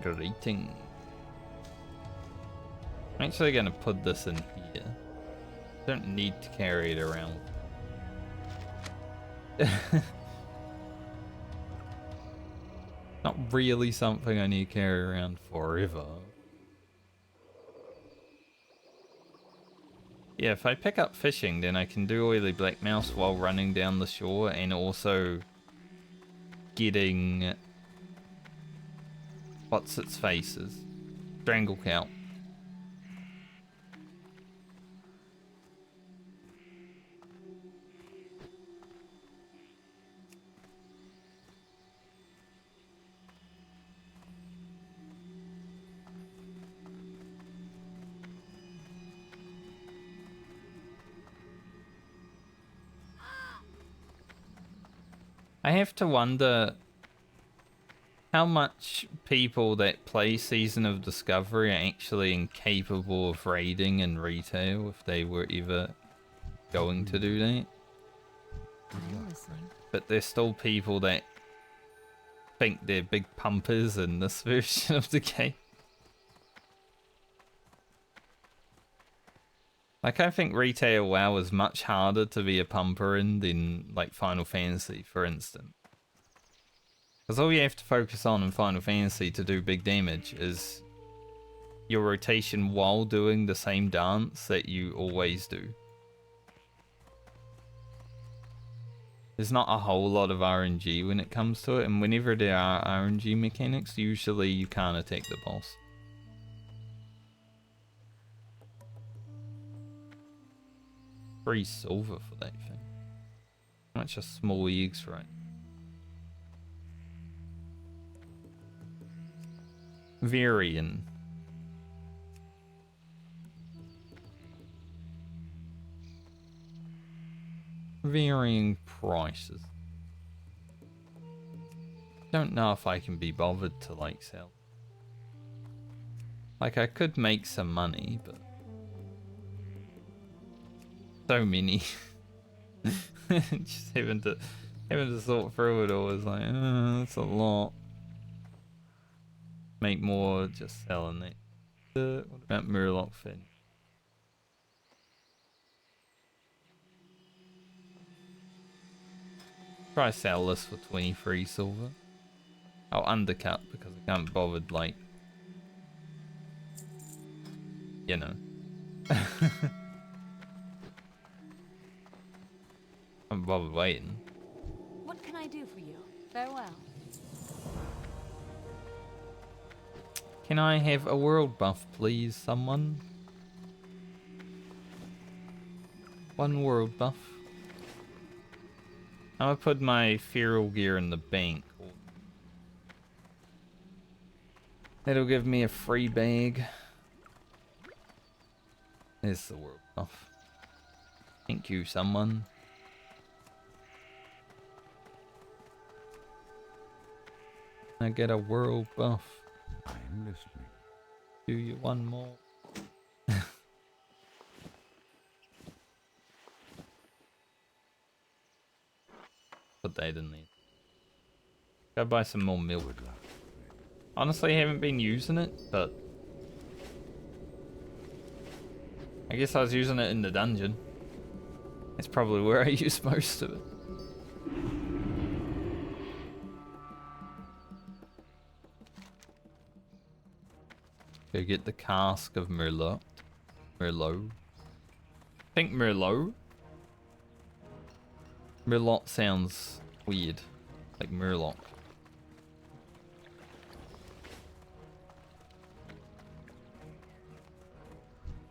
Greeting. I'm actually gonna put this in here. Don't need to carry it around. Not really something I need to carry around forever. Yeah, if I pick up fishing, then I can do Oily Black Mouse while running down the shore and also getting what's its faces? Strangle Cow. I have to wonder how much people that play Season of Discovery are actually incapable of raiding in retail if they were ever going to do that. I'm listening. But there's still people that think they're big pumpers in this version of the game. Like, I think retail WoW is much harder to be a pumper in than, like, Final Fantasy, for instance. Because all you have to focus on in Final Fantasy to do big damage is your rotation while doing the same dance that you always do. There's not a whole lot of RNG when it comes to it, and whenever there are RNG mechanics, usually you can't attack the boss. 3 silver for that thing. How much are small eggs, right? Varian. Varying prices. Don't know if I can be bothered to like sell. Like, I could make some money, but so many. Just having to sort through it all is like, that's a lot. Make more just selling it. What about Murloc Fin? Try sell this for 23 silver. I'll undercut because I can't be bothered, like, you know. I'm bothered waiting. What can I do for you? Farewell. Can I have a world buff, please, someone? One world buff. I'm gonna put my feral gear in the bank. That'll give me a free bag. There's the world buff. Thank you, someone. I get a world buff. I'm listening. Do you one more? put that in there. Go buy some more milk. Honestly, I haven't been using it, but I guess I was using it in the dungeon. That's probably where I use most of it. Go get the cask of Merlot. Merlot. I think Merlot. Merlot sounds weird. Like Murloc.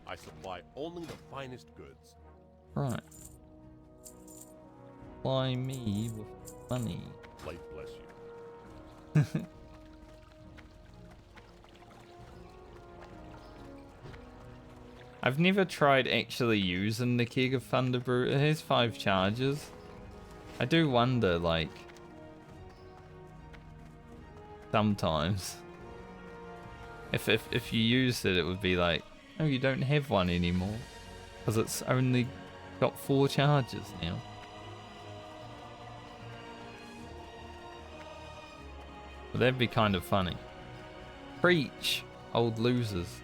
I supply only the finest goods. Right. Supply me with money. Light bless you. I've never tried actually using the keg of Thunder Brew. It has 5 charges. I do wonder, like, sometimes if you used it, it would be like, oh, you don't have one anymore because it's only got 4 charges now. But that'd be kind of funny. Preach, old losers.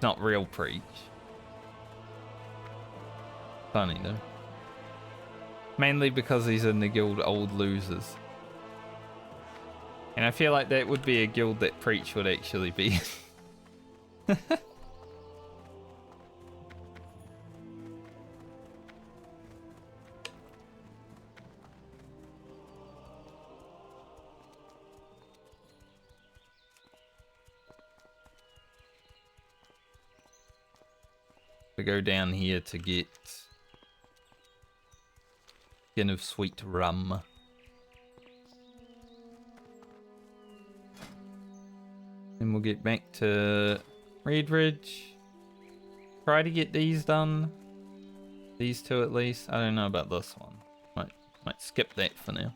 Not real preach. Funny though. Mainly because he's in the guild Old Losers. And I feel like that would be a guild that Preach would actually be. We go down here to get skin of sweet rum. Then we'll get back to Redridge. Try to get these done. These 2 at least. I don't know about this one. Might skip that for now.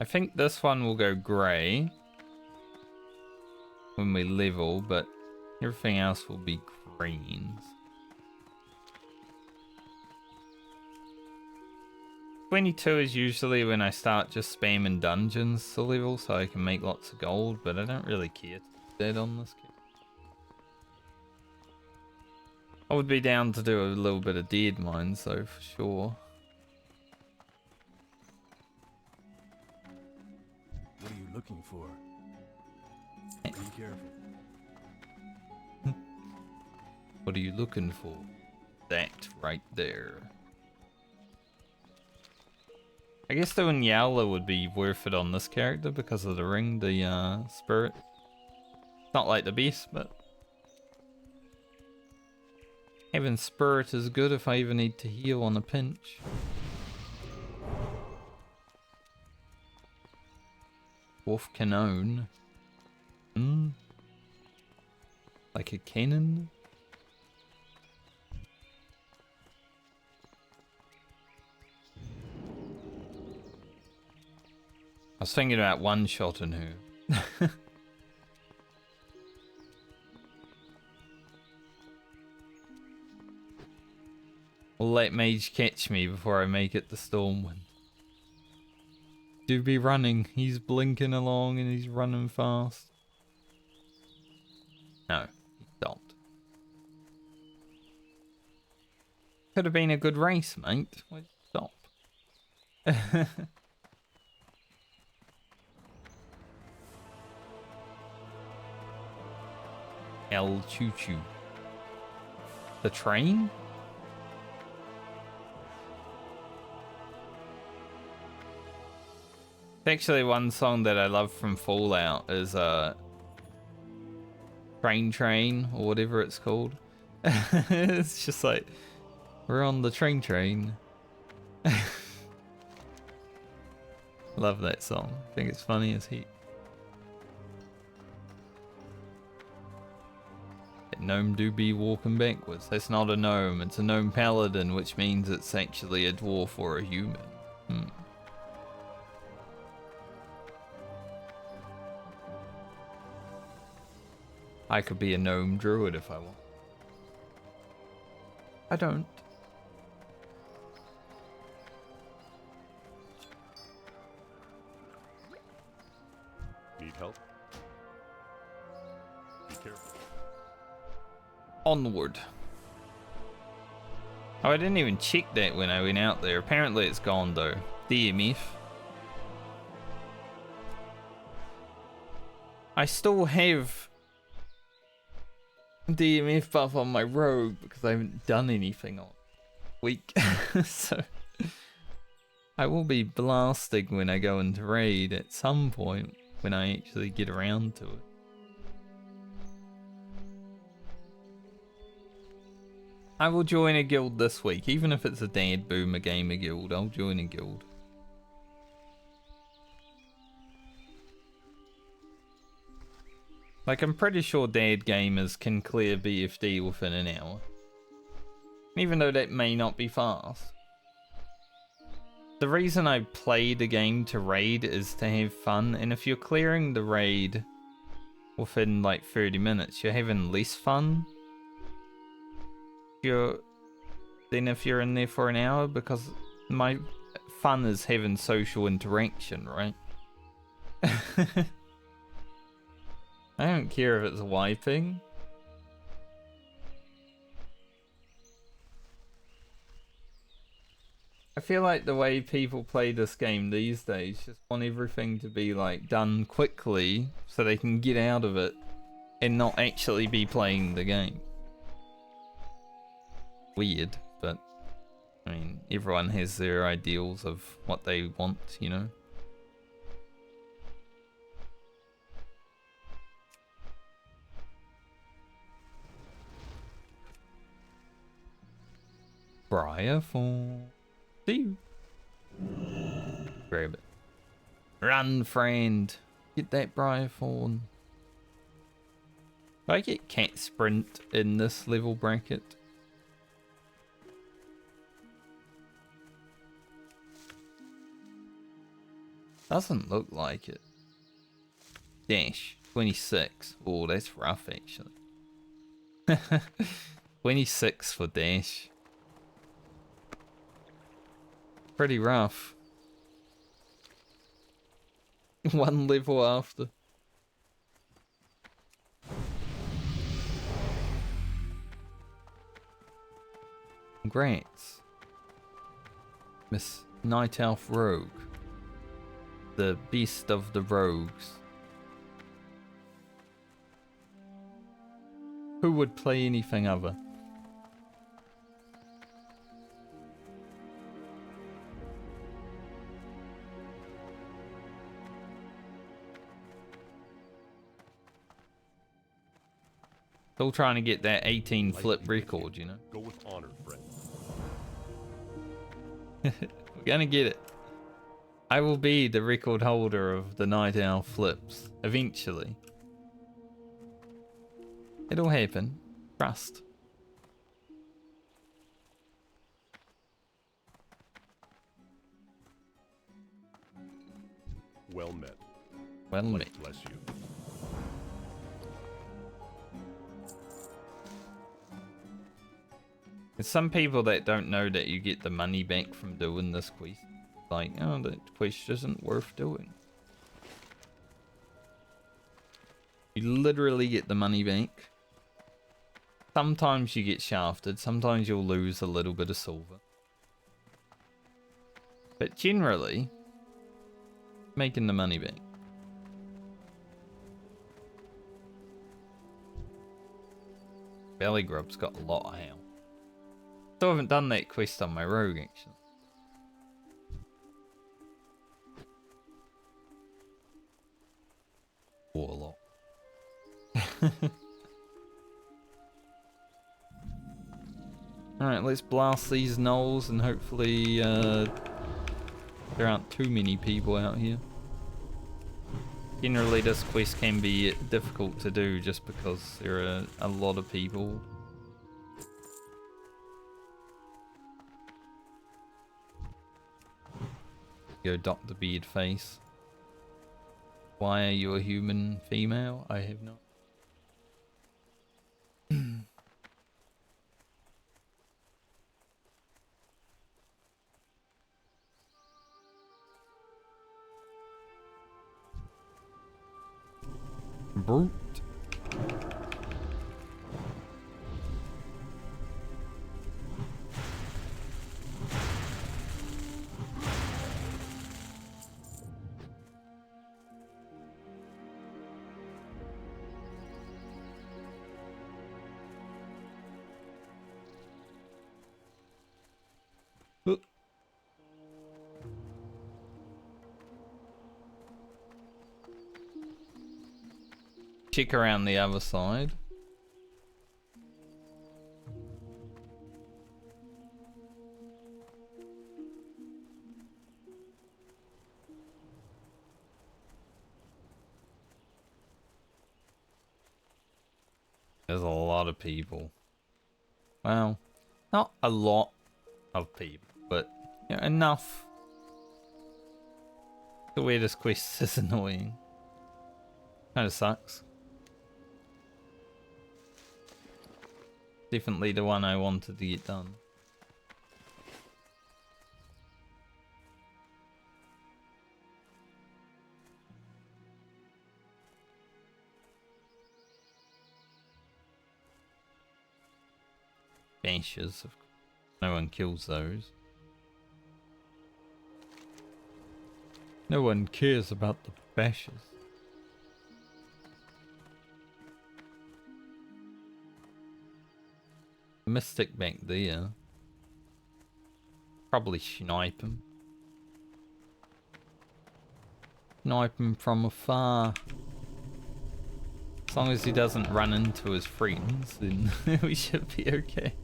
I think this one will go grey when we level, but everything else will be greens. 22 is usually when I start just spamming dungeons to level so I can make lots of gold, but I don't really care to do that on this game. I would be down to do a little bit of dead mines though, for sure. What are you looking for? Be careful. What are you looking for? That right there. I guess doing Yowler would be worth it on this character because of the ring, the spirit. Not like the best, but having spirit is good if I even need to heal on a pinch. Wolf cannon. Like a cannon? I was thinking about one shot and who. We'll let Mage catch me before I make it to Stormwind. Do be running. He's blinking along and he's running fast. No, he stopped. Could have been a good race, mate. Why'd you stop? El Choo Choo. The train? Actually, one song that I love from Fallout is Train or whatever it's called. It's just like, we're on the train. Love that song. I think it's funny as heat. That gnome do be walking backwards. That's not a gnome, it's a gnome paladin, which means it's actually a dwarf or a human. I could be a gnome druid if I want. I don't. Need help? Be careful. Onward. Oh, I didn't even check that when I went out there. Apparently it's gone though. DMF. I still have DMF buff on my rogue because I haven't done anything all week. So I will be blasting when I go into raid at some point when I actually get around to it. I will join a guild this week, even if it's a dad boomer gamer guild. I'll join a guild. Like, I'm pretty sure dad gamers can clear BFD within an hour. Even though that may not be fast. The reason I play the game to raid is to have fun, and if you're clearing the raid within like 30 minutes, you're having less fun. Then if you're in there for an hour, because my fun is having social interaction, right? I don't care if it's wiping. I feel like the way people play this game these days just want everything to be like done quickly so they can get out of it and not actually be playing the game. Weird, but I mean, everyone has their ideals of what they want, you know? Briarfall. See you. Grab it. Run, friend. Get that Briarfall. If I get cat sprint in this level bracket, doesn't look like it. Dash 26. Oh, that's rough actually. 26 for dash. Pretty rough. One level after. Congrats, Miss Night Elf Rogue. The beast of the rogues. Who would play anything other? Still trying to get that 18 flip record, you know? Go with honor, friend. We're gonna get it. I will be the record holder of the Night Owl flips, eventually. It'll happen. Trust. Well met. Well met. Bless you. There's some people that don't know that you get the money back from doing this quest. Like, oh, that quest isn't worth doing. You literally get the money back. Sometimes you get shafted, sometimes you'll lose a little bit of silver. But generally, making the money back. Belly Grub's got a lot of health. Still haven't done that quest on my rogue actually. Warlock. Alright, let's blast these gnolls and hopefully there aren't too many people out here. Generally this quest can be difficult to do just because there are a lot of people. Go Dr. Beard face. Why are you a human female? I have not. Brute. Check around the other side. There's a lot of people. Well, not a lot of people, but you know, enough. The weirdest quest is annoying. Kinda sucks. Definitely the one I wanted to get done. Bashes. No one kills those. No one cares about the bashes. Mystic back there. Probably snipe him. Snipe him from afar. As long as he doesn't run into his friends, then we should be okay.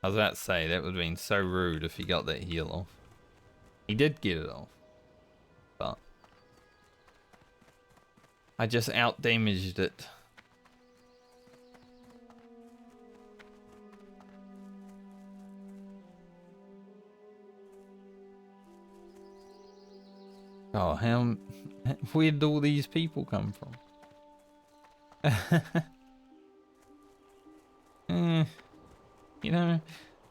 I was about to say, that would have been so rude if he got that heal off. He did get it off. But I just out-damaged it. Oh, where did all these people come from? You know,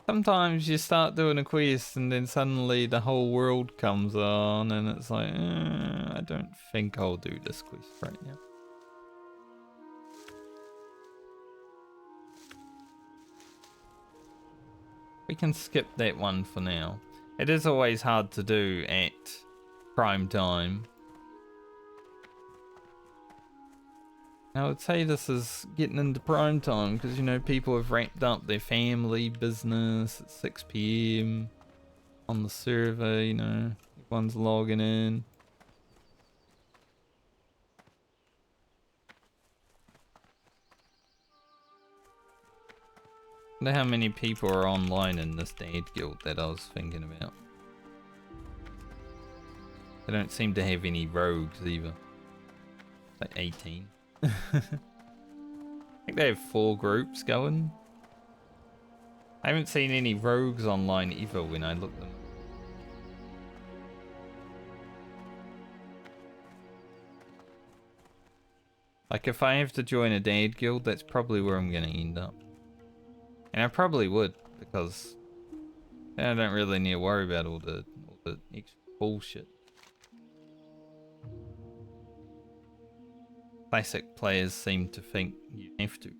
sometimes you start doing a quest and then suddenly the whole world comes on and it's like, I don't think I'll do this quest right now. We can skip that one for now. It is always hard to do at prime time. I would say this is getting into prime time because, you know, people have wrapped up their family business at 6 PM on the server, you know, everyone's logging in. I wonder how many people are online in this Dad guild that I was thinking about. They don't seem to have any rogues either. Like 18. I think they have 4 groups going. I haven't seen any rogues online either when I look them up. Like if I have to join a Dad guild, that's probably where I'm gonna end up. And I probably would, because then I don't really need to worry about all the extra bullshit. Classic players seem to think you have to.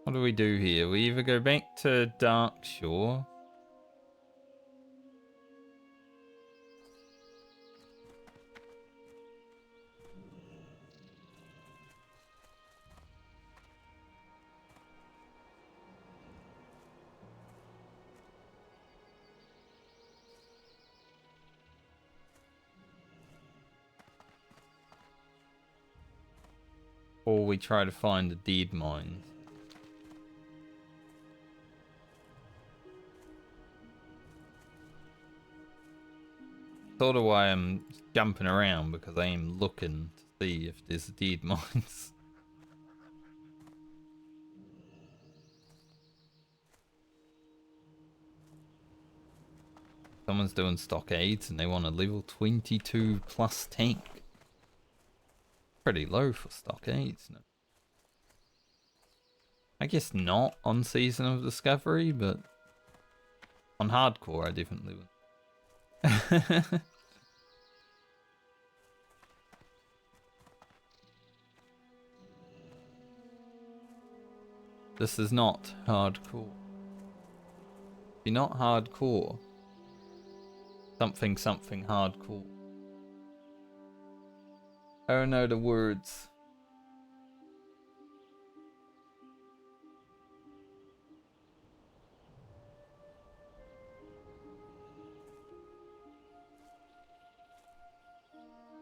What do we do here? We either go back to Darkshore. Or we try to find the dead mines. Sort of why I'm jumping around, because I am looking to see if there's dead mines. Someone's doing stockades and they want a level 22 plus tank. Pretty low for stockades, no? I guess not on Season of Discovery, but on hardcore I definitely would. This is not hardcore. If you're not hardcore, something hardcore. I don't know the words.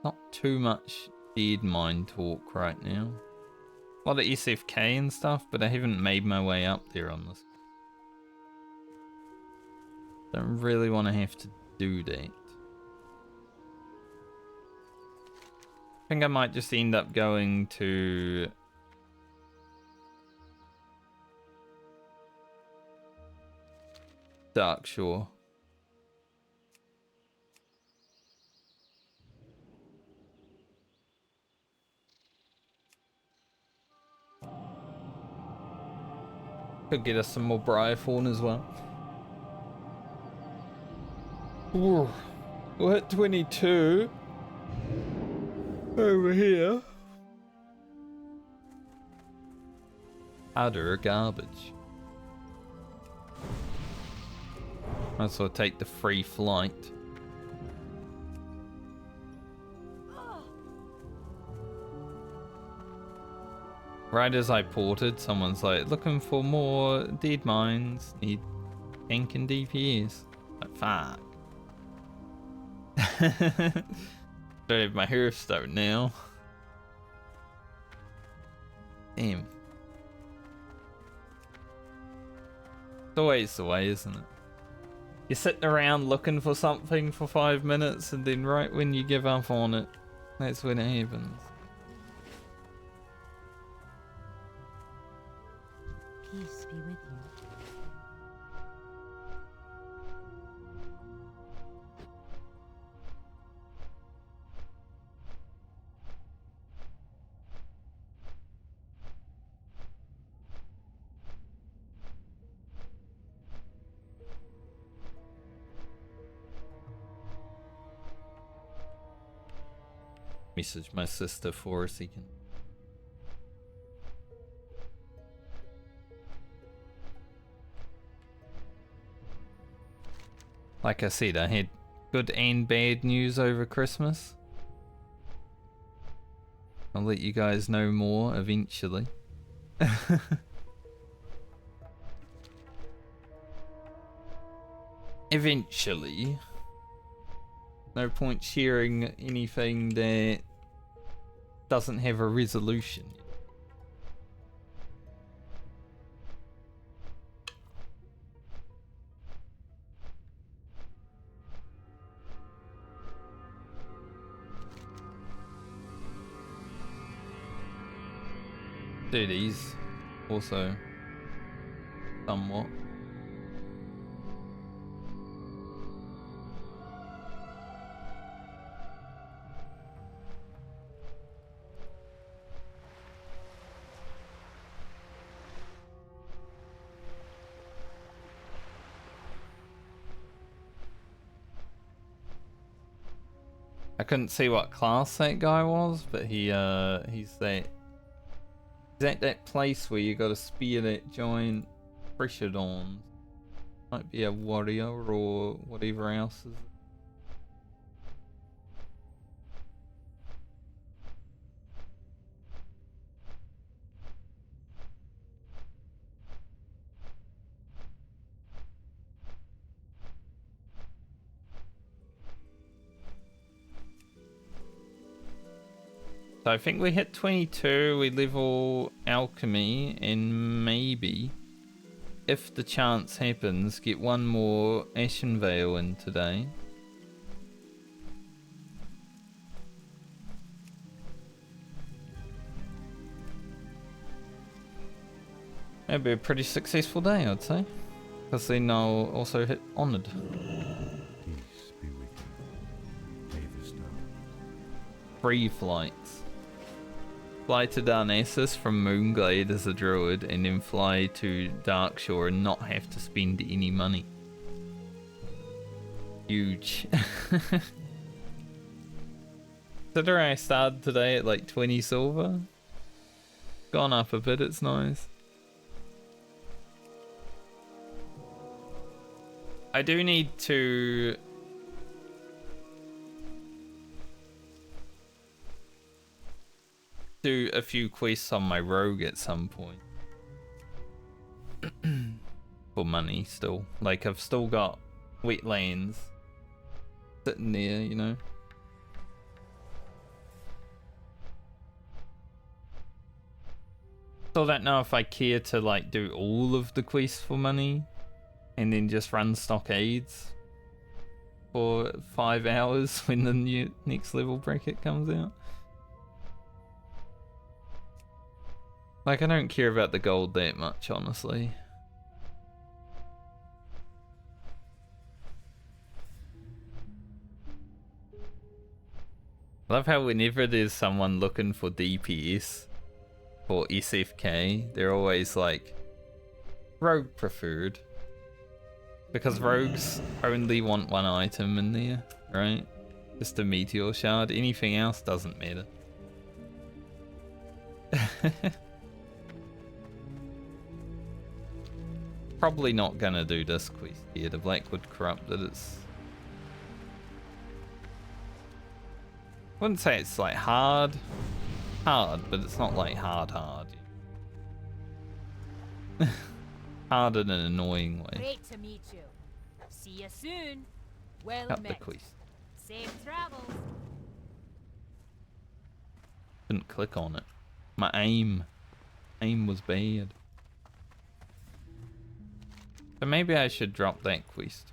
Not too much dead mine talk right now. A lot of SFK and stuff, but I haven't made my way up there on this. Don't really want to have to do that. I think I might just end up going to Darkshore. Could get us some more Briarthorn as well. Ooh, we'll hit 22 over here. Utter garbage. Might as well take the free flight. Right as I ported, someone's like, looking for more dead mines, need tank and DPS. Like, fuck. Don't have my Hearthstone now. Damn. It's always the way, isn't it? You're sitting around looking for something for 5 minutes, and then right when you give up on it, that's when it happens. Peace be with you. Message my sister for a second. Like I said, I had good and bad news over Christmas. I'll let you guys know more eventually. Eventually. No point sharing anything that doesn't have a resolution. Do these also somewhat. I couldn't see what class that guy was, but he's at that place where you got to spear that giant pressured on. Might be a warrior or whatever else is. So I think we hit 22, we level alchemy, and maybe, if the chance happens, get one more Ashenvale in today. It'd be a pretty successful day, I'd say. Because then I'll also hit Honoured. Peace be with you. Mavis now. 3 flights. Fly to Darnassus from Moonglade as a druid, and then fly to Darkshore and not have to spend any money. Huge. Considering I started today at like 20 silver. Gone up a bit, it's nice. I do need to do a few quests on my rogue at some point. For money still. Like I've still got wetlands sitting there, you know. Still don't know if I care to like do all of the quests for money and then just run stockades for 5 hours when the new next level bracket comes out. Like, I don't care about the gold that much, honestly. Love how whenever there's someone looking for DPS for SFK, they're always like, rogue preferred. Because rogues only want 1 item in there, right? Just a meteor shard. Anything else doesn't matter. Probably not gonna do this quest here. The Blackwood Corrupted, it's... I wouldn't say it's like hard, but it's not like hard. Hard in an annoying way. Great to meet you. See you soon. Well Cut the met. quest. Safe travels. Didn't click on it. My aim was bad. So maybe I should drop that quest.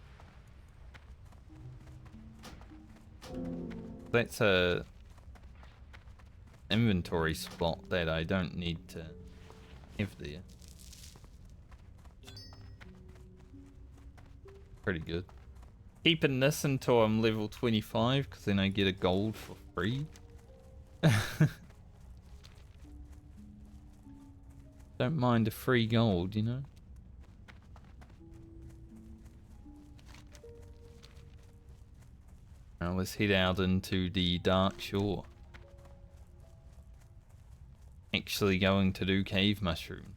That's a inventory spot that I don't need to have there. Pretty good. Keeping this until I'm level 25 because then I get a gold for free. Don't mind a free gold, you know? Now let's head out into the Dark Shore. Actually going to do Cave Mushroom.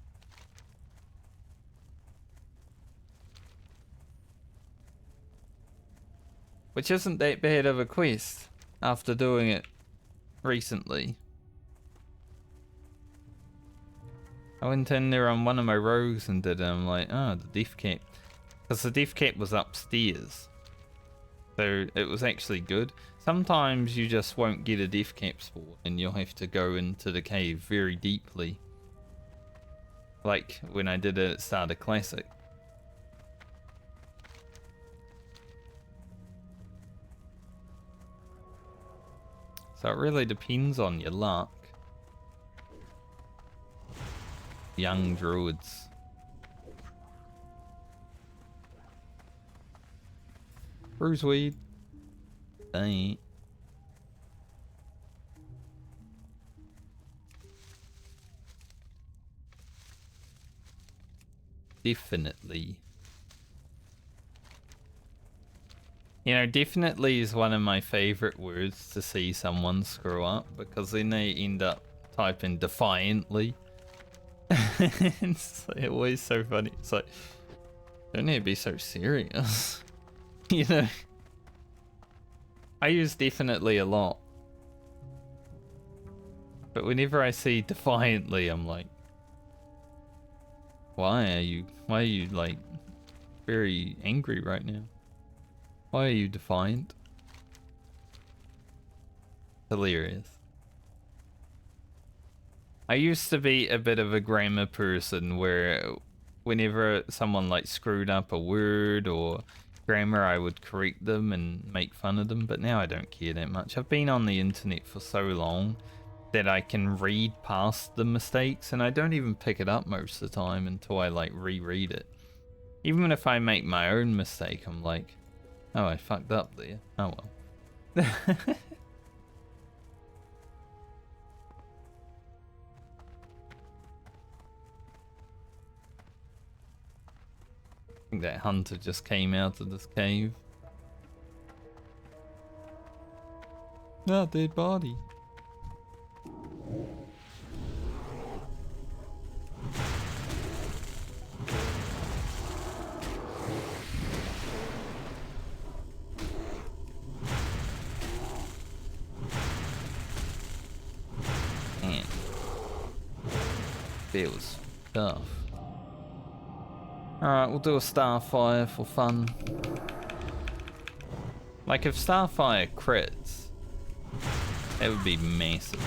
Which isn't that bad of a quest after doing it recently. I went in there on one of my rogues and did it. I'm like, oh, the death cap. Because the death cap was upstairs. So it was actually good. Sometimes you just won't get a death cap spawn and you'll have to go into the cave very deeply. Like when I did it at Starter Classic. So it really depends on your luck. Young druids. Bruiseweed. Ain't. Definitely. You know, definitely is one of my favorite words to see someone screw up, because then they end up typing defiantly. It's always so funny. It's like, don't need to be so serious. You know? I use definitely a lot. But whenever I see defiantly, I'm like, why are you like very angry right now? Why are you defiant? Hilarious. I used to be a bit of a grammar person where whenever someone like screwed up a word or grammar, I would correct them and make fun of them, but now I don't care that much. I've been on the internet for so long that I can read past the mistakes, and I don't even pick it up most of the time until I like reread it. Even if I make my own mistake, I'm like, oh, I fucked up there. Oh well. I think that hunter just came out of this cave. Ah, dead body. Man. Feels tough. Alright, we'll do a Starfire for fun. Like, if Starfire crits, it would be massive.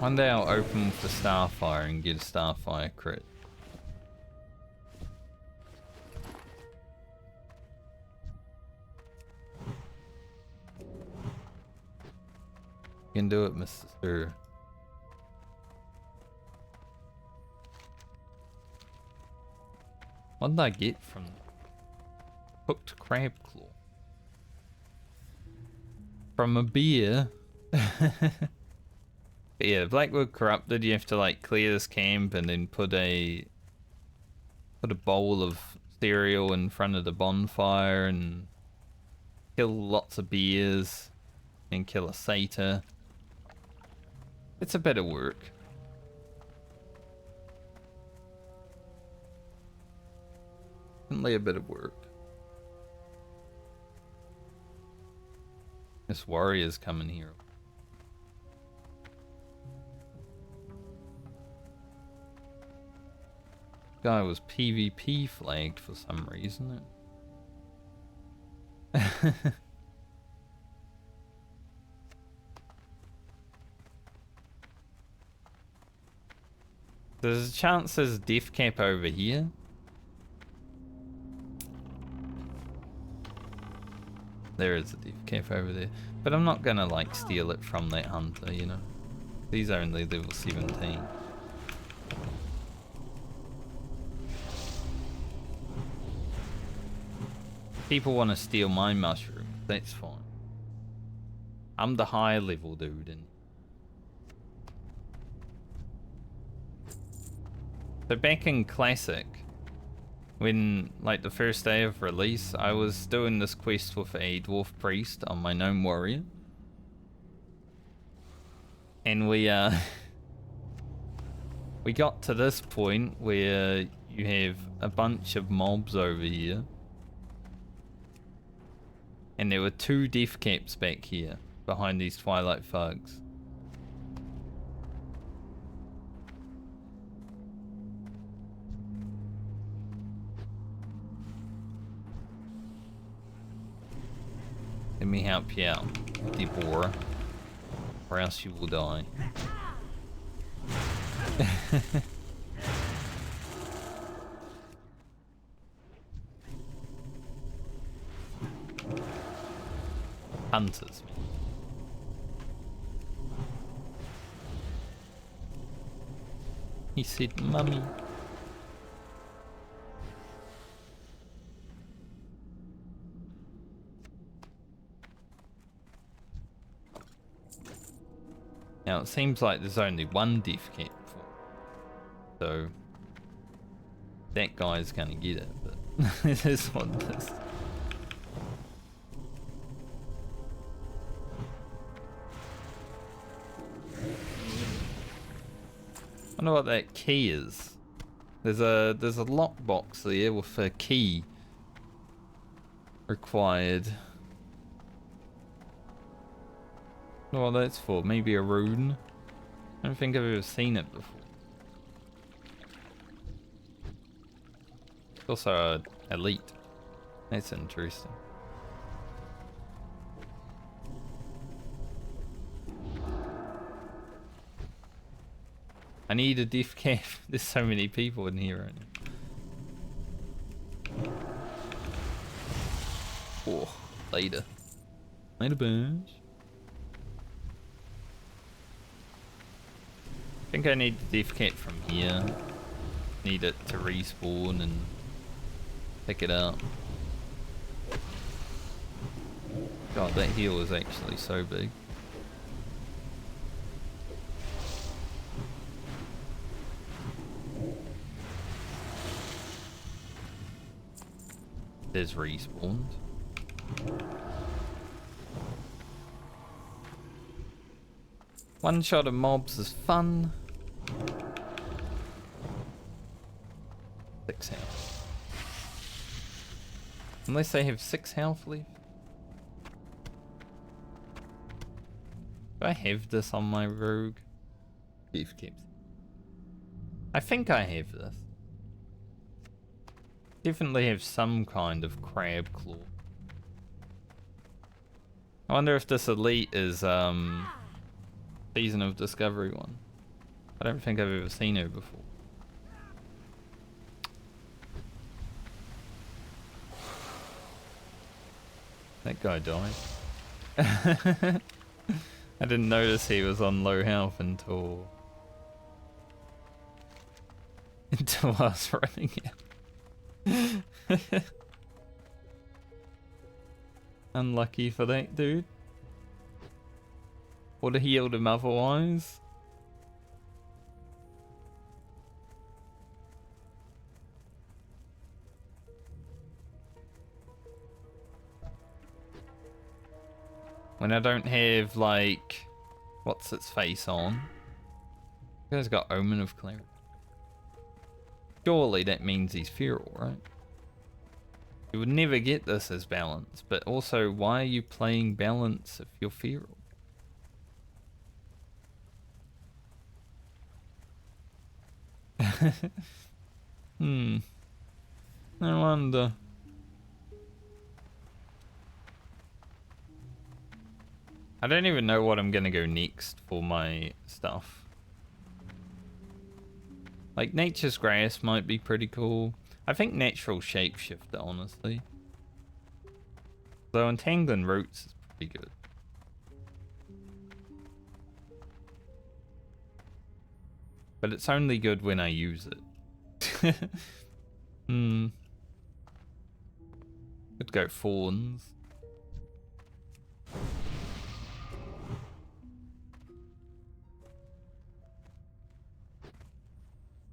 One day I'll open with the Starfire and get a Starfire crit. You can do it, Mr. Sir. What did I get from cooked crab claw? From a beer. Yeah, Blackwood Corrupted, you have to like clear this camp and then put a bowl of cereal in front of the bonfire and kill lots of beers and kill a satyr. It's a bit of work. Definitely a bit of work. This warrior's coming here. Guy was PvP flagged for some reason. There's a chance there's a death cap over here. There is a death cap over there. But I'm not gonna like steal it from that hunter, you know. He's only level 17. People want to steal my mushroom, that's fine. I'm the high level dude and so back in Classic, when like the first day of release, I was doing this quest with a dwarf priest on my gnome warrior. And we got to this point where you have a bunch of mobs over here. And there were 2 death caps back here, behind these twilight thugs. Let me help you out, Deborah, or else you will die. Hunters. He said, "Mummy." Now it seems like there's only one death cap, so that guy's gonna get it. But it is what it is. I wonder what that key is. There's a lockbox there with a key required. I don't know what that's for. Maybe a rune. I don't think I've ever seen it before. It's also a elite. That's interesting. I need a death cap. There's so many people in here right now. Oh, later. Later, bunch. I think I need the death cap from here. Need it to respawn and pick it up. God, that heal is actually so big. It is respawned. One shot of mobs is fun. 6 health. Unless they have 6 health left. Do I have this on my rogue? Beef keeps. I think I have this. Definitely have some kind of crab claw. I wonder if this elite is Season of Discovery one. I don't think I've ever seen her before. That guy died. I didn't notice he was on low health until I was running out. Unlucky for that dude. Would have healed him otherwise. When I don't have, like, what's its face on. You guys got Omen of Clarity. Surely that means he's feral, right? You would never get this as balance, but also, why are you playing balance if you're feral? I wonder. I don't even know what I'm gonna go next for my stuff. Like, Nature's Grass might be pretty cool. I think Natural Shapeshifter, honestly. Though Entangling Roots is pretty good. But it's only good when I use it. Could go Fawns.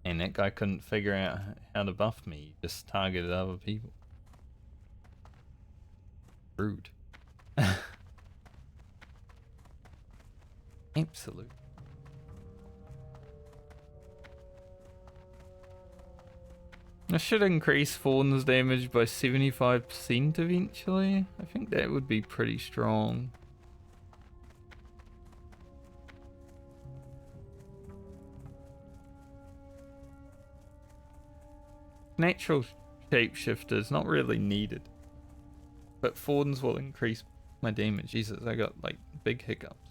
And that guy couldn't figure out how to buff me. He just targeted other people. Rude. Absolute. I should increase Fawn's damage by 75% eventually. I think that would be pretty strong. Natural Shapeshifter is not really needed. But Fawns will increase my damage. Jesus, I got like big hiccups.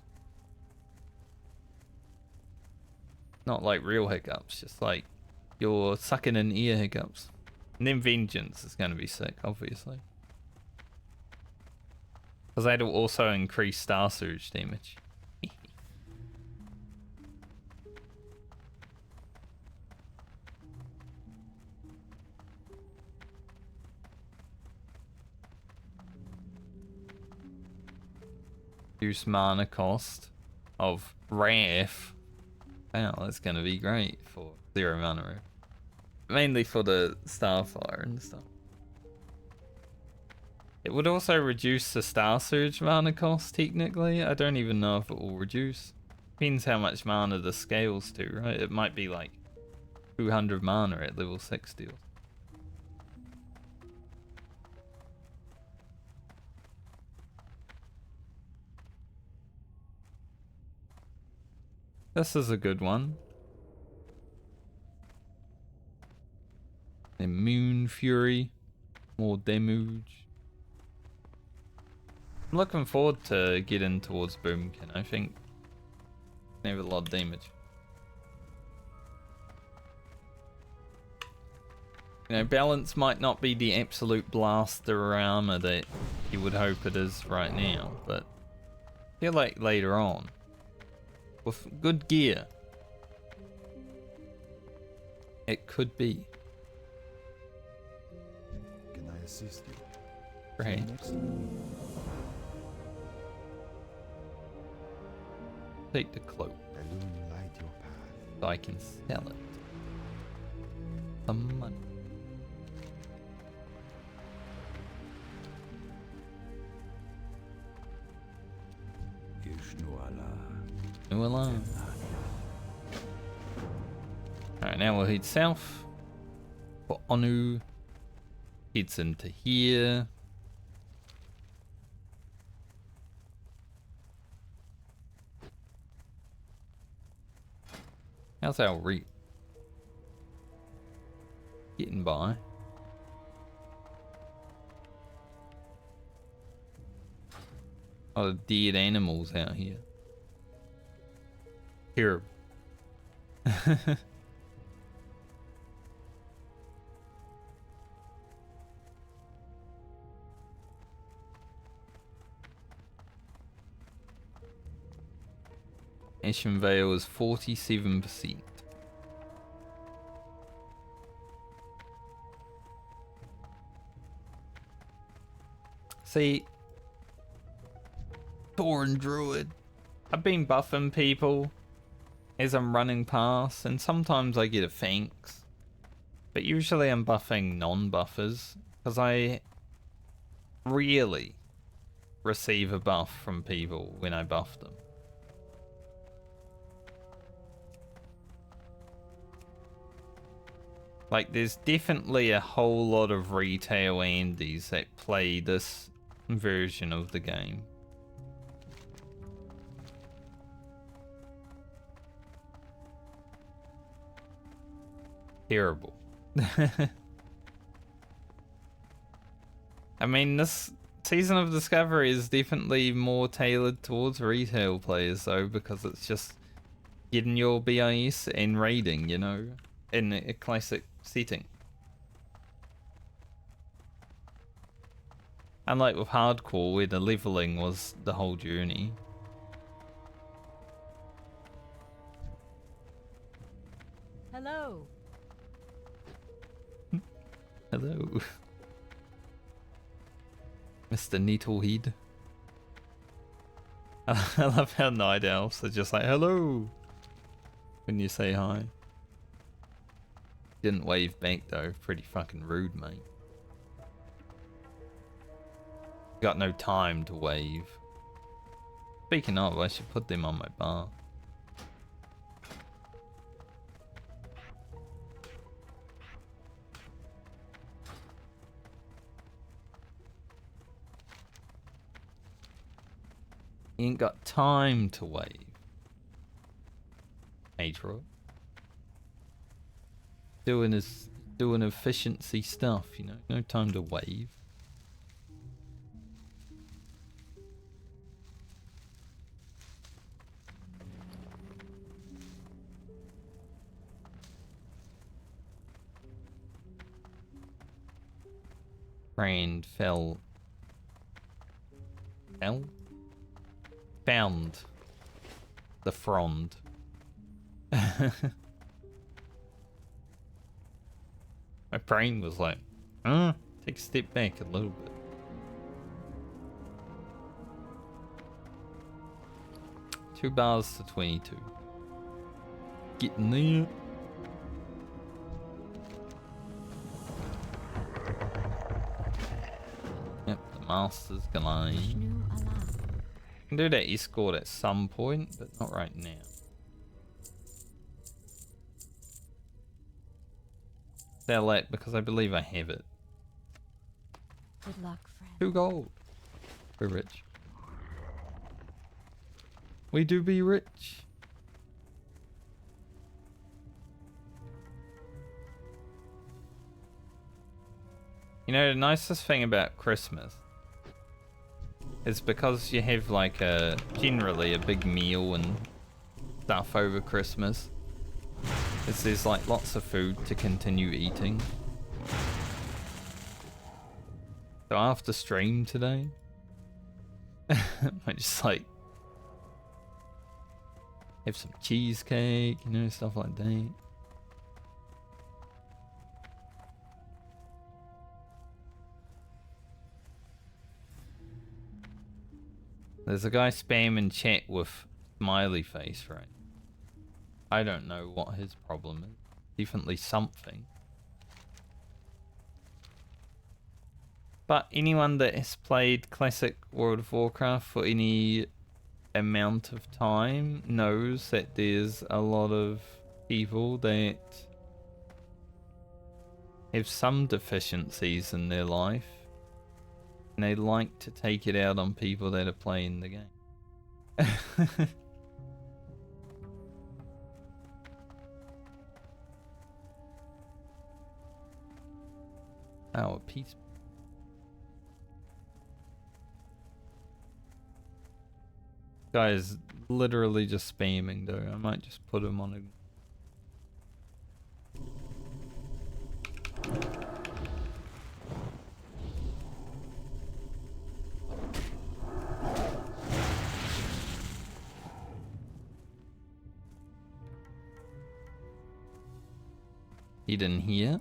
Not like real hiccups, just like you're sucking in ear hiccups. And then Vengeance is going to be sick, obviously. Because that'll also increase Star Surge damage. Reduce mana cost of Wrath. Wow, that's going to be great for 0 mana Wrath. Mainly for the Starfire and stuff. It would also reduce the Star Surge mana cost, technically. I don't even know if it will reduce. Depends how much mana the scales to, right? It might be like 200 mana at level 6 deals. This is a good one. Immune Fury. More damage. I'm looking forward to getting towards Boomkin. I think they have a lot of damage. You know, balance might not be the absolute blaster armor that you would hope it is right now, but I feel like later on, with good gear, it could be. Can I assist you? Right. Next. Take the cloak Illuminate your path. so I can sell it. Some money. No alarm. Alright, now we'll head south. For Onu. Heads into here. How's our reap? Getting by. A lot of dead animals out here. Here. Ashenvale is 47%. See, Thor and Druid. I've been buffing people as I'm running past, and sometimes I get a thanks. But usually I'm buffing non-buffers, because I rarely receive a buff from people when I buff them. Like, there's definitely a whole lot of retail Andes that play this version of the game. Terrible. I mean, this Season of Discovery is definitely more tailored towards retail players, though, because it's just getting your BIS and raiding, you know, in a classic setting. Unlike with hardcore, where the leveling was the whole journey. Hello. Hello. Mr. Needlehead. I love how night elves are just like, hello, when you say hi. Didn't wave back though, pretty fucking rude, mate. Got no time to wave. Speaking of, I should put them on my bar. He ain't got time to wave. Adro. Doing efficiency stuff, you know, no time to wave. Friend fell. Found the frond. My brain was like, take a step back a little bit. Two bars to 22. Getting there. Yep, the master's gone. Can do that escort at some point, but not right now. Sell it because I believe I have it. Good luck, friend. 2 gold. We're rich. We do be rich. You know, the nicest thing about Christmas is because you have like generally a big meal and stuff over Christmas. Is there's like lots of food to continue eating. So after stream today, I just like have some cheesecake, you know, stuff like that. There's a guy spamming chat with smiley face, right? I don't know what his problem is. Definitely something. But anyone that has played classic World of Warcraft for any amount of time knows that there's a lot of people that have some deficiencies in their life. And they like to take it out on people that are playing the game. Oh, a piece. Guy is literally just spamming though. I might just put him on a... He didn't hear.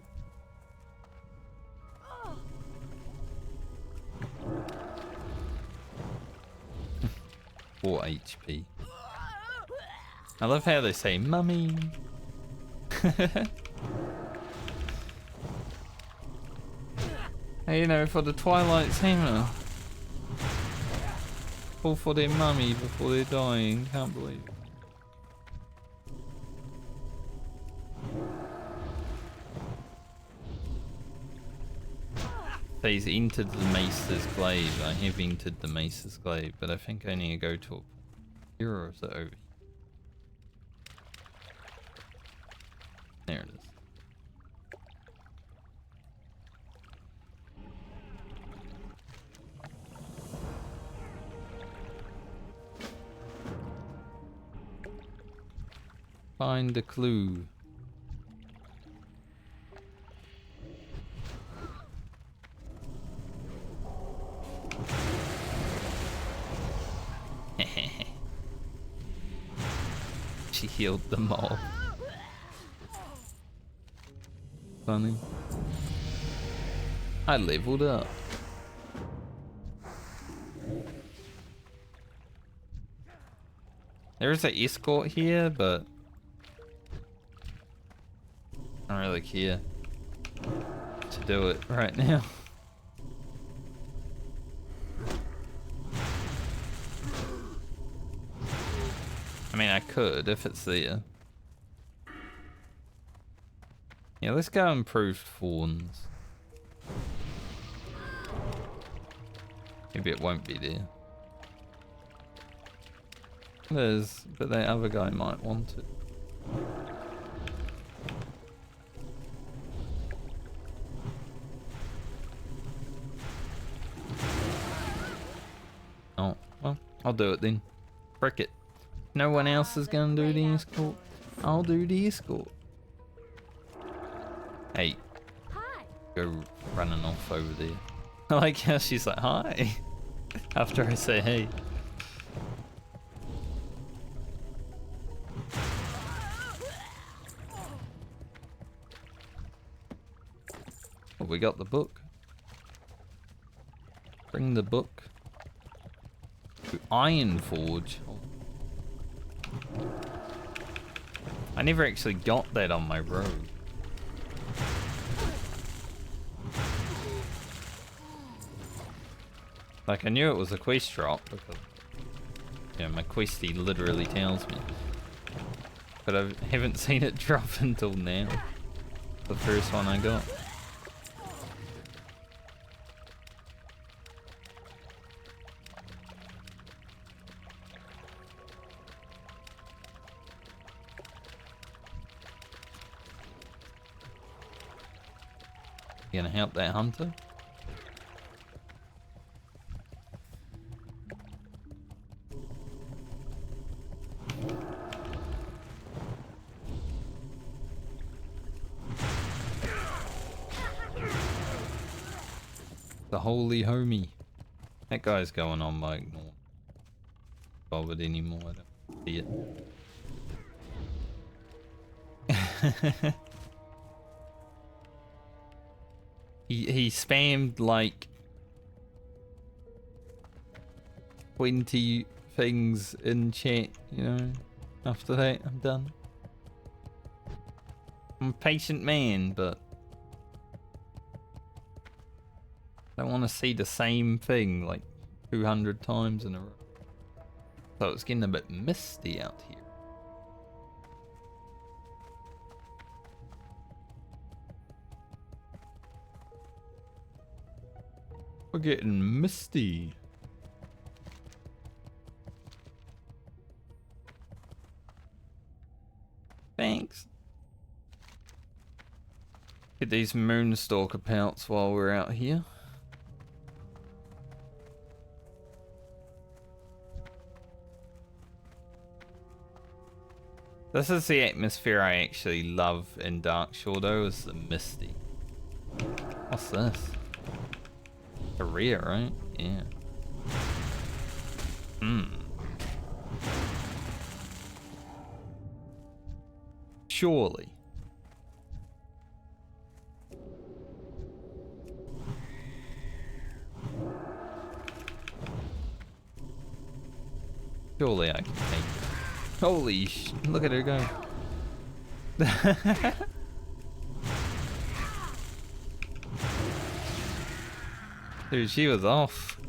4 HP. I love how they say mummy. Hey, you know, for the Twilight Sailor. All for their mummy before they're dying. Can't believe it. He's entered the Maester's Glaive. I have entered the Maester's Glaive, but I think I need to go to a... Here, or is it over here? There it is. Find the clue. She healed them all. Funny. I leveled up. There's an escort here, but I don't really care to do it right now. I mean, I could if it's there. Yeah, let's go improved fawns. Maybe it won't be there. It is, but that other guy might want it. Oh, well, I'll do it then. Frick it. No one else is gonna do the escort. I'll do the escort. Hey. Hi. Go running off over there. I like how she's like, hi. After I say hey. Oh, we got the book. Bring the book. To Ironforge. I never actually got that on my road. Like, I knew it was a quest drop because, you know, my questie literally tells me. But I haven't seen it drop until now. The first one I got. You gonna help that hunter? The holy homie. That guy's going on my ignore. Bothered anymore, I don't see it. He spammed like 20 things in chat, you know. After that, I'm done. I'm a patient man, but I don't want to see the same thing like 200 times in a row. So it's getting a bit misty out here. We're getting misty. Thanks. Get these Moonstalker pelts while we're out here. This is the atmosphere I actually love in Darkshore though, is the misty. What's this? Korea, right? Yeah. Surely. Surely I can take it. Holy sh... Look at her go. Dude, she was off.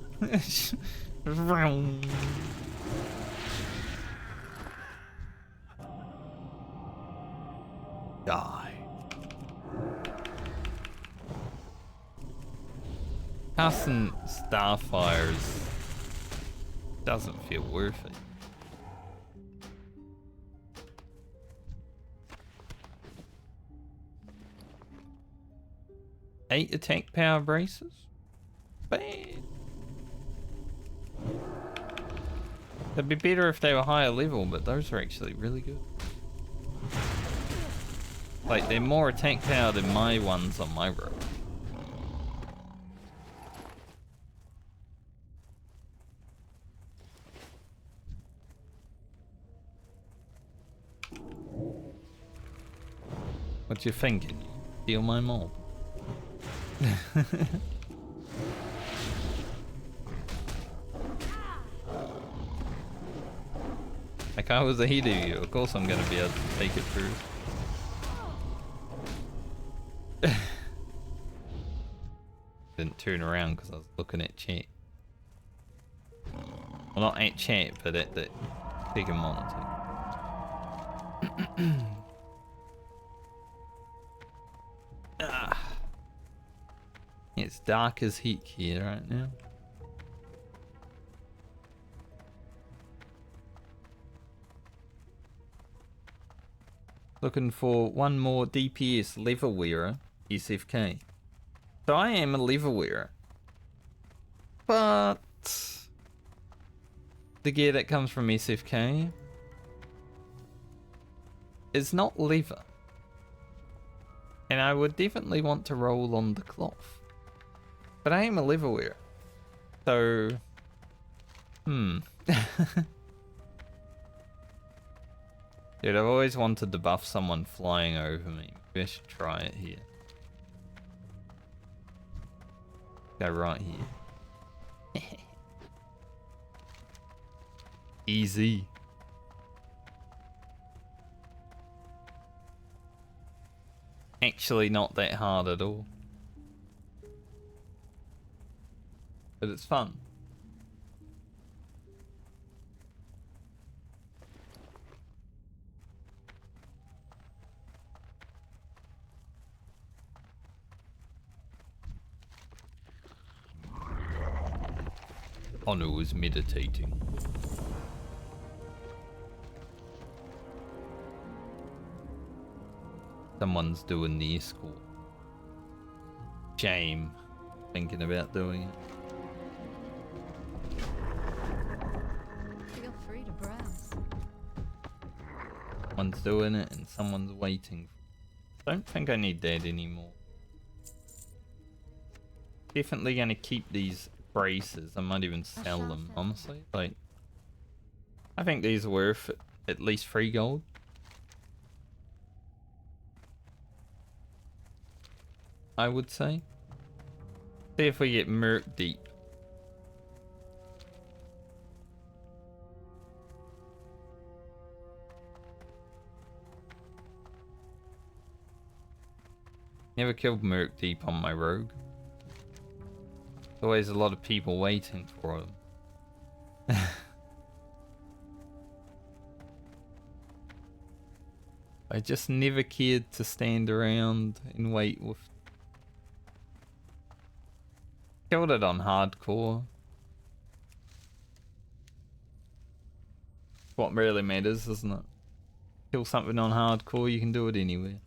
Die. Casting Starfires doesn't feel worth it. Eight attack power braces? Bad. It'd be better if they were higher level, but those are actually really good. Like, they're more attack power than my ones on my road. What you thinking? Steal my mob? Like, I was ahead of you. Of course I'm gonna be able to take it through. Didn't turn around because I was looking at chat. Well, not at chat, but at the bigger monitor. It's dark as heck here right now. Looking for one more DPS level wearer, SFK. So I am a level wearer. But the gear that comes from SFK is not leather. And I would definitely want to roll on the cloth. But I am a level wearer. So... Dude, I've always wanted to buff someone flying over me. Maybe I should try it here. Go right here. Easy. Actually not that hard at all. But it's fun. Honor was meditating. Someone's doing the escort. Shame. Thinking about doing it. Feel free to browse. Someone's doing it and someone's waiting. Don't think I need that anymore. definitely gonna keep these braces. I might even sell them, honestly. Like, I think these are worth at least 3 gold. I would say. See if we get Merc Deep. Never killed Merc Deep on my rogue. Always a lot of people waiting for them. I just never cared to stand around and wait with. Killed it on hardcore. What really matters, isn't it? Kill something on hardcore, you can do it anywhere.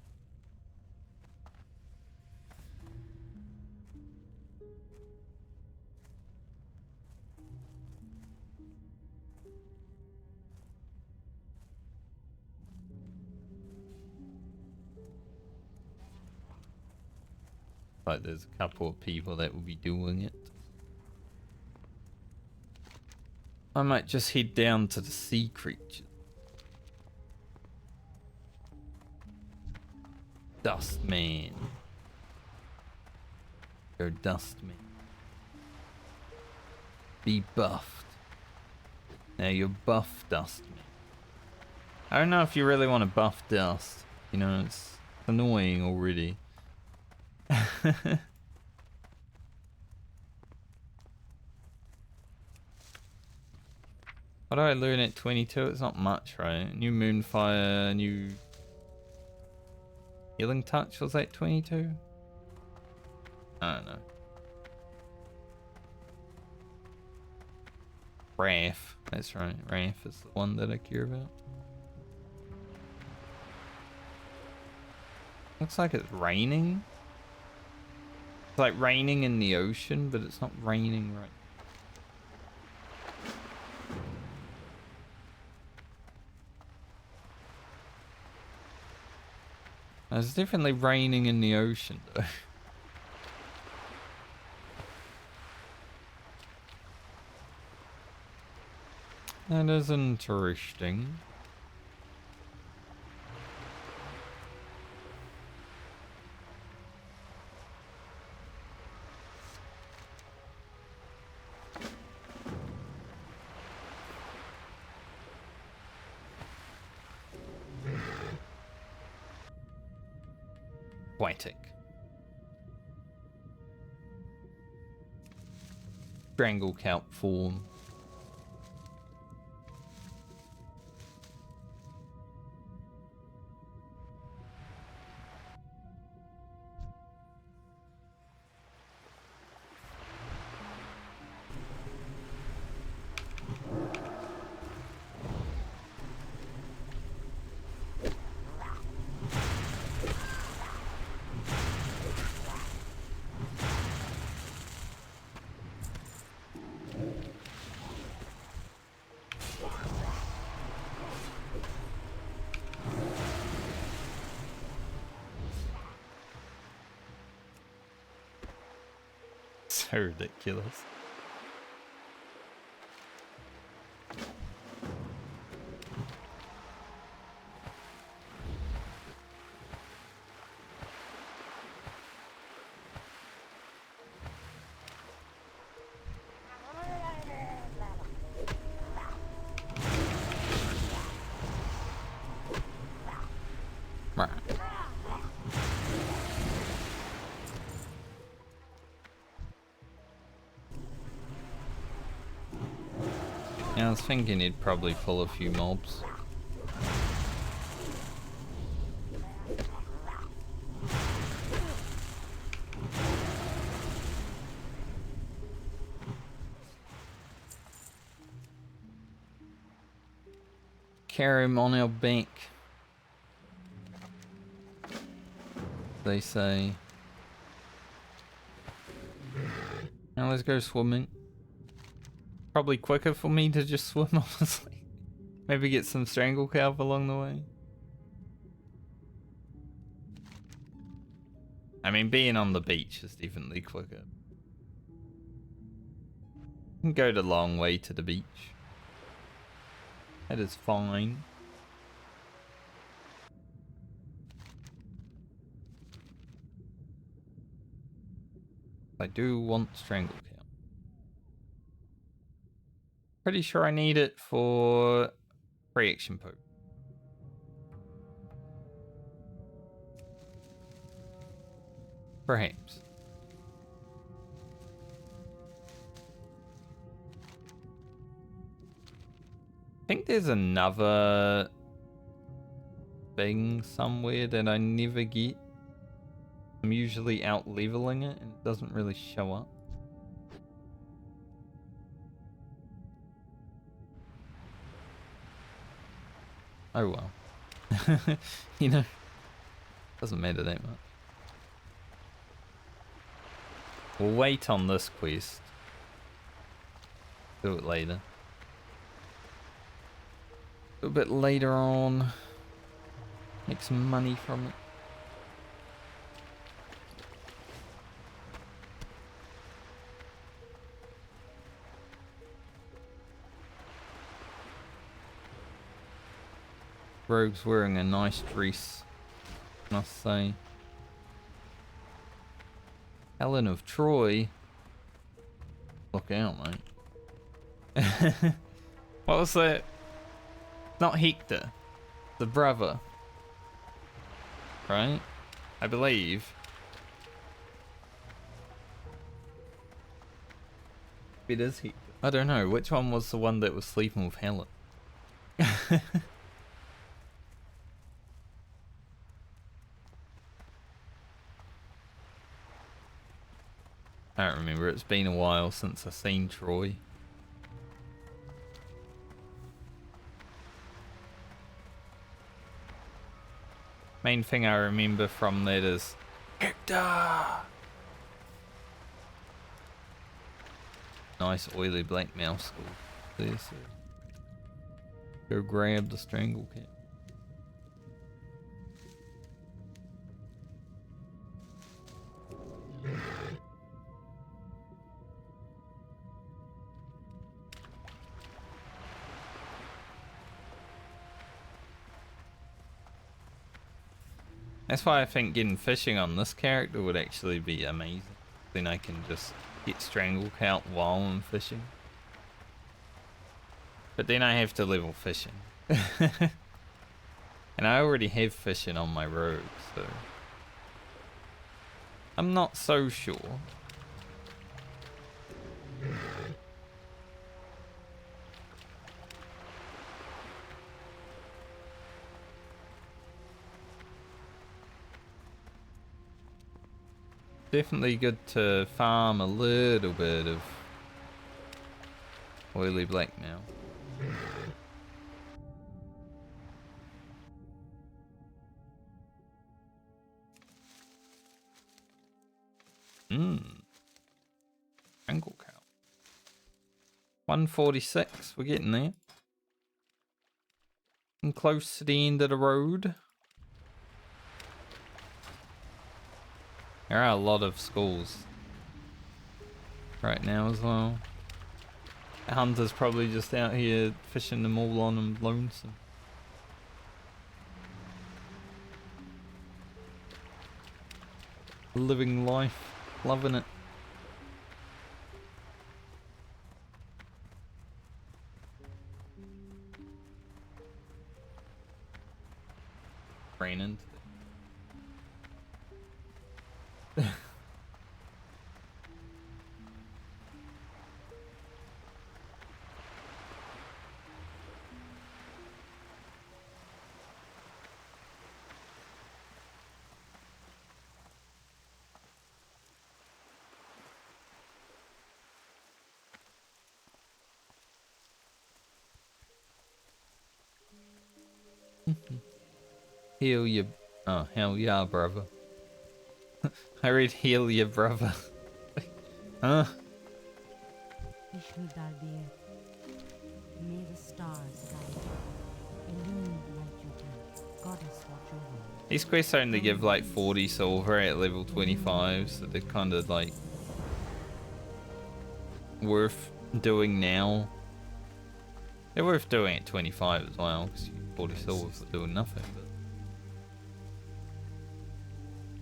Like there's a couple of people that will be doing it. I might just head down to the sea creature. Dust man. Go dust man. Be buffed. Now you're buff dust man. I don't know if you really want to buff dust. You know, it's annoying already. What do I learn at 22? It's not much, right? New Moonfire, new Healing Touch, was that 22? I don't know. Wrath, that's right. Wrath is the one that I care about. Looks like it's raining. It's like raining in the ocean, but it's not raining right. It's definitely raining in the ocean, though. That is interesting. Poetic. Strangle kelp form. So ridiculous. Yeah, I was thinking he'd probably pull a few mobs. Carry him on our bank, they say. Now let's go swimming. Probably quicker for me to just swim, honestly. Maybe get some strangle kelp along the way. I mean, being on the beach is definitely quicker. Can go the long way to the beach. That is fine. I do want strangle count. Pretty sure I need it for reaction poke. Perhaps. I think there's another thing somewhere that I never get. I'm usually out leveling it and it doesn't really show up. Oh well. You know, doesn't matter that much. We'll wait on this quest. Do it later. A bit later on. Make some money from it. Rogue's wearing a nice dress, must say. Helen of Troy. Look out, mate. What was that? Not Hector. The brother. Right? I believe. It is Hector. I don't know. Which one was the one that was sleeping with Helen? I don't remember, it's been a while since I've seen Troy. Main thing I remember from that is Hector! Nice oily black mouse skull. There, so go grab the strangle cat. That's why I think getting fishing on this character would actually be amazing. Then I can just get strangle count while I'm fishing. But then I have to level fishing. And I already have fishing on my rogue, so I'm not so sure. Definitely good to farm a little bit of oily black now. Angle cow. 146, we're getting there. And close to the end of the road. There are a lot of schools right now as well. The hunter's probably just out here fishing them all on and lonesome. Living life, loving it. Raining. Heal your... Oh, hell yeah, brother. I read heal your brother. Huh? May the stars guide you. Illuminate your path. Goddess, watch over you. These quests only give like 40 silver at level 25, so they're kind of like worth doing now. They're worth doing at 25 as well, because you probably still worth doing nothing.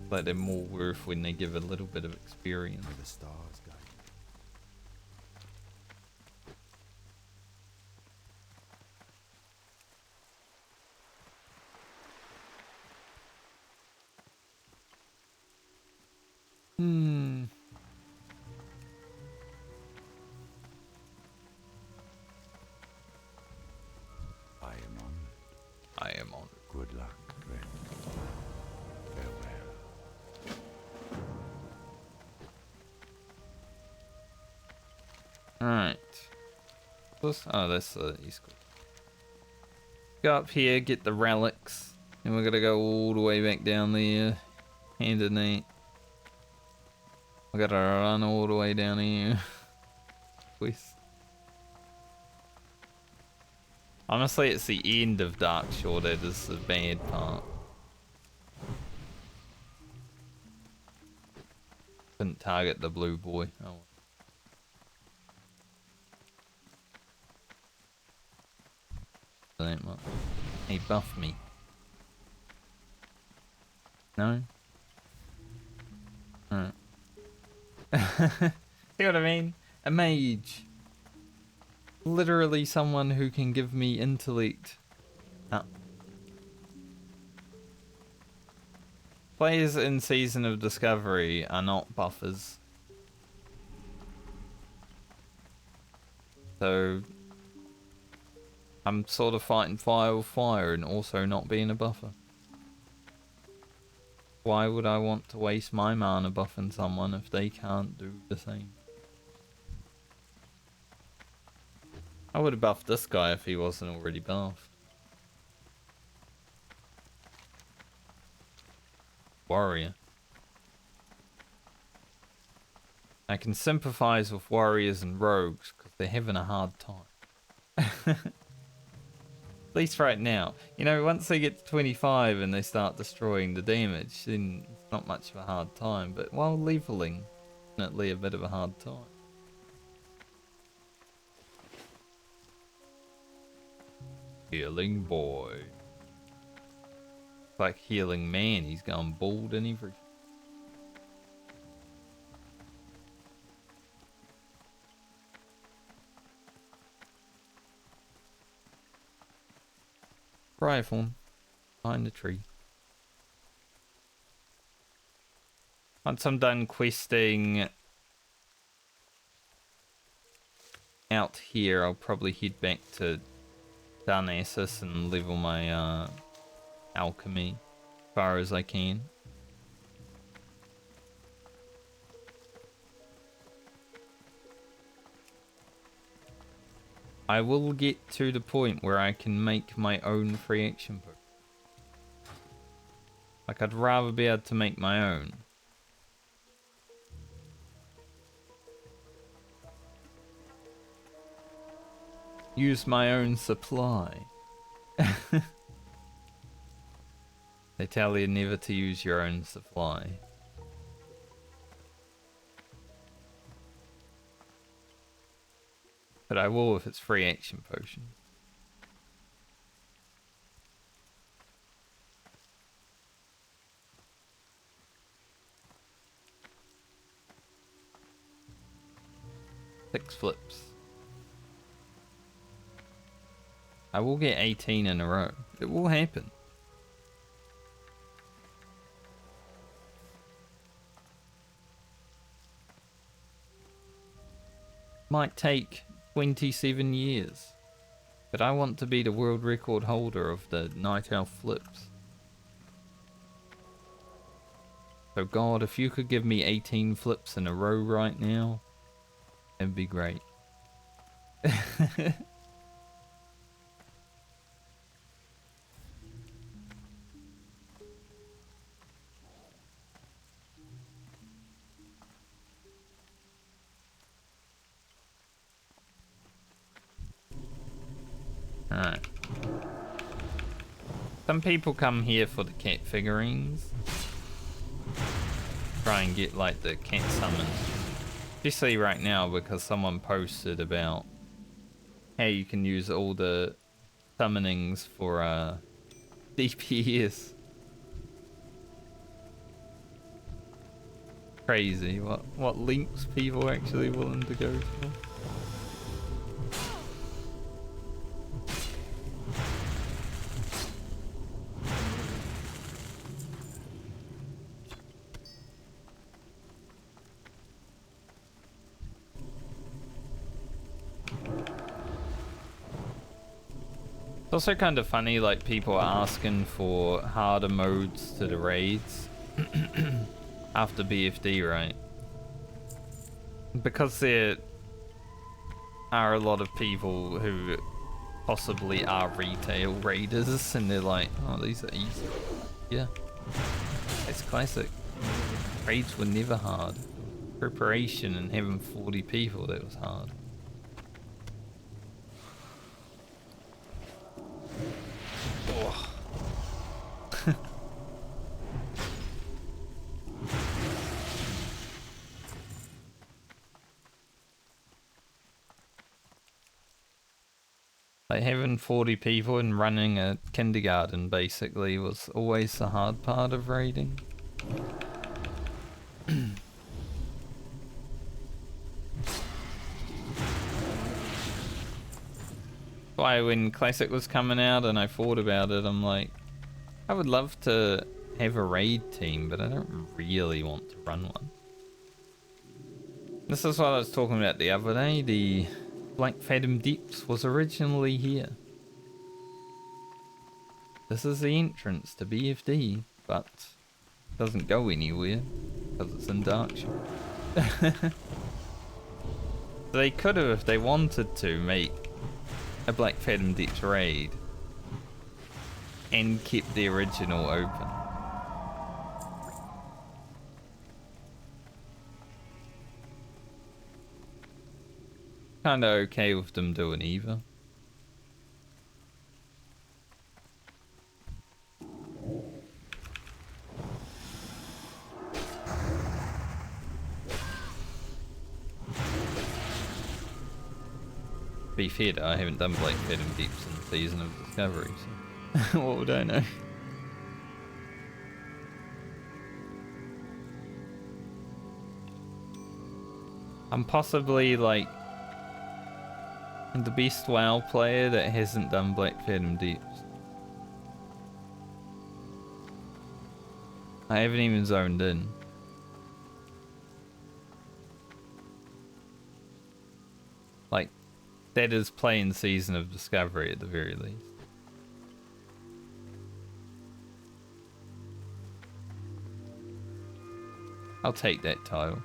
But they're more worth when they give a little bit of experience. May the stars guide you. I am on. Good luck, friend. Farewell. Alright. Oh, that's the East Coast. Go up here, get the relics. And we're gonna go all the way back down there. Hand in that. We gotta run all the way down here. West. Honestly, it's the end of Darkshore that is the bad part. Couldn't target the blue boy. Oh. That much. He buffed me. No? Alright. See what I mean? A mage. Literally someone who can give me intellect. Ah. Players in Season of Discovery are not buffers. So I'm sort of fighting fire with fire and also not being a buffer. Why would I want to waste my mana buffing someone if they can't do the same? I would have buffed this guy if he wasn't already buffed. Warrior. I can sympathize with warriors and rogues because they're having a hard time. At least right now. You know, once they get to 25 and they start destroying the damage, then it's not much of a hard time. But while leveling, definitely a bit of a hard time. Healing boy. Like healing man, he's gone bald and everything. Rifle behind the tree. Once I'm done questing out here, I'll probably head back to Darnassus and level my alchemy as far as I can. I will get to the point where I can make my own free action book. Like, I'd rather be able to make my own. Use my own supply. They tell you never to use your own supply. But I will if it's free action potion. Six flips. I will get 18 in a row. It will happen. Might take 27 years. But I want to be the world record holder of the Night Elf flips. So God, if you could give me 18 flips in a row right now, it'd be great. Alright. Some people come here for the cat figurines. Try and get like the cat summons. Especially right now because someone posted about how you can use all the summonings for DPS. Crazy what links people are actually willing to go for. It's also kind of funny, like, people are asking for harder modes to the raids after BFD, right? Because there are a lot of people who possibly are retail raiders, and they're like, oh, these are easy. Yeah, it's classic. Raids were never hard. Preparation and having 40 people, that was hard. Like having 40 people and running a kindergarten basically was always the hard part of raiding. Why when Classic was coming out and I thought about it, I'm like, I would love to have a raid team, but I don't really want to run one. This is what I was talking about the other day. The Black Fathom Depths was originally here. This is the entrance to BFD, but it doesn't go anywhere because it's in Darkshire. They could have, if they wanted to, make a Black Fathom Depths raid and keep the original open. Kinda okay with them doing either. Be fair, I haven't done Black Fathom Deeps in the Season of Discovery, so what would I know? I'm possibly like the best WoW player that hasn't done Black Fathom Deeps. I haven't even zoned in. Like, that is playing Season of Discovery at the very least. I'll take that title.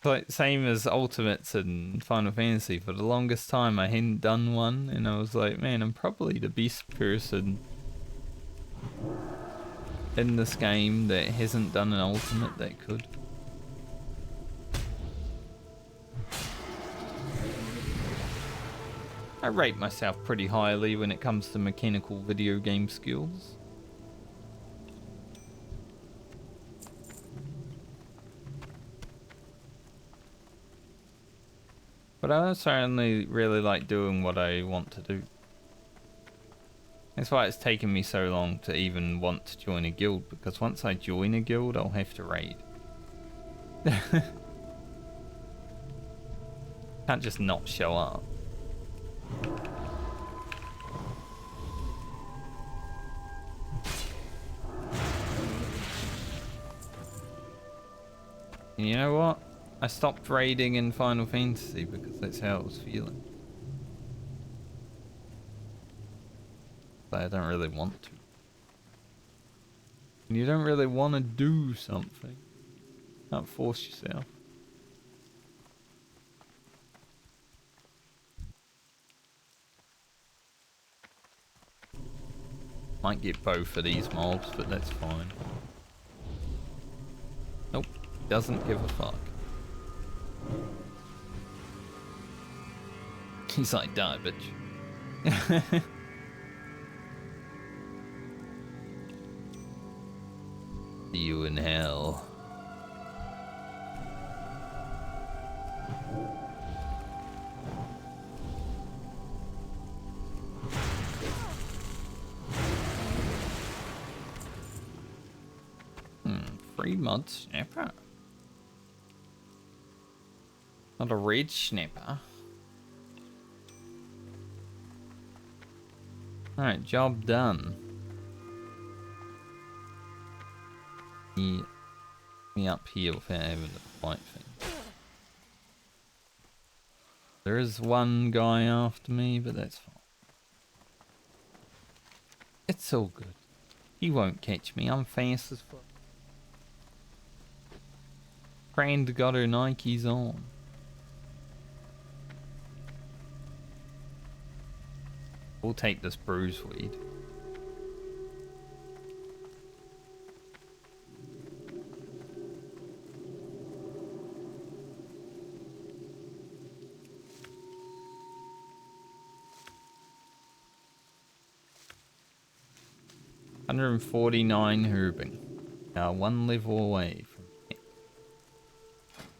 Like, same as Ultimates and Final Fantasy. For the longest time I hadn't done one, and I was like, man, I'm probably the best person in this game that hasn't done an Ultimate that could. I rate myself pretty highly when it comes to mechanical video game skills. But I also only really like doing what I want to do. That's why it's taken me so long to even want to join a guild, because once I join a guild, I'll have to raid. Can't just not show up. And you know what? I stopped raiding in Final Fantasy because that's how I was feeling. But I don't really want to. And you don't really want to do something. Can't force yourself. Might get both of these mobs, but that's fine. Nope, doesn't give a fuck. He's like, die, bitch. See you in hell. Free mod snapper. Not a red snapper. Alright, job done. Me up here without having to fight things. There is one guy after me, but that's fine. It's all good. He won't catch me. I'm fast as fuck. Friend got her Nikes on. We'll take this bruise weed. $149 herbing. One level away from it.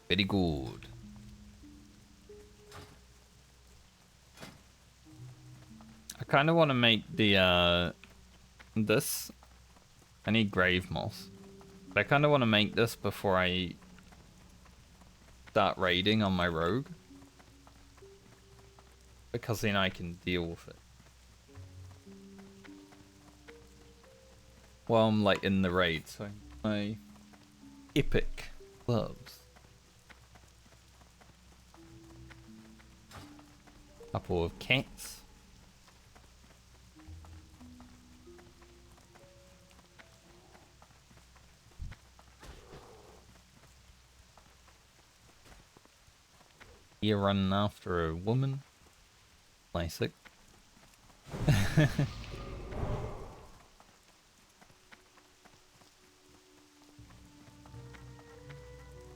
Very good. I kind of want to make the this. I need grave moss, but I kind of want to make this before I start raiding on my rogue, because then I can deal with it while I'm like in the raid. So my epic gloves, couple of cats. Here running after a woman. Classic.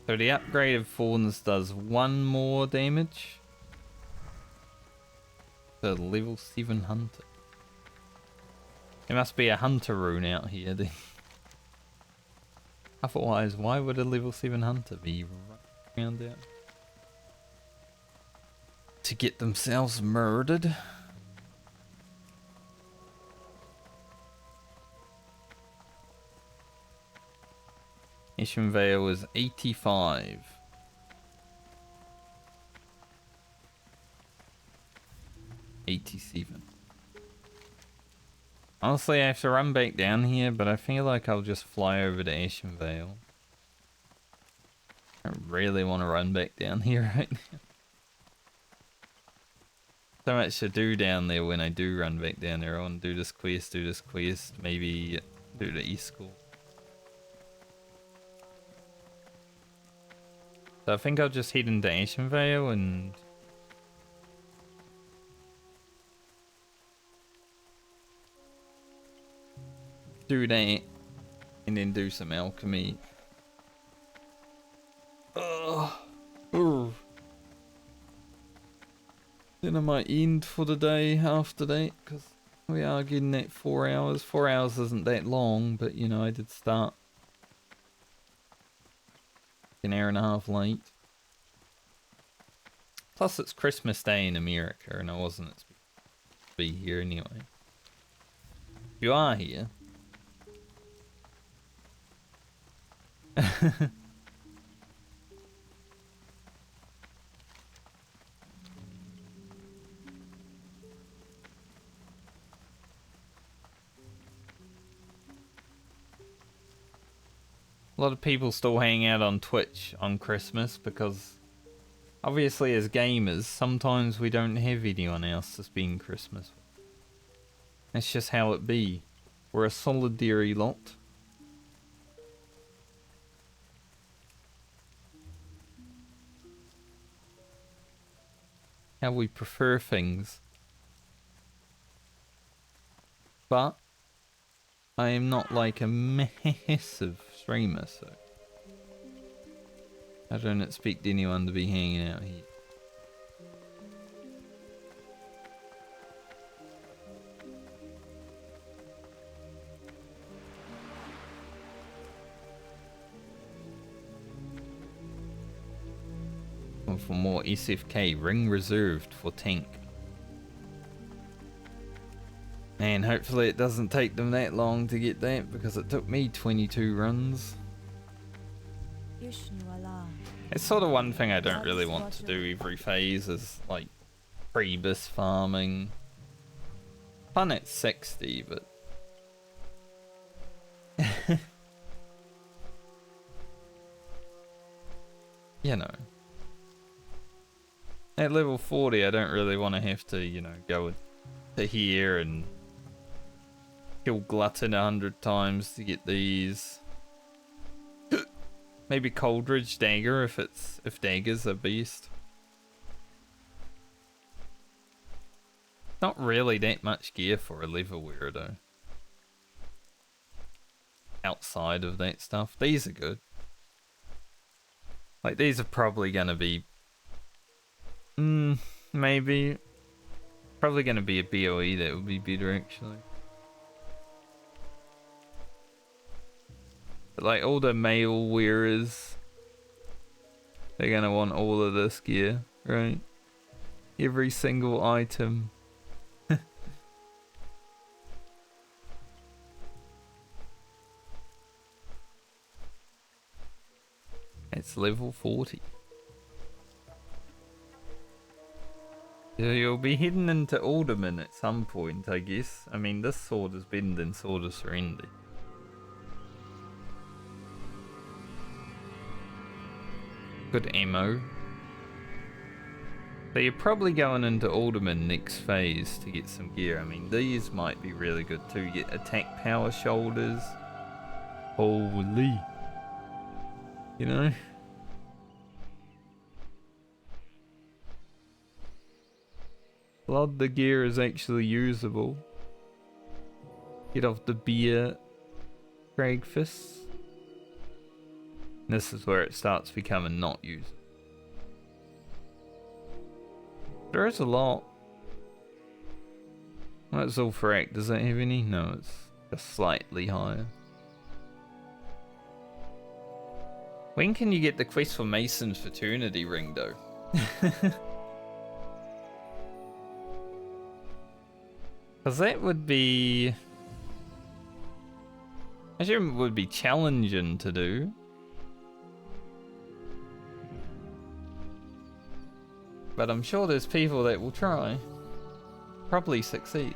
So the upgrade of Thorns does 1 more damage. The level 7 hunter. There must be a hunter rune out here then. Otherwise, why would a level 7 hunter be running around out? To get themselves murdered. Ashenvale is 85. $87. Honestly, I have to run back down here, but I feel like I'll just fly over to Ashenvale. I really want to run back down here right now. So much to do down there when I do run back down there. I want to do this quest, maybe do the e-school. So I think I'll just head into Ashenvale and do that, and then do some alchemy. Then I might end for the day after that, because we are getting at 4 hours. 4 hours isn't that long, but you know, I did start an hour and a half late. Plus it's Christmas Day in America, and I wasn't expected to be here anyway. You are here. A lot of people still hang out on Twitch on Christmas because obviously as gamers, sometimes we don't have anyone else to spend Christmas with. That's just how it be. We're a solidary lot. How we prefer things. But I am not like a massive streamer, so I don't expect anyone to be hanging out here. looking for more SFK. Ring reserved for tank. And hopefully it doesn't take them that long to get that, because it took me 22 runs. It's sort of one thing I don't really want to do every phase is like pre-bis farming. Fun at 60, but you know. At level 40 I don't really want to have to, you know, go to here and kill Glutton 100 times to get these. Maybe Coldridge Dagger if daggers are beast. Not really that much gear for a leather wearer though. Outside of that stuff. These are good. Like these are probably gonna be maybe probably gonna be a BOE that would be better actually. But like all the male wearers, they're gonna want all of this gear, right? Every single item. It's level 40. So you'll be heading into Alderman at some point, I guess. I mean, this sword is better than Sword of Serenity. Good ammo. So you're probably going into Alderman next phase to get some gear. I mean, these might be really good too. You get attack power shoulders. Holy. You know? Blood the gear is actually usable. Get off the beer. Crag fists. This is where it starts becoming not usable. There is a lot. That's Zul'Farrak. Does that have any? No, it's just slightly higher. When can you get the quest for Mason's Fraternity ring though? Because that would be... I assume it would be challenging to do. But I'm sure there's people that will try. Probably succeed.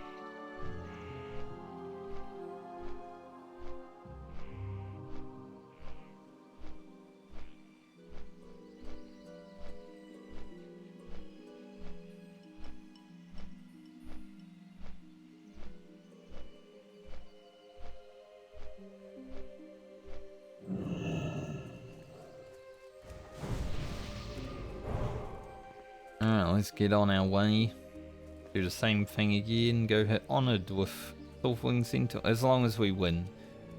Alright, let's get on our way. Do the same thing again. Go hit Honoured with Wolfwing Centaur. As long as we win.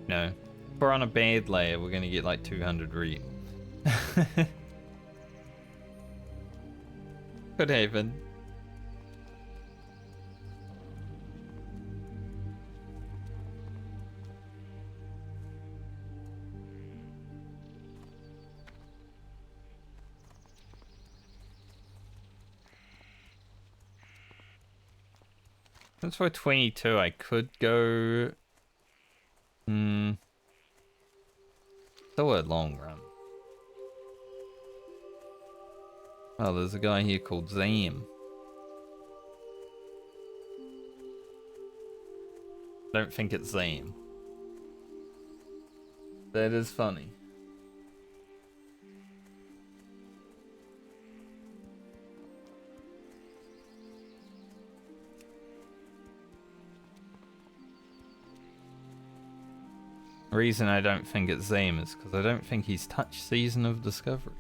No. If we're on a bad layer, we're going to get like 200 re. Could happen. Since we're 22, I could go... Still a long run. Oh, there's a guy here called Zam. Don't think it's Zam. That is funny. The reason I don't think it's Zam is because I don't think he's touched Season of Discovery.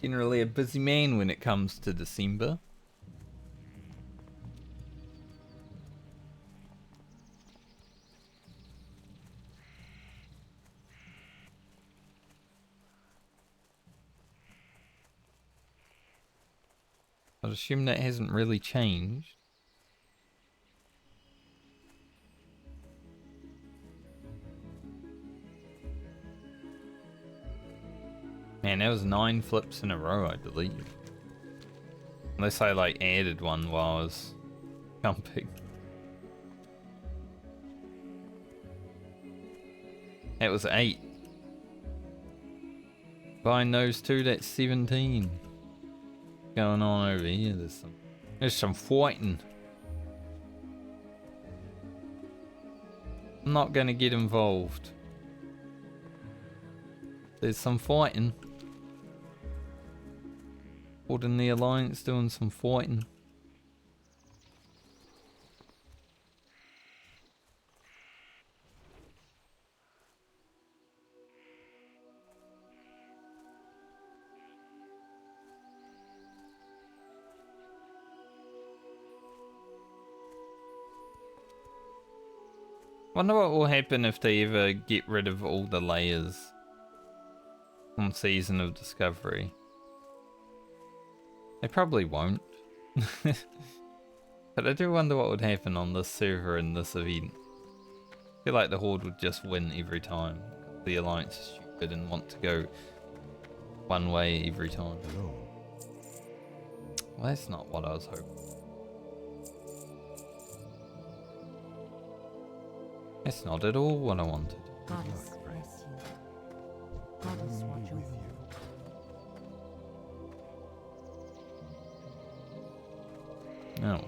Generally a busy man when it comes to December. I'd assume that hasn't really changed. Man, that was 9 flips in a row, I believe. Unless I like added one while I was jumping. That was 8. Combine those two, that's 17. Going on over here, there's some fighting. I'm not gonna get involved. There's some fighting. Holding the Alliance doing some fighting. Wonder what will happen if they ever get rid of all the layers on Season of Discovery. They probably won't. But I do wonder what would happen on this server in this event. I feel like the Horde would just win every time. The Alliance is stupid and want to go one way every time. Well, that's not what I was hoping. That's not at all what I wanted. Goddess bless you. Goddess watch over you. No.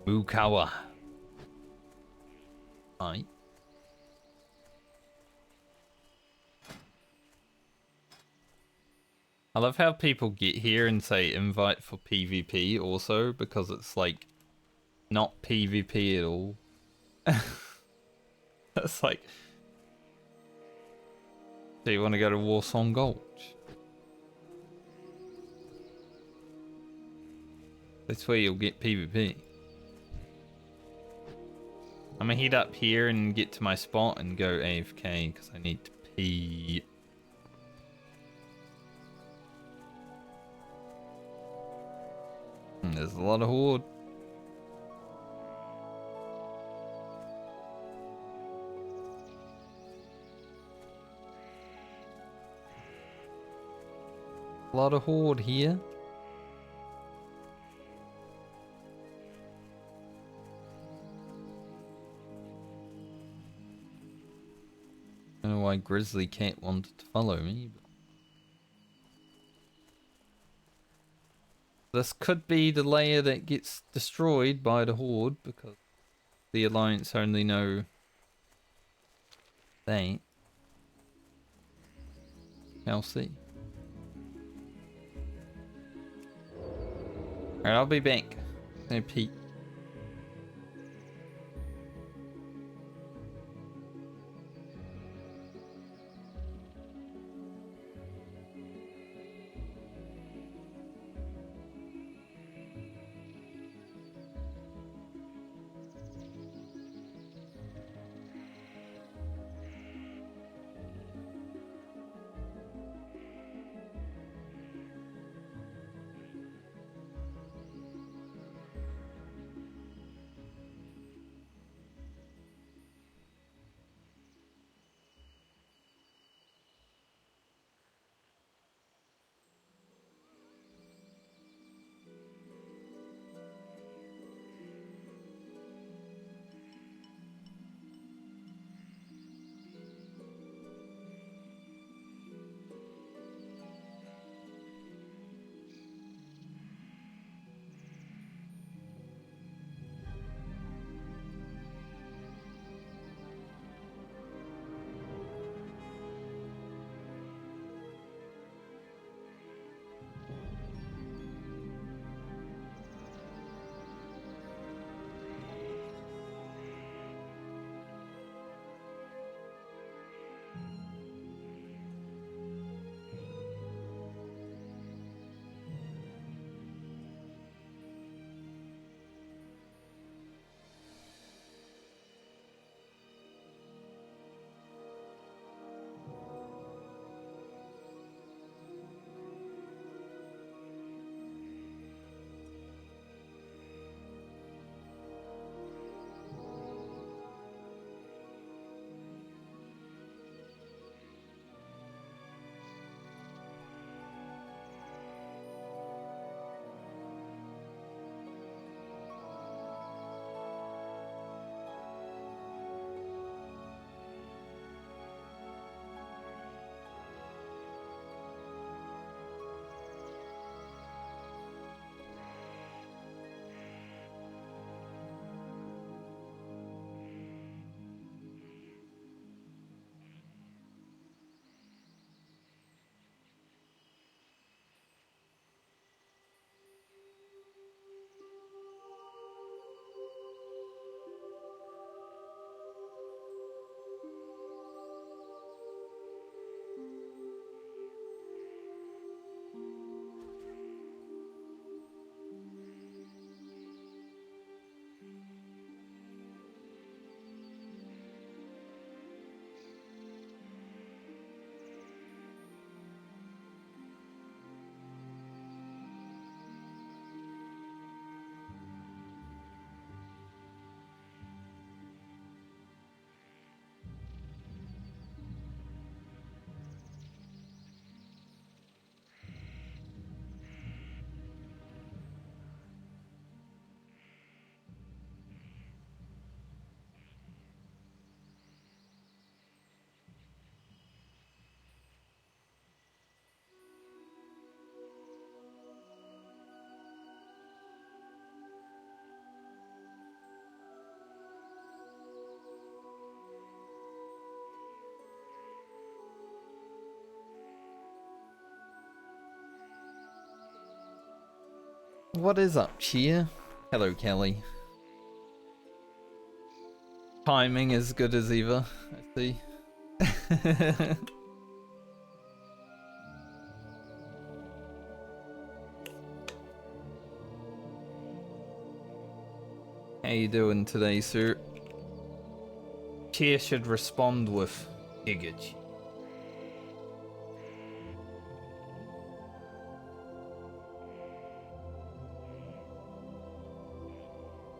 Mukawa. Aye. I love how people get here and say invite for PvP also, because it's like not PvP at all. That's like, so you want to go to Warsong Gulch? That's where you'll get PvP. I'm gonna head up here and get to my spot and go AFK because I need to pee. And there's a lot of Horde. A lot of Horde here. I don't know why Grizzly Cat wanted to follow me, but this could be the layer that gets destroyed by the Horde because the Alliance only know they. I'll see. Alright, I'll be back. No peek. What is up, Cheer? Hello, Kelly. Timing is good as ever, I see. How you doing today, sir? Cheer should respond with Giggage.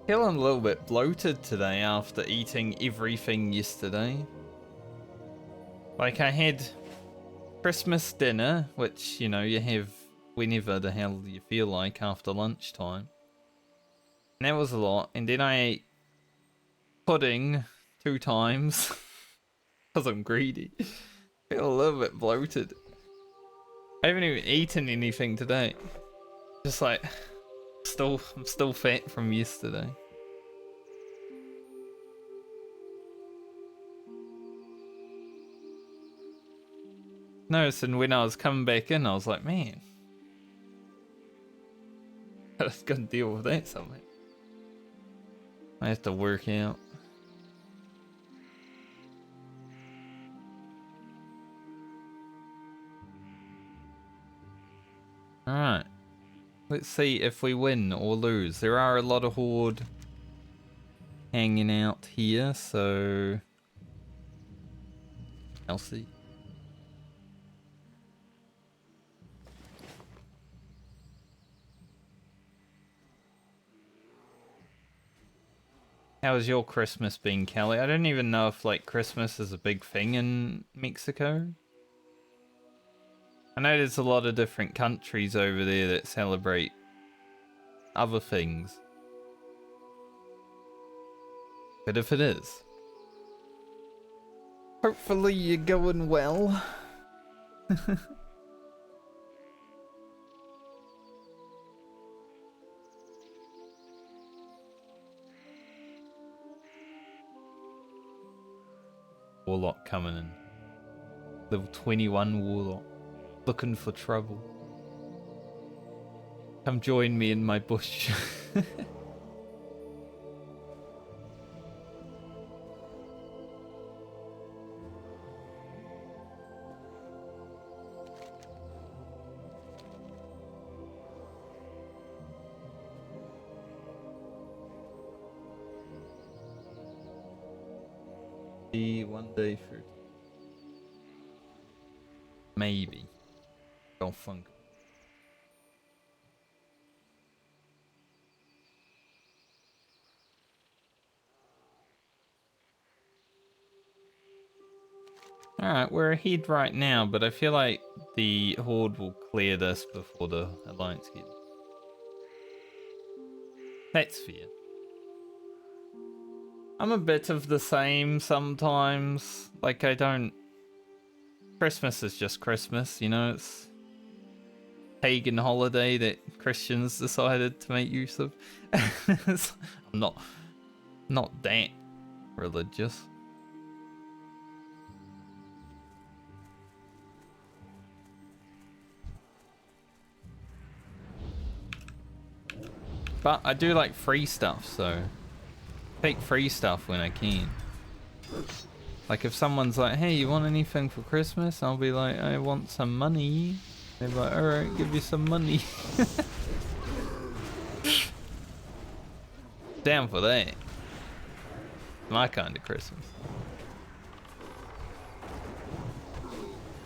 Feeling a little bit bloated today after eating everything yesterday. Like, I had Christmas dinner, which, you know, you have whenever the hell you feel like after lunchtime. And that was a lot. And then I ate pudding 2 times because I'm greedy. Feel a little bit bloated. I haven't even eaten anything today. Just like, I'm still fat from yesterday. Noticing when I was coming back in, I was like, man, I was gonna deal with that somehow. I have to work out. Alright. Let's see if we win or lose. There are a lot of horde hanging out here, so I'll see. How has your Christmas been, Kelly? I don't even know if like Christmas is a big thing in Mexico. I know there's a lot of different countries over there that celebrate other things. But if it is, hopefully you're going well. Warlock coming in. Level 21 Warlock. Looking for trouble. Come join me in my bush. One day for maybe. Don't funk. Alright, we're ahead right now, but I feel like the Horde will clear this before the Alliance gets. That's fair. I'm a bit of the same sometimes. Like, I don't... Christmas is just Christmas, you know? It's a pagan holiday that Christians decided to make use of. I'm not that religious. But I do like free stuff, so... take free stuff when I can. Like if someone's like, hey, you want anything for Christmas? I'll be like, I want some money. They're like, alright, give you some money. Down for that. My kind of Christmas.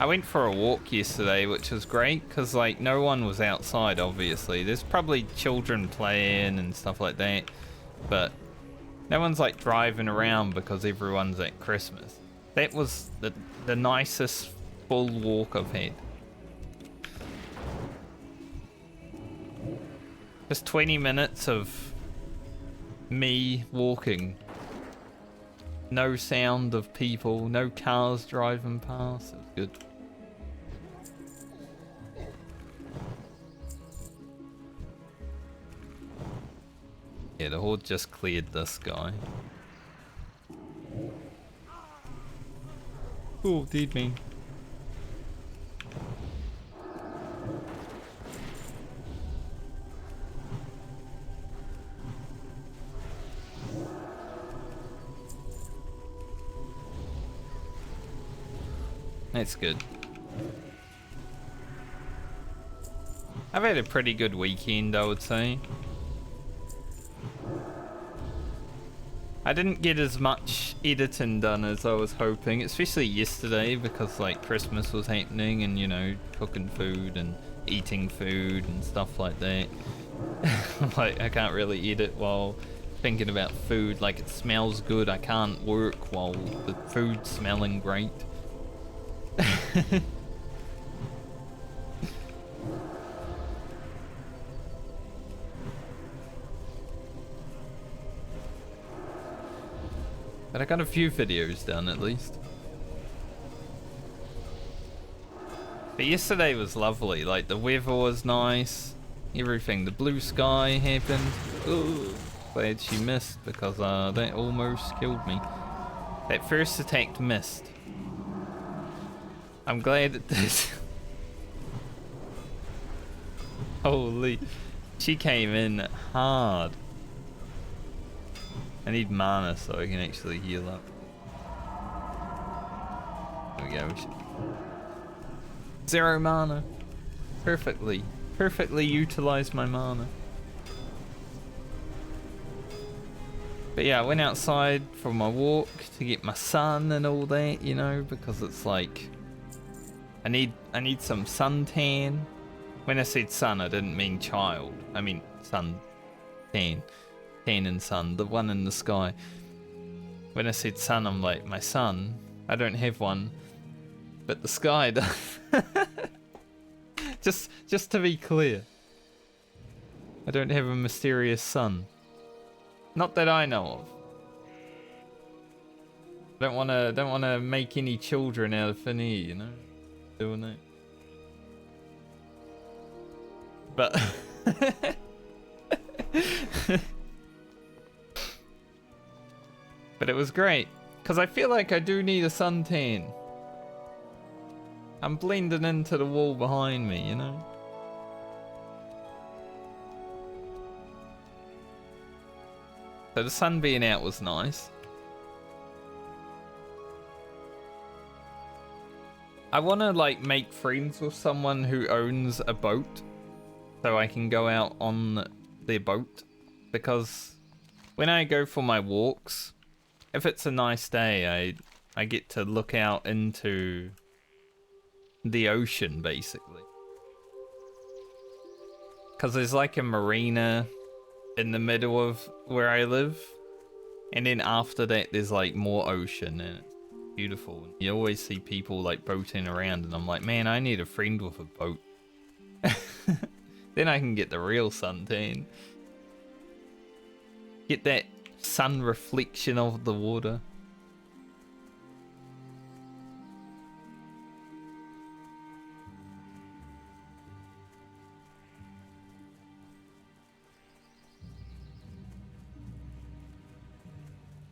I went for a walk yesterday, which was great, because like no one was outside, obviously. There's probably children playing and stuff like that, but no one's like driving around because everyone's at Christmas. That was the nicest full walk I've had. Just 20 minutes of me walking. No sound of people, no cars driving past. It was good. Yeah, the Horde just cleared this guy. Oh, did me. That's good. I've had a pretty good weekend, I would say. I didn't get as much editing done as I was hoping, especially yesterday because like Christmas was happening and, you know, cooking food and eating food and stuff like that. Like, I can't really eat it while thinking about food. Like, it smells good. I can't work while the food's smelling great. But I got a few videos done at least. But yesterday was lovely. Like, the weather was nice. Everything. The blue sky happened. Ooh, glad she missed because that almost killed me. That first attack missed. I'm glad it did. Holy. She came in hard. I need mana so I can actually heal up. There we go. Zero mana. Perfectly. Perfectly utilized my mana. But yeah, I went outside for my walk to get my sun and all that, you know, because it's like I need some suntan. When I said sun, I didn't mean child. I mean sun tan. Tan and sun, the one in the sky. When I said sun, I'm like, my sun? I don't have one. But the sky does. Just to be clear. I don't have a mysterious sun. Not that I know of. Don't wanna make any children out of thin air, you know? Doing that. But but it was great, because I feel like I do need a suntan. I'm blending into the wall behind me, you know? So the sun being out was nice. I want to like make friends with someone who owns a boat so I can go out on their boat, because when I go for my walks, if it's a nice day, I get to look out into the ocean, basically. Because there's like a marina in the middle of where I live, and then after that there's like more ocean, and it's beautiful. You always see people like boating around, and I'm like, man, I need a friend with a boat. Then I can get the real suntan. Get that sun reflection of the water.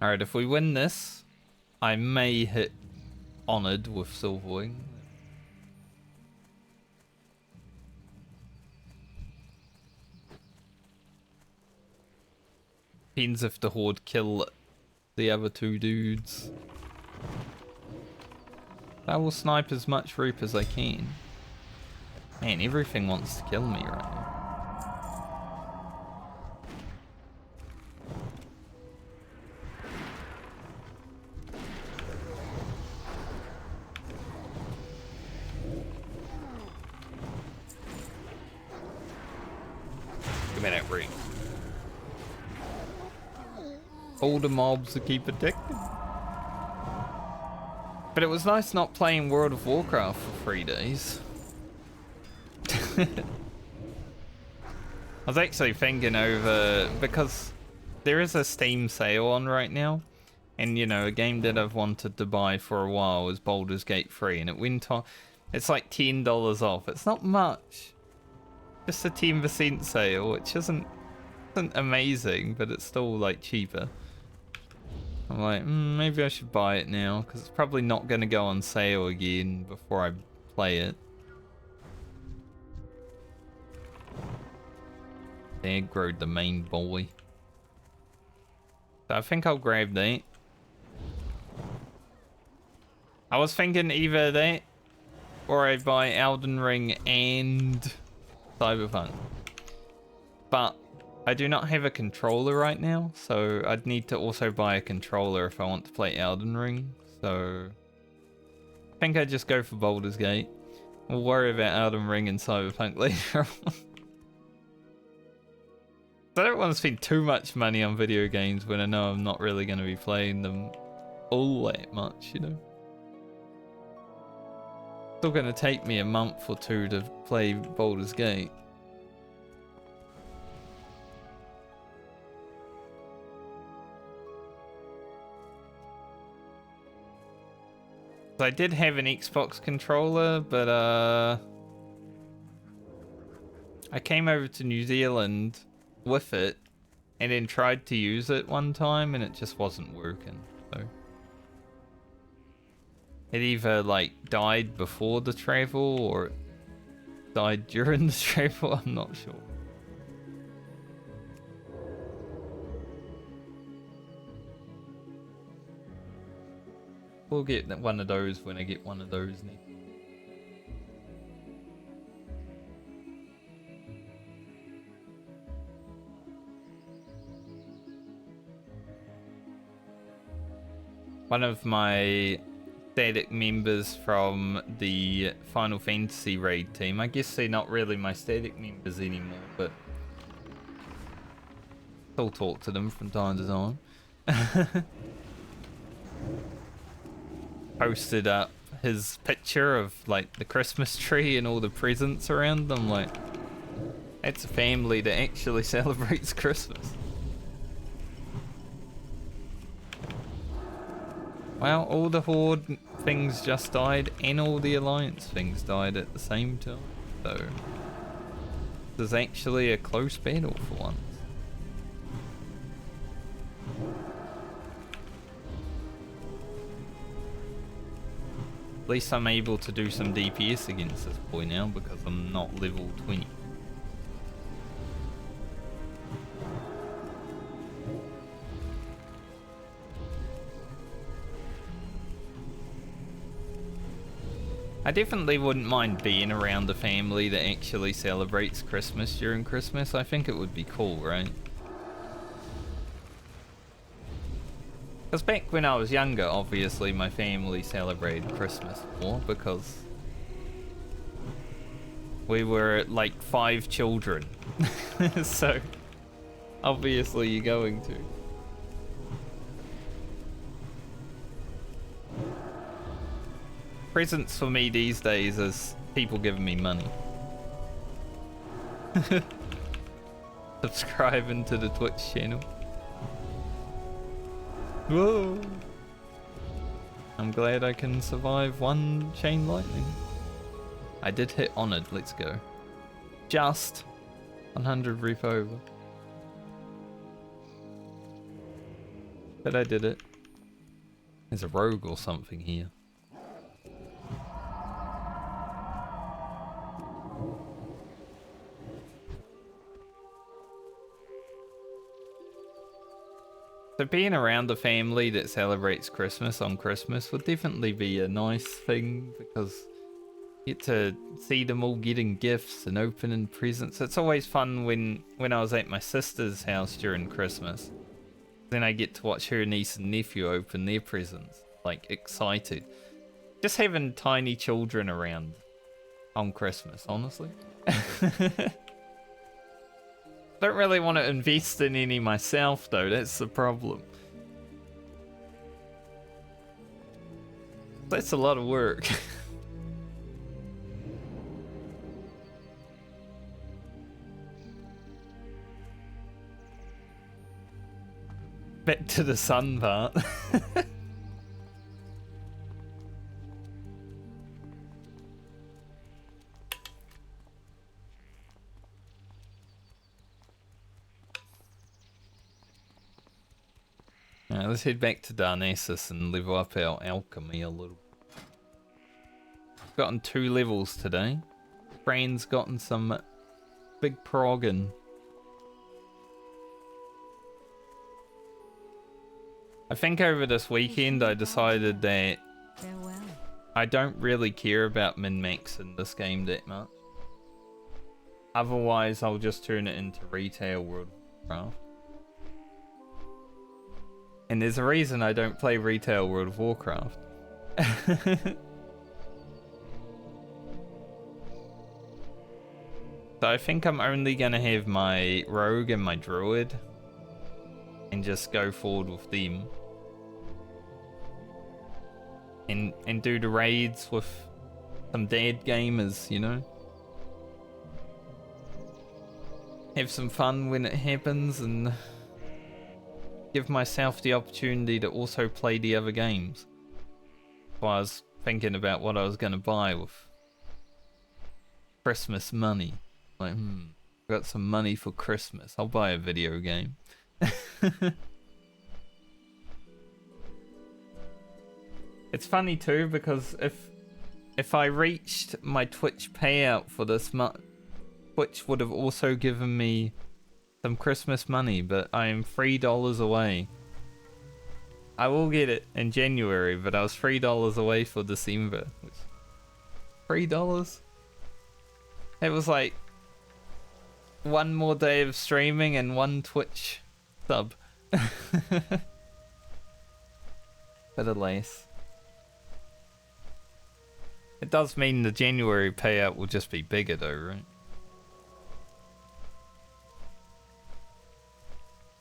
Alright, if we win this, I may hit Honoured with Silverwing. Depends if the Horde kill the other two dudes. I will snipe as much Reap as I can. Man, everything wants to kill me right now. Give me that Reap. All the mobs to keep addicted. But it was nice not playing World of Warcraft for 3 days. I was actually thinking over, because there is a Steam sale on right now, and you know, a game that I've wanted to buy for a while is Baldur's Gate 3, and it went on, it's like $10 off. It's not much, just a 10% sale, which isn't amazing, but it's still like cheaper. I'm like, maybe I should buy it now, because it's probably not going to go on sale again before I play it. Aggroed the main boy. So I think I'll grab that. I was thinking either that or I buy Elden Ring and Cyberpunk. But I do not have a controller right now, so I'd need to also buy a controller if I want to play Elden Ring. So I think I'd just go for Baldur's Gate. We'll worry about Elden Ring and Cyberpunk later on. I don't want to spend too much money on video games when I know I'm not really going to be playing them all that much, you know. Still going to take me a month or two to play Baldur's Gate. So I did have an Xbox controller, but I came over to New Zealand with it and then tried to use it one time and it just wasn't working. So it either like died before the travel or it died during the travel, I'm not sure. We'll get one of those when I get one of those next. One of my static members from the Final Fantasy raid team, I guess they're not really my static members anymore, but still talk to them from time to time. Posted up his picture of like the Christmas tree and all the presents around them. Like, that's a family that actually celebrates Christmas. Well, all the Horde things just died and all the Alliance things died at the same time. So there's actually a close battle for once. At least I'm able to do some DPS against this boy now because I'm not level 20. I definitely wouldn't mind being around a family that actually celebrates Christmas during Christmas. I think it would be cool, right? Because back when I was younger, obviously my family celebrated Christmas more because we were like 5 children. So obviously you're going to. Presents for me these days is people giving me money. Subscribing to the Twitch channel. Whoa! I'm glad I can survive one chain lightning. I did hit Honored, let's go. Just 100 reap over. But I did it. There's a rogue or something here. So being around the family that celebrates Christmas on Christmas would definitely be a nice thing because you get to see them all getting gifts and opening presents. It's always fun when I was at my sister's house during Christmas. Then I get to watch her niece and nephew open their presents. Like, excited. Just having tiny children around on Christmas, honestly. Don't really want to invest in any myself though, that's the problem. That's a lot of work. Back to the sun part. Let's head back to Darnassus and level up our alchemy a little. Gotten 2 levels today. Fran's gotten some big progging. I think over this weekend I decided that Farewell. I don't really care about min-max in this game that much. Otherwise, I'll just turn it into retail World of Warcraft. And there's a reason I don't play retail World of Warcraft. So I think I'm only gonna have my rogue and my druid and just go forward with them. And do the raids with some dead gamers, you know? Have some fun when it happens and give myself the opportunity to also play the other games. While I was thinking about what I was gonna buy with Christmas money. Like, got some money for Christmas. I'll buy a video game. It's funny too because if I reached my Twitch payout for this month, Twitch would have also given me some Christmas money, but I am $3 away. I will get it in January, but I was $3 away for December. $3? It was like one more day of streaming and one Twitch sub. But alas. It does mean the January payout will just be bigger though, right?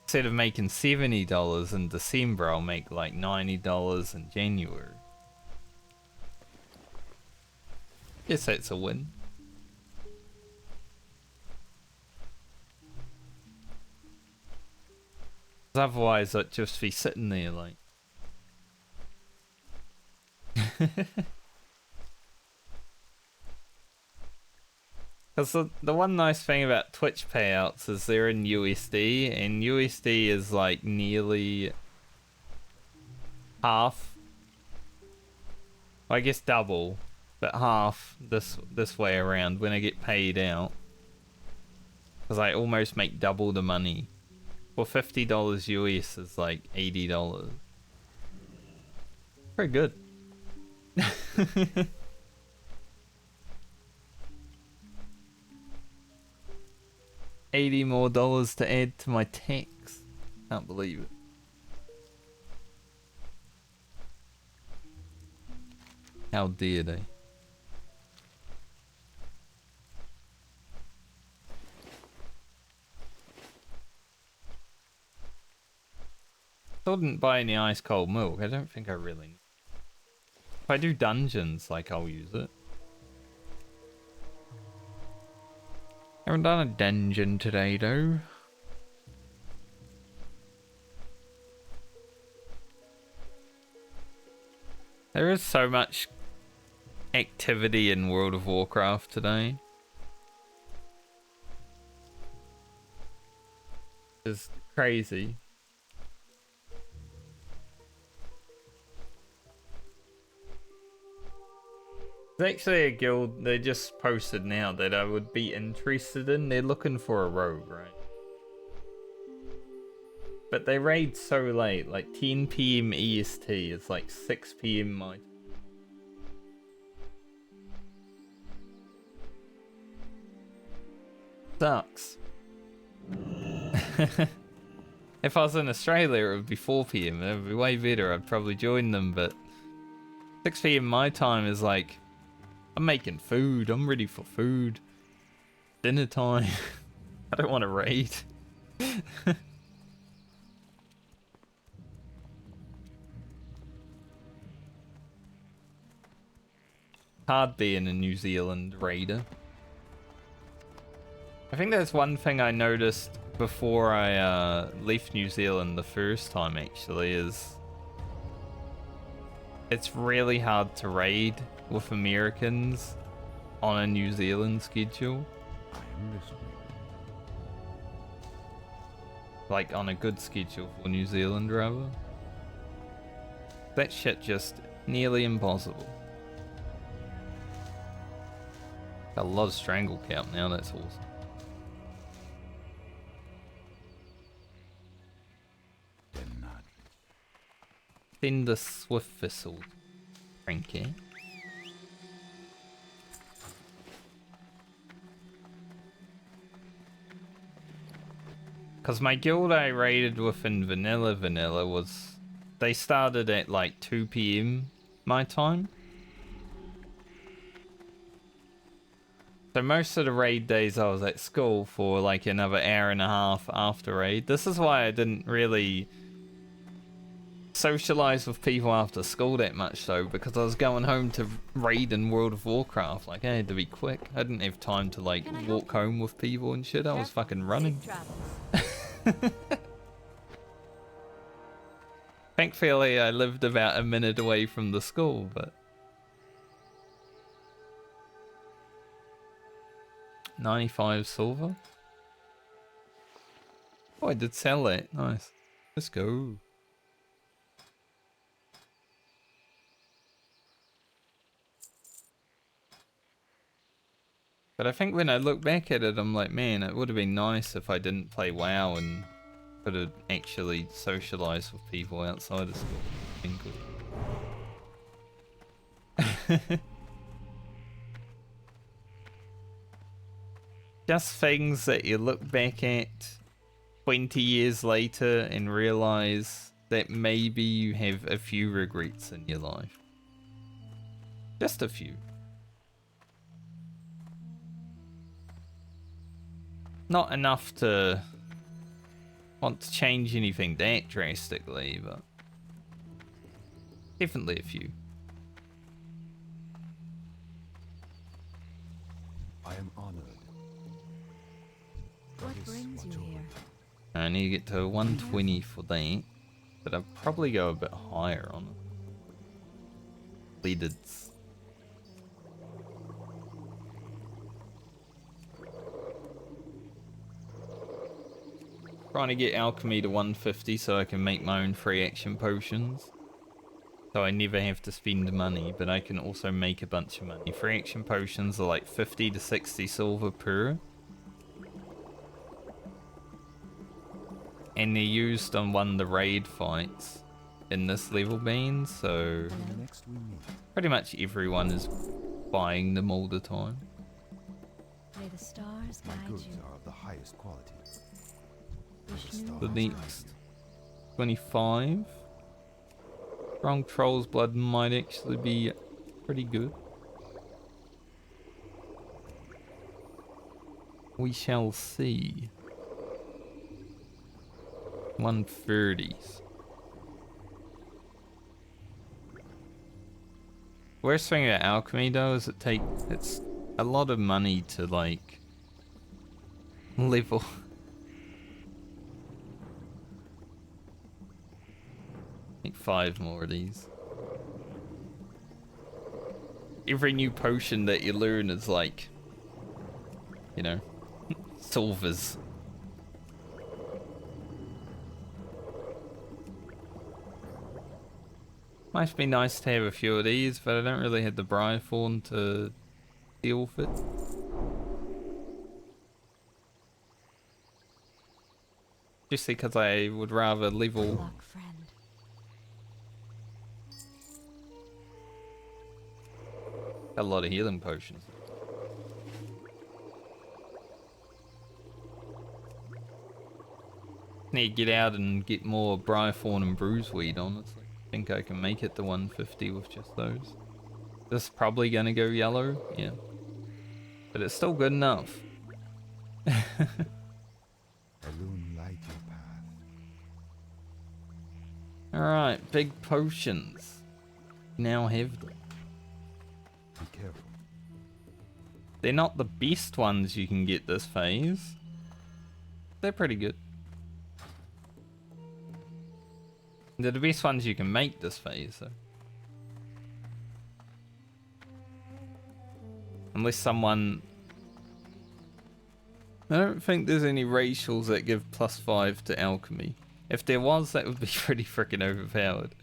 Instead of making $70 in December, I'll make like $90 in January. Guess that's a win. 'Cause otherwise I'd just be sitting there like... Because the one nice thing about Twitch payouts is they're in USD, and USD is like nearly half. I guess double, but half this way around when I get paid out. Because I almost make double the money. For $50 US is like $80. Pretty good. $80 more to add to my tax. Can't believe it. How dare they? Still didn't buy any ice cold milk. I don't think I really. If I do dungeons, like I'll use it. Haven't done a dungeon today though. There is so much activity in World of Warcraft today. It's crazy. There's actually a guild they just posted now that I would be interested in. They're looking for a rogue, right? But they raid so late, like 10 PM EST. It's like 6 PM my time. Sucks. If I was in Australia, it would be 4 PM. It would be way better. I'd probably join them, but 6 PM my time is like, I'm making food. I'm ready for food. Dinner time. I don't want to raid. Hard being a New Zealand raider. I think there's one thing I noticed before I left New Zealand the first time actually is it's really hard to raid with Americans on a New Zealand schedule. I am listening. Like on a good schedule for New Zealand rather. That shit just nearly impossible. Got a lot of strangle count now, that's awesome. Send the swift vessel, Frankie. Because my guild I raided with in vanilla was... They started at like 2 PM my time. So most of the raid days I was at school for like another hour and a half after raid. This is why I didn't really socialize with people after school that much though, because I was going home to raid in World of Warcraft. Like I had to be quick. I didn't have time to like walk home with people and shit. I was fucking running. Thankfully I lived about a minute away from the school, but 95 silver. Oh, I did sell it. Nice. Let's go. But I think when I look back at it, I'm like, man, it would have been nice if I didn't play WoW and could have actually socialized with people outside of school. Been good. Just things that you look back at 20 years later and realize that maybe you have a few regrets in your life. Just a few. Not enough to want to change anything that drastically, but definitely a few. I am honored. What brings you here? I need to get to 120 for that, but I'll probably go a bit higher on it. Pleaded. Trying to get alchemy to 150 so I can make my own free action potions. So I never have to spend money, but I can also make a bunch of money. Free action potions are like 50 to 60 silver per. And they're used on one of the raid fights in this level bean, so Next we meet. pretty much everyone is buying them all the time. May the stars My guide goods you. are of the highest quality. Vishnu The has next 25. Strong Troll's Blood might actually be pretty good. We shall see. 130s. Worst thing about alchemy though is it's a lot of money to like level. Like 5 more of these. Every new potion that you learn is like, you know, silvers. Might be nice to have a few of these, but I don't really have the Briarthorn to deal with it. Just because I would rather level luck, friend. a lot of healing potions. Need to get out and get more Briarthorn and Bruiseweed, honestly. I think I can make it to 150 with just those. This is probably gonna go yellow, yeah. But it's still good enough. Alone light your path. Alright, big potions. Now have them. Be careful. They're not the best ones you can get this phase. They're pretty good. They're the best ones you can make this phase, though. Unless someone... I don't think there's any racials that give +5 to alchemy. If there was, that would be pretty freaking overpowered.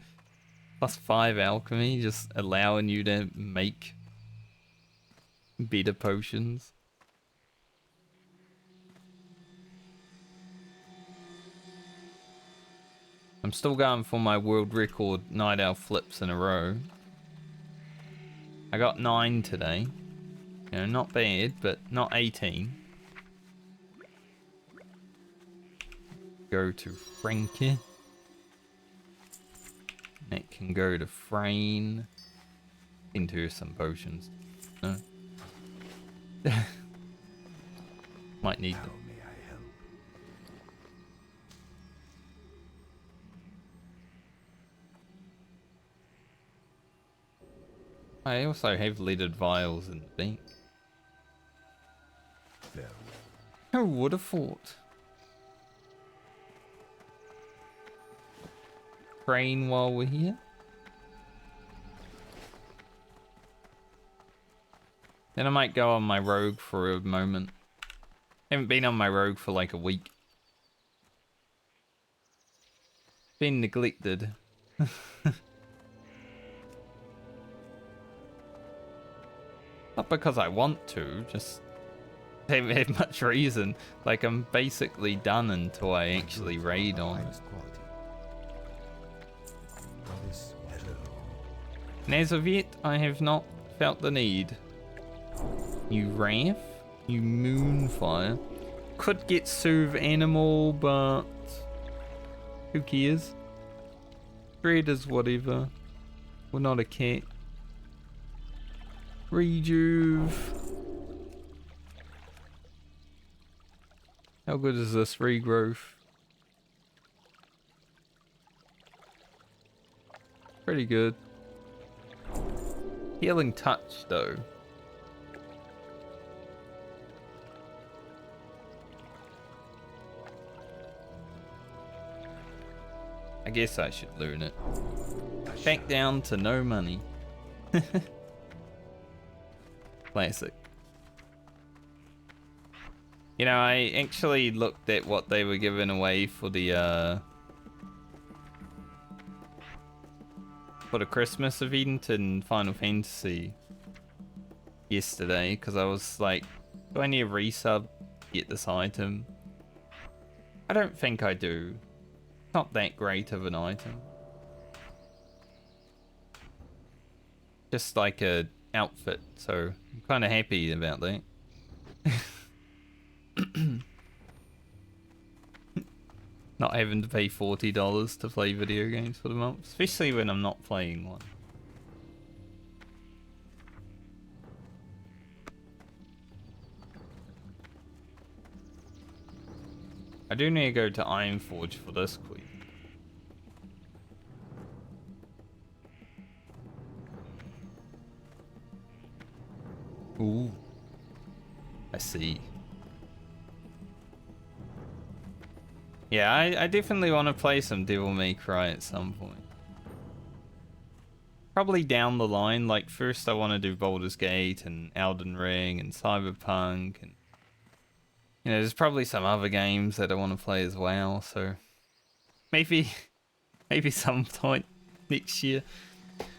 +5 alchemy, just allowing you to make better potions. I'm still going for my world record night owl flips in a row. I got 9 today. You know, not bad, but not 18. go to Frankie. That can go to Frayne. Into some potions. No. Might need them. May I help? I also have leaded vials in the bank. Very Who would have thought? Train while we're here. Then I might go on my rogue for a moment. Haven't been on my rogue for like a week. Been neglected. Not because I want to, just haven't had much reason. Like, I'm basically done until I actually raid on. finest quality. Goddess, watch over. And as of yet, I have not felt the need. You Wrath, you Moonfire. Could get Soothe Animal, but who cares? Dread is whatever. We're not a cat. Rejuve. How good is this regrowth? Pretty good. Healing Touch though. I guess I should learn it. Back down to no money. Classic. You know, I actually looked at what they were giving away for the Christmas event in Final Fantasy yesterday, because I was like, do I need a resub to get this item? I don't think I do. It's not that great of an item. Just like a outfit, so I'm kind of happy about that. Not having to pay $40 to play video games for the month, especially when I'm not playing one. I do need to go to Ironforge for this queen. Ooh. I see. Yeah, I definitely want to play some Devil May Cry at some point. Probably down the line, like first I want to do Baldur's Gate and Elden Ring and Cyberpunk, and you know, there's probably some other games that I want to play as well, so maybe some point next year.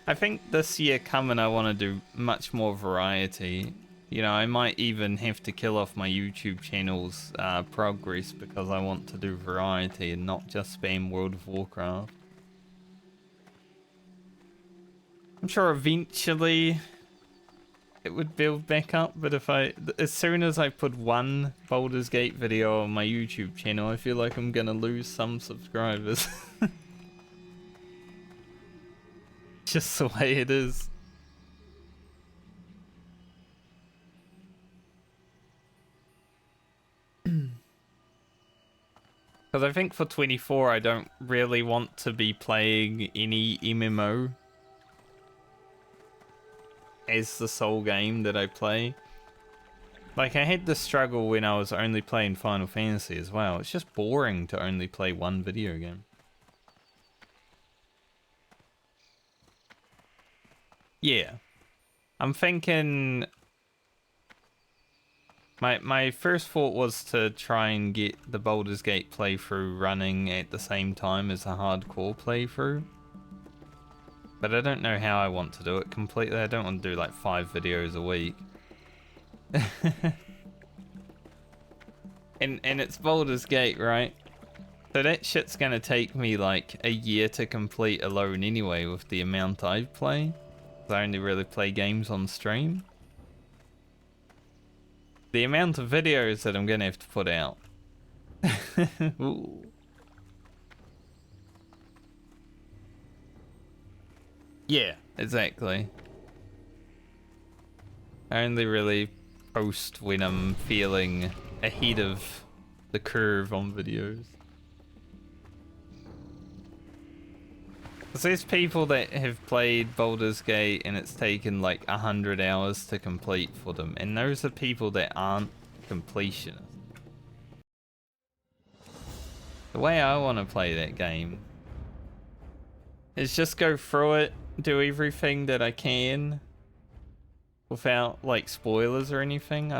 I think this year coming I want to do much more variety. You know, I might even have to kill off my YouTube channel's progress because I want to do variety and not just spam World of Warcraft. I'm sure eventually it would build back up, but as soon as I put one Baldur's Gate video on my YouTube channel, I feel like I'm gonna lose some subscribers. Just the way it is. Because I think for 24 I don't really want to be playing any MMO as the sole game that I play. Like, I had this struggle when I was only playing Final Fantasy as well. It's just boring to only play one video game. Yeah. I'm thinking... My first thought was to try and get the Baldur's Gate playthrough running at the same time as a hardcore playthrough. But I don't know how I want to do it completely. I don't want to do like 5 videos a week. and it's Baldur's Gate, right? So that shit's gonna take me like a year to complete alone anyway with the amount I play. I only really play games on stream. The amount of videos that I'm gonna have to put out. Ooh. Yeah, exactly. I only really post when I'm feeling ahead of the curve on videos. Because there's people that have played Baldur's Gate and it's taken like 100 hours to complete for them, and those are people that aren't completionists. The way I want to play that game is just go through it, do everything that I can without like spoilers or anything.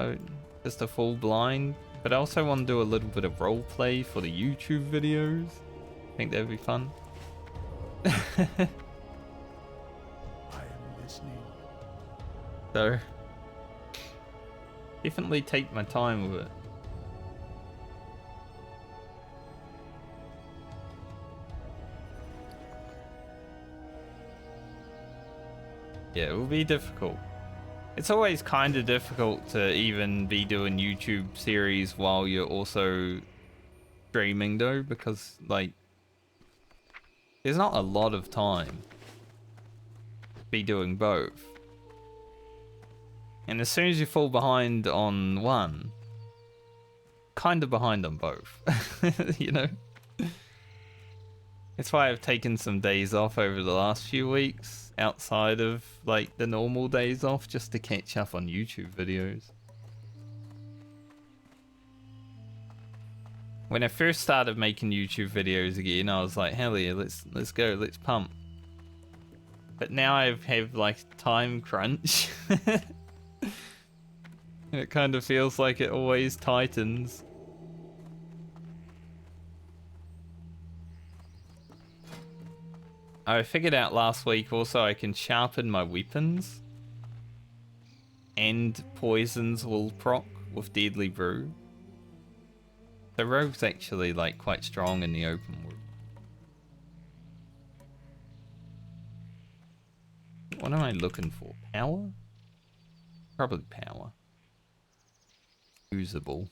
Just a full blind. But I also want to do a little bit of roleplay for the YouTube videos. I think that'd be fun. I am listening. So definitely take my time with it. Yeah, it will be difficult. It's always kind of difficult to even be doing YouTube series while you're also streaming though, because like there's not a lot of time to be doing both. And as soon as you fall behind on one, kind of behind on both, you know? That's why I've taken some days off over the last few weeks, outside of like the normal days off, just to catch up on YouTube videos. When I first started making YouTube videos again, I was like, hell yeah, let's go, let's pump. But now I have like time crunch. And it kind of feels like it always tightens. I figured out last week also I can sharpen my weapons, and poisons will proc with Deadly Brew. The rogue's actually like quite strong in the open world. What am I looking for? Power? Probably power. Usable.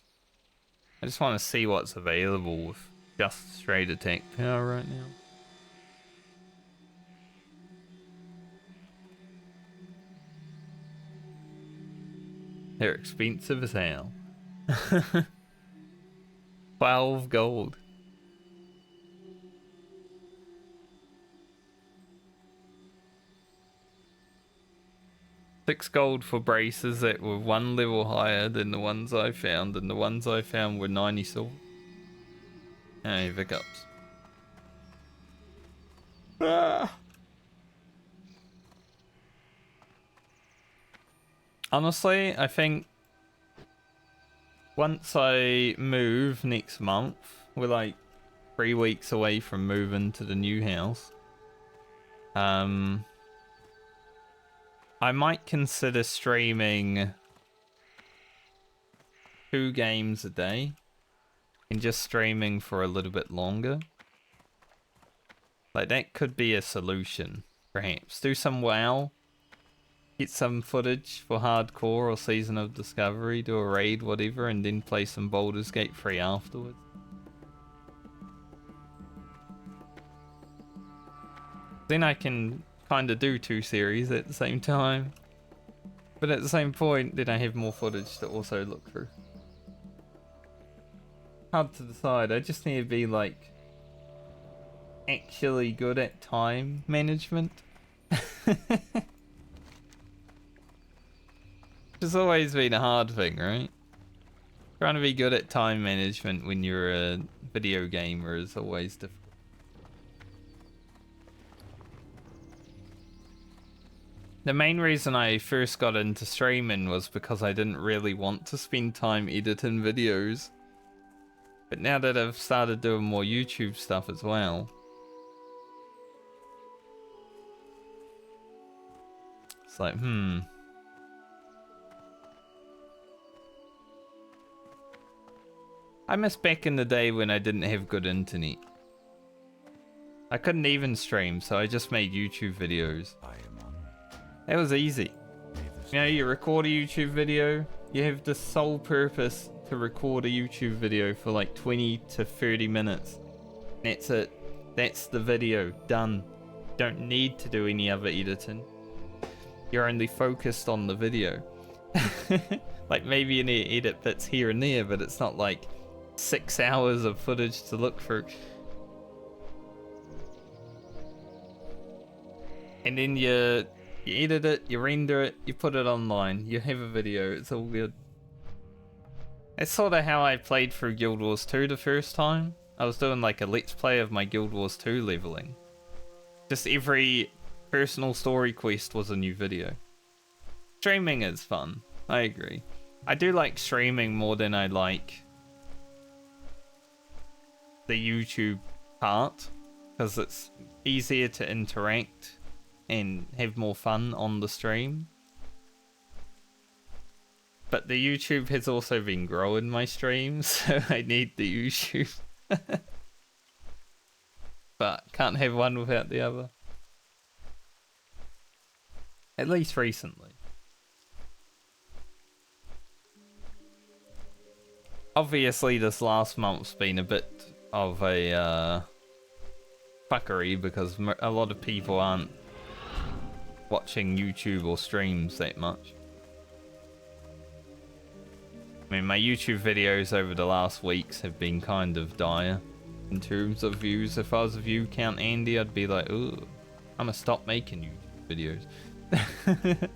I just want to see what's available with just straight attack power right now. They're expensive as hell. 12 gold. $6 gold for braces that were 1 level higher than the ones I found, and the ones I found were 90 silver. Hey, hiccups. Ah. Honestly, I think once I move next month, we're like 3 weeks away from moving to the new house. I might consider streaming 2 games a day and just streaming for a little bit longer. Like that could be a solution, perhaps. Do some WoW. Get some footage for hardcore or Season of Discovery, do a raid, whatever, and then play some Baldur's Gate 3 afterwards. Then I can kind of do 2 series at the same time. But at the same point, then I have more footage to also look through. Hard to decide. I just need to be like actually good at time management. It's always been a hard thing, right? Trying to be good at time management when you're a video gamer is always difficult. The main reason I first got into streaming was because I didn't really want to spend time editing videos. But now that I've started doing more YouTube stuff as well, it's like, I miss back in the day when I didn't have good internet. I couldn't even stream, so I just made YouTube videos. I am on. That was easy. You know, you record a YouTube video, you have the sole purpose to record a YouTube video for like 20 to 30 minutes. That's it. That's the video. Done. don't need to do any other editing. You're only focused on the video. Like maybe an edit bits here and there, but it's not like 6 hours of footage to look through. And then you edit it, you render it, you put it online, you have a video, it's all good. That's sort of how I played through Guild Wars 2 the first time. I was doing like a let's play of my Guild Wars 2 leveling. Just every personal story quest was a new video. Streaming is fun, I agree. I do like streaming more than I like the YouTube part, because it's easier to interact and have more fun on the stream. But the YouTube has also been growing my streams, so I need the YouTube. But can't have one without the other. At least recently. Obviously this last month's been a bit of a fuckery because a lot of people aren't watching YouTube or streams that much. I mean, my YouTube videos over the last weeks have been kind of dire in terms of views. If I was a view count Andy, I'd be like, ooh, I'm gonna stop making YouTube videos.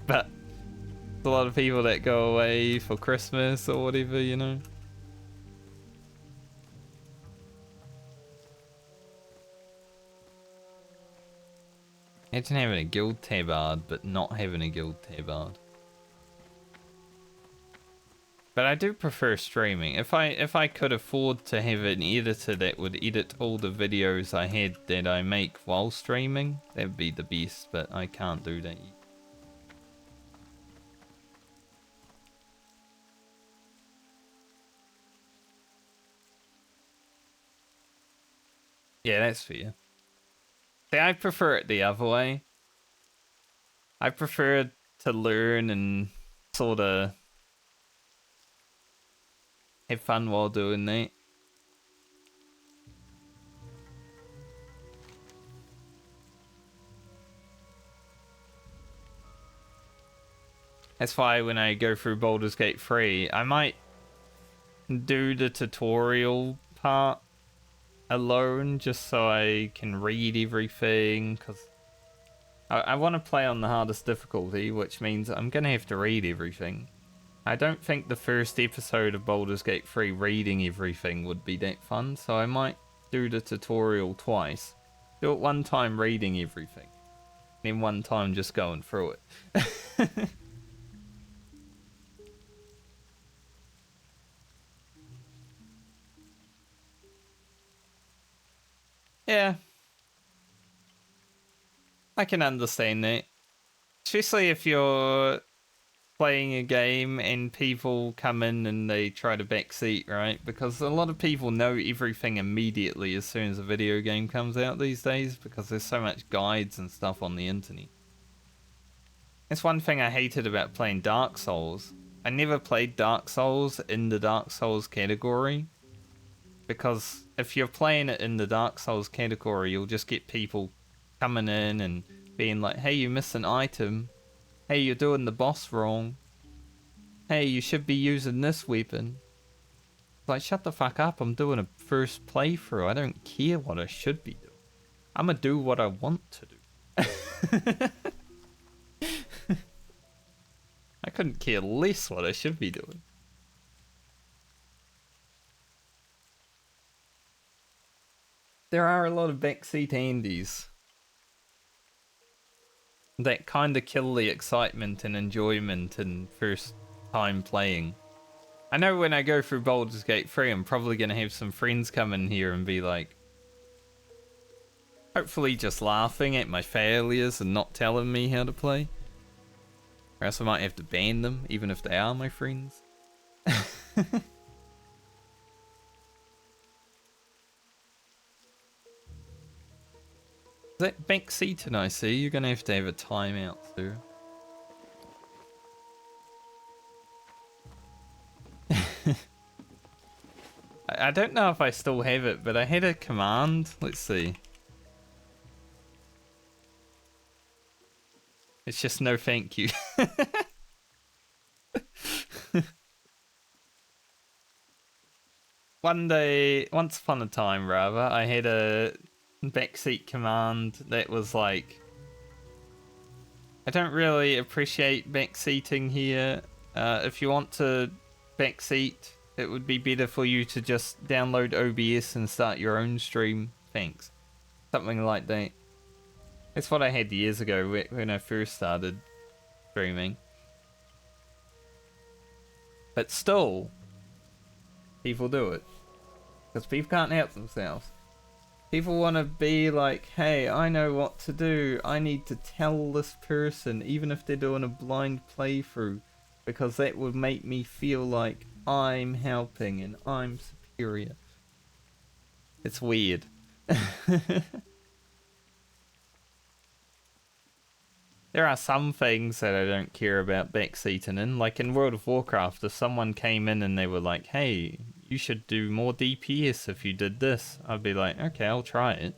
But there's a lot of people that go away for Christmas or whatever, you know. Imagine having a guild tabard, but not having a guild tabard. But I do prefer streaming. If I could afford to have an editor that would edit all the videos I had that I make while streaming, that would be the best, but I can't do that yet. Yeah, that's fair. See, I prefer it the other way. I prefer to learn and sort of have fun while doing that. That's why when I go through Baldur's Gate 3, I might do the tutorial part alone just so I can read everything, because I want to play on the hardest difficulty, which means I'm going to have to read everything. I don't think the first episode of Baldur's Gate 3 reading everything would be that fun, so I might do the tutorial twice. Do it one time reading everything, then one time just going through it. Yeah. I can understand that. Especially if you're playing a game and people come in and they try to backseat, right? Because a lot of people know everything immediately as soon as a video game comes out these days, because there's so much guides and stuff on the internet. That's one thing I hated about playing Dark Souls. I never played Dark Souls in the Dark Souls category, because if you're playing it in the Dark Souls category, you'll just get people coming in and being like, hey, you missed an item. Hey, you're doing the boss wrong. Hey, you should be using this weapon. Like, shut the fuck up. I'm doing a first playthrough. I don't care what I should be doing. I'm gonna do what I want to do. I couldn't care less what I should be doing. There are a lot of backseat Andys that kind of kill the excitement and enjoyment in first time playing. I know when I go through Baldur's Gate 3, I'm probably going to have some friends come in here and be like, hopefully just laughing at my failures and not telling me how to play. Or else I might have to ban them, even if they are my friends. That backseating I see, you're going to have a timeout too. I don't know if I still have it, but I had a command. Let's see. It's just no thank you. Once upon a time rather, I had a backseat command that was like, I don't really appreciate backseating here. If you want to backseat, it would be better for you to just download OBS and start your own stream. Thanks. Something like that. That's what I had years ago when I first started streaming. But still, people do it. Because people can't help themselves. People want to be like, hey, I know what to do. I need to tell this person, even if they're doing a blind playthrough, because that would make me feel like I'm helping and I'm superior. It's weird. There are some things that I don't care about backseating in. Like in World of Warcraft, if someone came in and they were like, hey, you should do more DPS if you did this, I'd be like, okay, I'll try it.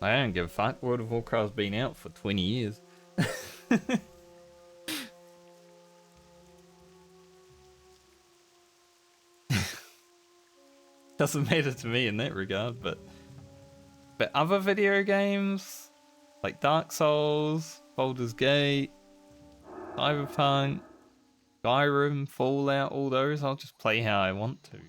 I don't give a fuck. World of Warcraft's been out for 20 years. Doesn't matter to me in that regard, but other video games like Dark Souls, Baldur's Gate, Cyberpunk, Skyrim, Fallout, all those, I'll just play how I want to.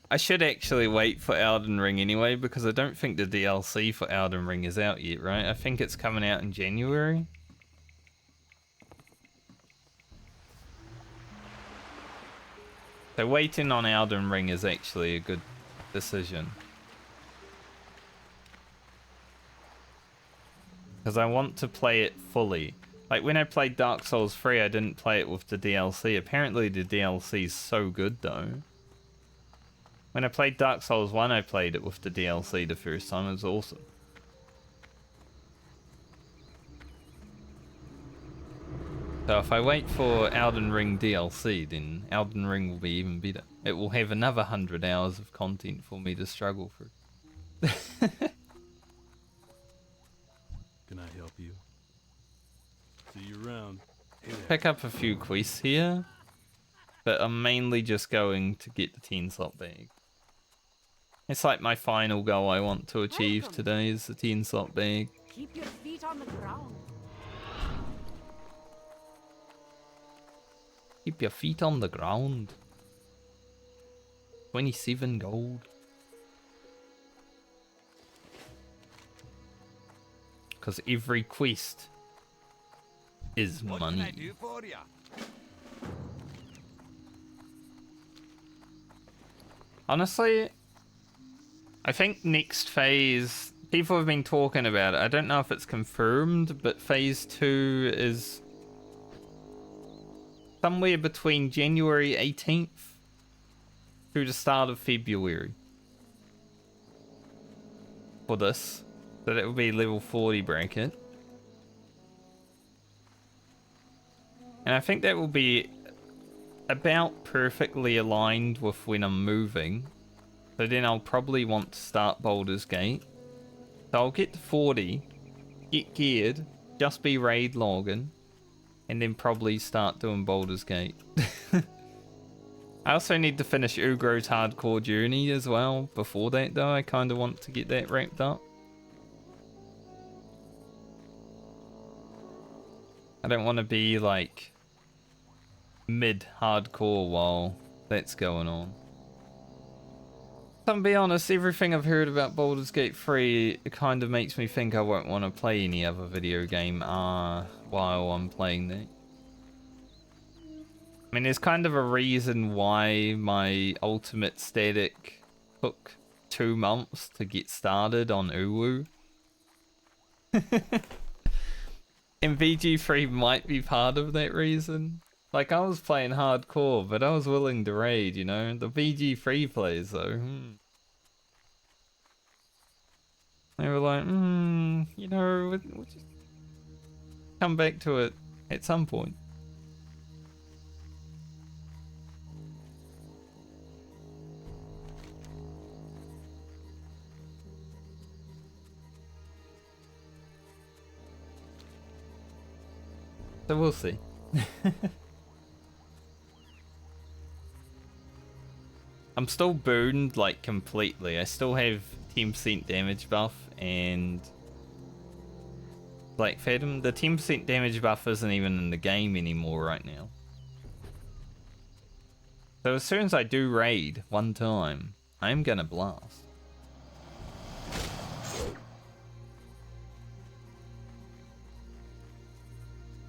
I should actually wait for Elden Ring anyway, because I don't think the DLC for Elden Ring is out yet, right? I think it's coming out in January. So waiting on Elden Ring is actually a good decision. Because I want to play it fully. Like when I played Dark Souls 3, I didn't play it with the DLC. Apparently the DLC is so good though. When I played Dark Souls 1, I played it with the DLC the first time. It was awesome. So if I wait for Elden Ring DLC, then Elden Ring will be even better. It will have another 100 hours of content for me to struggle through. Can I help you? See you around. Pick up a few quests here, but I'm mainly just going to get the 10 slot bag. It's like my final goal I want to achieve today is the 10 slot bag. Keep your feet on the ground. Keep your feet on the ground. 27 gold. Because every quest is money. What can I do for ya? Honestly, I think next phase, people have been talking about it. I don't know if it's confirmed, but phase 2 is somewhere between January 18th through the start of February for this. So that will be level 40 bracket. And I think that will be about perfectly aligned with when I'm moving. So then I'll probably want to start Baldur's Gate. So I'll get to 40, get geared, just be raid logging, and then probably start doing Baldur's Gate. I also need to finish Ugro's hardcore journey as well. Before that though, I kind of want to get that wrapped up. I don't want to be like mid-hardcore while that's going on. To be honest, everything I've heard about Baldur's Gate 3 it kind of makes me think I won't want to play any other video game while I'm playing that. I mean, there's kind of a reason why my ultimate static took 2 months to get started on Uwu. And VG3 might be part of that reason. Like, I was playing hardcore, but I was willing to raid, you know? The VG3 players, though. They were like, you know, we'll just come back to it at some point. So we'll see. I'm still burned like completely. I still have 10% damage buff and Black Phantom. The 10% damage buff isn't even in the game anymore right now. So as soon as I do raid one time, I'm gonna blast.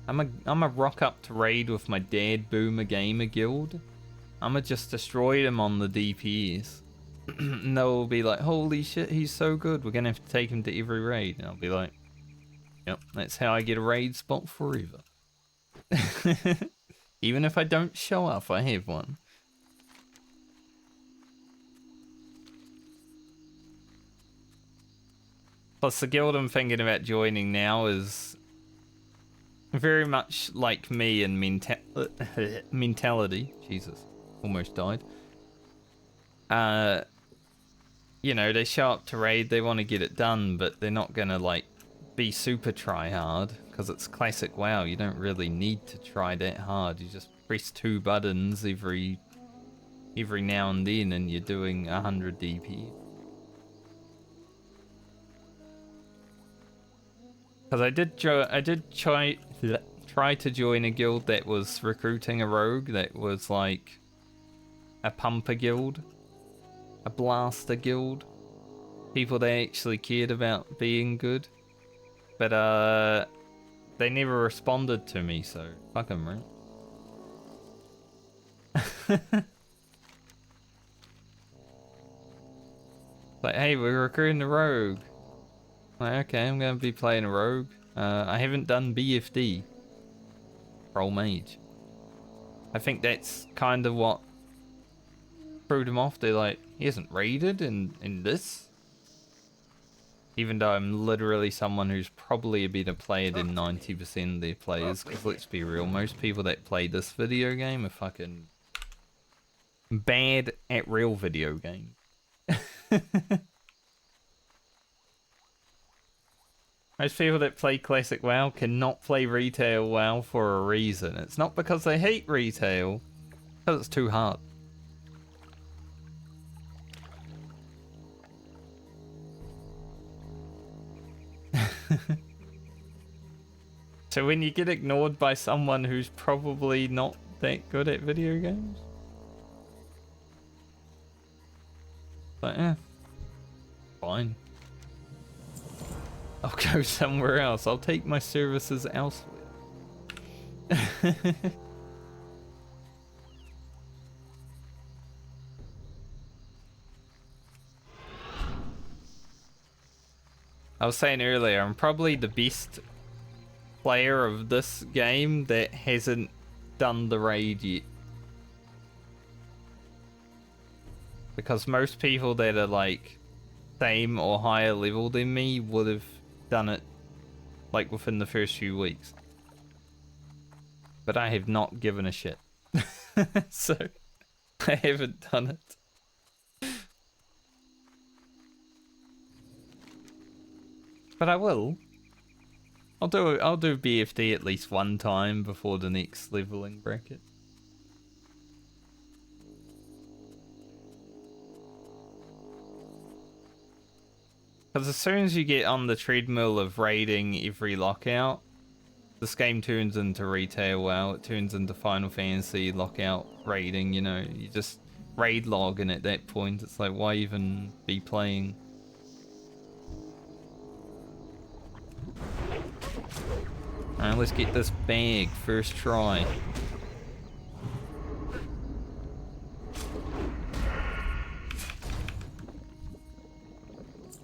I'm a rock up to raid with my dad Boomer Gamer guild. I'ma just destroy them on the DPS. And they'll be like, holy shit, he's so good. We're gonna have to take him to every raid. And I'll be like, yep, that's how I get a raid spot forever. Even if I don't show up, I have one. Plus the guild I'm thinking about joining now is very much like me in mentality. Jesus, almost died. You know, they show up to raid, they want to get it done, but they're not gonna like be super try hard because it's classic WoW. You don't really need to try that hard. You just press 2 buttons every now and then, and you're doing 100 DP. Because I did try to join a guild that was recruiting a rogue that was like a pumper guild, a blaster guild, people that actually cared about being good, but they never responded to me, so fuck them, right? Like, hey, we're recruiting a rogue. Like, okay, I'm gonna be playing a rogue. I haven't done BFD. Troll mage. I think that's kind of what threw them off. They're like, he hasn't raided in this? Even though I'm literally someone who's probably a better player than 90% of their players. Because let's be real, most people that play this video game are fucking bad at real video games. Most people that play classic WoW cannot play retail WoW for a reason. It's not because they hate retail, because it's too hard. So when you get ignored by someone who's probably not that good at video games, like, fine. I'll go somewhere else. I'll take my services elsewhere. I was saying earlier, I'm probably the best player of this game that hasn't done the raid yet. Because most people that are like same or higher level than me would have done it like within the first few weeks. But I have not given a shit. So I haven't done it. But I will. I'll do BFD at least one time before the next leveling bracket. Because as soon as you get on the treadmill of raiding every lockout, this game turns into retail WoW, it turns into Final Fantasy lockout raiding, you know, you just raid log, and at that point it's like, why even be playing? Alright, let's get this bag first try.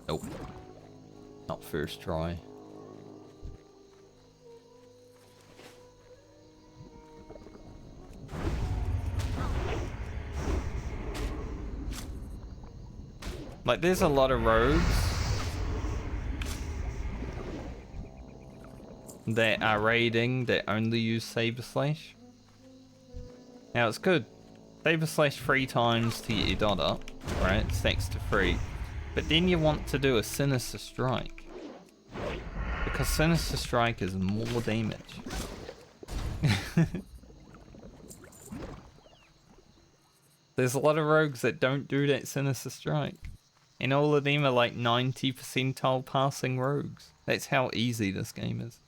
Nope. Not first try. Like, there's a lot of rogues that are raiding that only use Saber Slash. Now it's good. Saber Slash 3 times to get your dot up, right? Stacks to 3. But then you want to do a Sinister Strike. Because Sinister Strike is more damage. There's a lot of rogues that don't do that Sinister Strike. And all of them are like 90 percentile passing rogues. That's how easy this game is.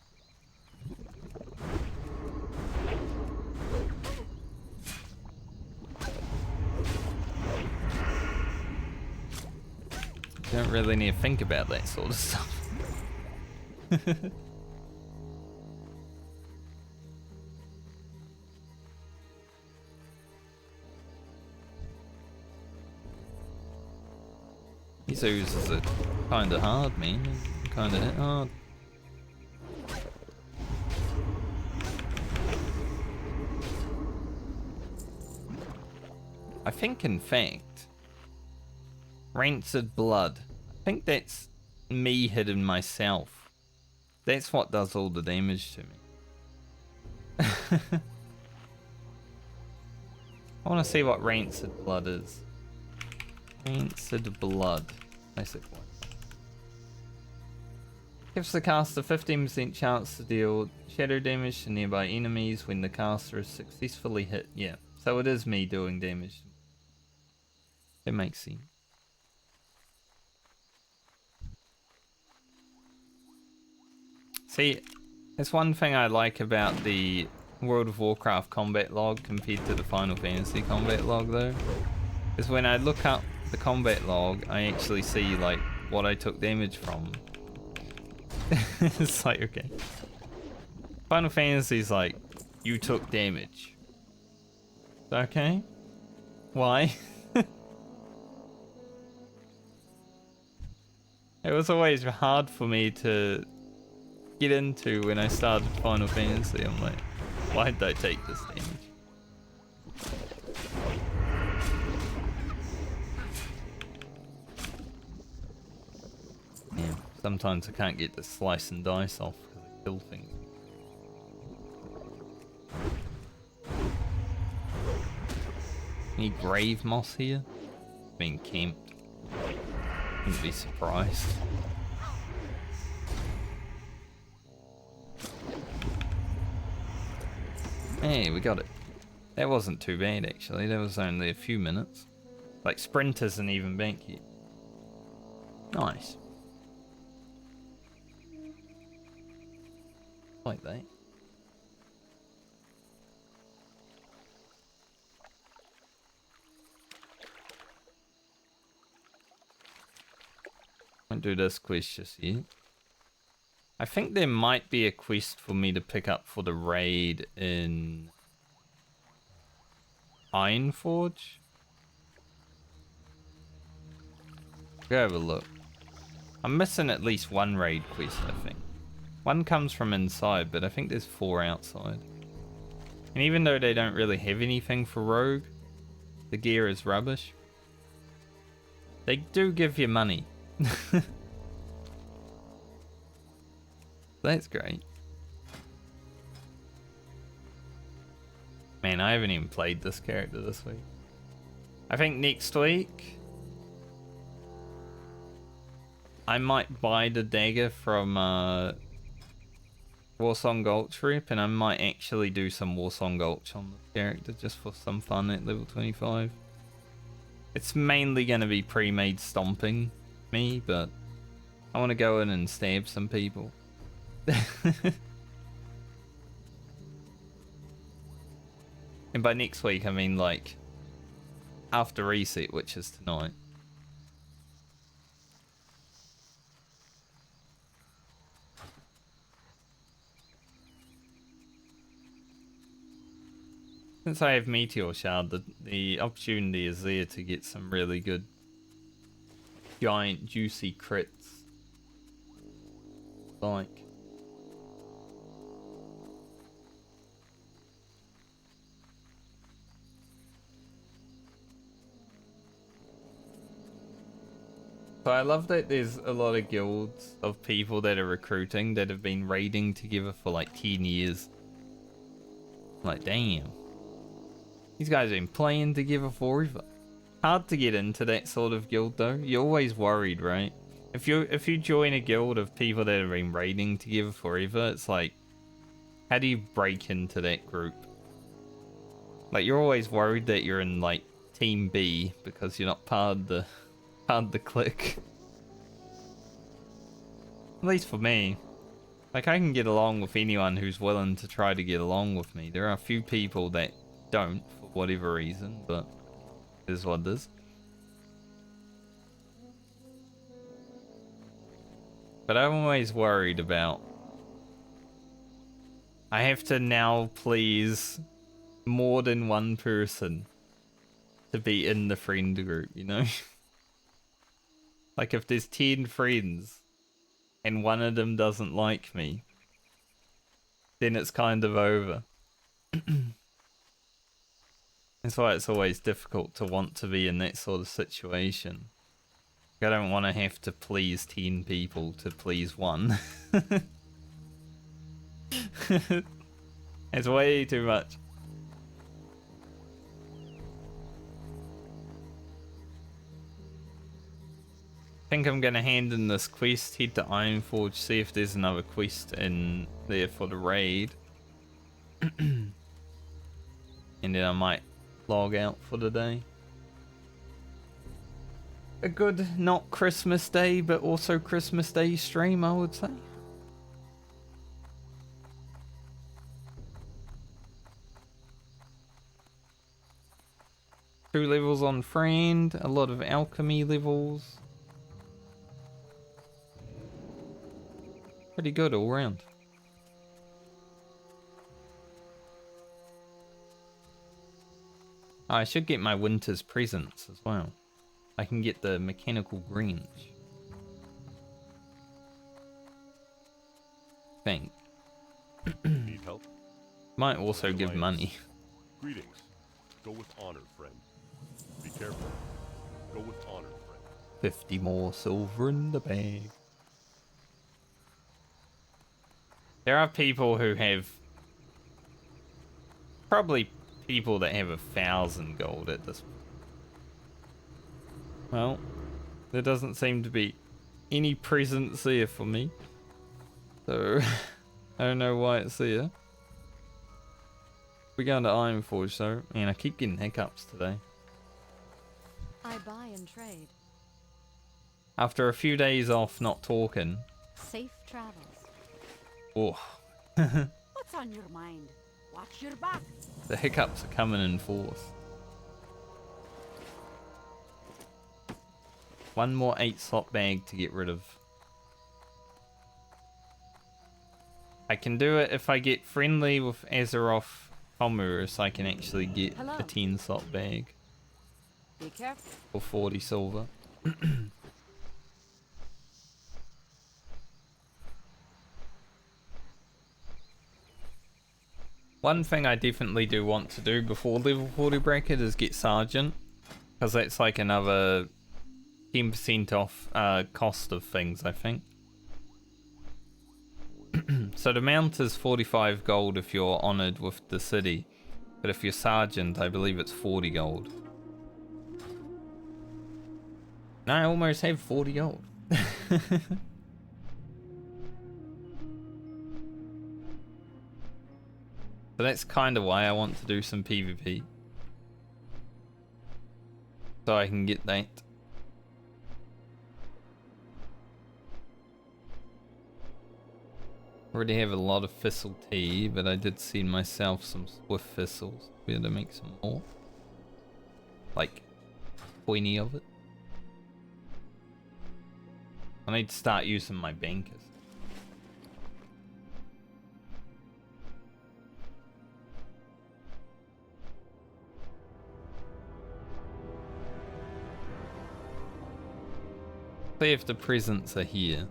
You don't really need to think about that sort of stuff. These oozes are kinda hard, man. Kinda hit hard. I think, in fact, Rancid Blood. I think that's me hitting myself. That's what does all the damage to me. I want to see what Rancid Blood is. Rancid Blood. Basically. Gives the caster 15% chance to deal shadow damage to nearby enemies when the caster is successfully hit. Yeah, so it is me doing damage. It makes sense. See, that's one thing I like about the World of Warcraft combat log compared to the Final Fantasy combat log though, is when I look up the combat log, I actually see like what I took damage from. It's like, okay. Final Fantasy's like, you took damage. Okay. Why? It was always hard for me to get into when I started Final Fantasy. I'm like, why did I take this damage? Yeah, sometimes I can't get the slice and dice off because I kill things. Any grave moss here? Being camped. Wouldn't be surprised. Hey, we got it. That wasn't too bad actually, that was only a few minutes. Like sprint isn't even back yet. Nice. Like that. Won't do this quest just yet. I think there might be a quest for me to pick up for the raid in Ironforge. Go have a look. I'm missing at least one raid quest, I think. One comes from inside, but I think there's 4 outside. And even though they don't really have anything for rogue, the gear is rubbish. They do give you money. That's great. Man, I haven't even played this character this week. I think next week I might buy the dagger from Warsong Gulch rep, and I might actually do some Warsong Gulch on the character just for some fun at level 25. It's mainly going to be pre-made stomping me, but I want to go in and stab some people. And by next week I mean like after reset, which is tonight. Since I have Meteor Shard, the opportunity is there to get some really good giant juicy crits. Like So I love that there's a lot of guilds of people that are recruiting that have been raiding together for like 10 years. Like, damn. These guys have been playing together forever. Hard to get into that sort of guild though. You're always worried, right? If you join a guild of people that have been raiding together forever, it's like, how do you break into that group? Like, you're always worried that you're in like Team B because you're not part of the clique. At least for me. Like, I can get along with anyone who's willing to try to get along with me. There are a few people that don't for whatever reason, but it is what it is. But I'm always worried about, I have to now please more than one person to be in the friend group, you know? Like, if there's 10 friends and one of them doesn't like me, then it's kind of over. That's why it's always difficult to want to be in that sort of situation. I don't want to have to please 10 people to please one. It's way too much. I think I'm gonna hand in this quest, head to Ironforge, see if there's another quest in there for the raid. And then I might log out for the day. A good, not Christmas Day, but also Christmas Day stream, I would say. Two levels on friend, a lot of alchemy levels. Pretty good all round. Oh, I should get my winter's presents as well. I can get the mechanical Grinch. Think. Need help? Might also give Alliance. money. Greetings. Go with honor, friend. Be careful. Go with honor, friend. 50 more silver in the bag. There are people who have... Probably people that have 1,000 gold at this point. Well, there doesn't seem to be any presents here for me. So, I don't know why it's here. We're going to Ironforge though, and I keep getting hiccups today. I buy and trade. After a few days off not talking. Safe travels. Oh. What's on your mind? Watch your back. The hiccups are coming in force. One more 8-slot bag to get rid of. I can do it if I get friendly with Azeroth Commerce. I can actually get Hello. a 10-slot bag Be careful. for 40 silver. One thing I definitely do want to do before level 40 bracket is get Sergeant, because that's like another 10% off cost of things, I think. So the mount is 45 gold if you're honoured with the city, but if you're Sergeant, I believe it's 40 gold. And I almost have 40 gold. So that's kind of why I want to do some PvP. So I can get that. Already have a lot of thistle tea, but I did send myself some swift thistles. Be able to make some more. Like 20 of it. I need to start using my bankers. See if the presents are here.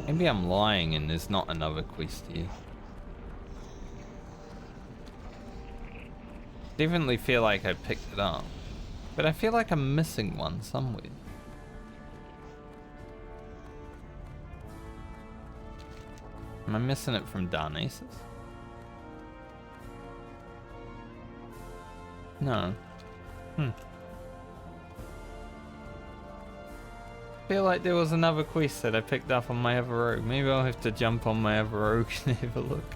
Maybe I'm lying and there's not another quest here. Definitely feel like I picked it up. But I feel like I'm missing one somewhere. Am I missing it from Darnassus? No. Feel like there was another quest that I picked up on my other rogue. Maybe I'll have to jump on my other rogue and have a look.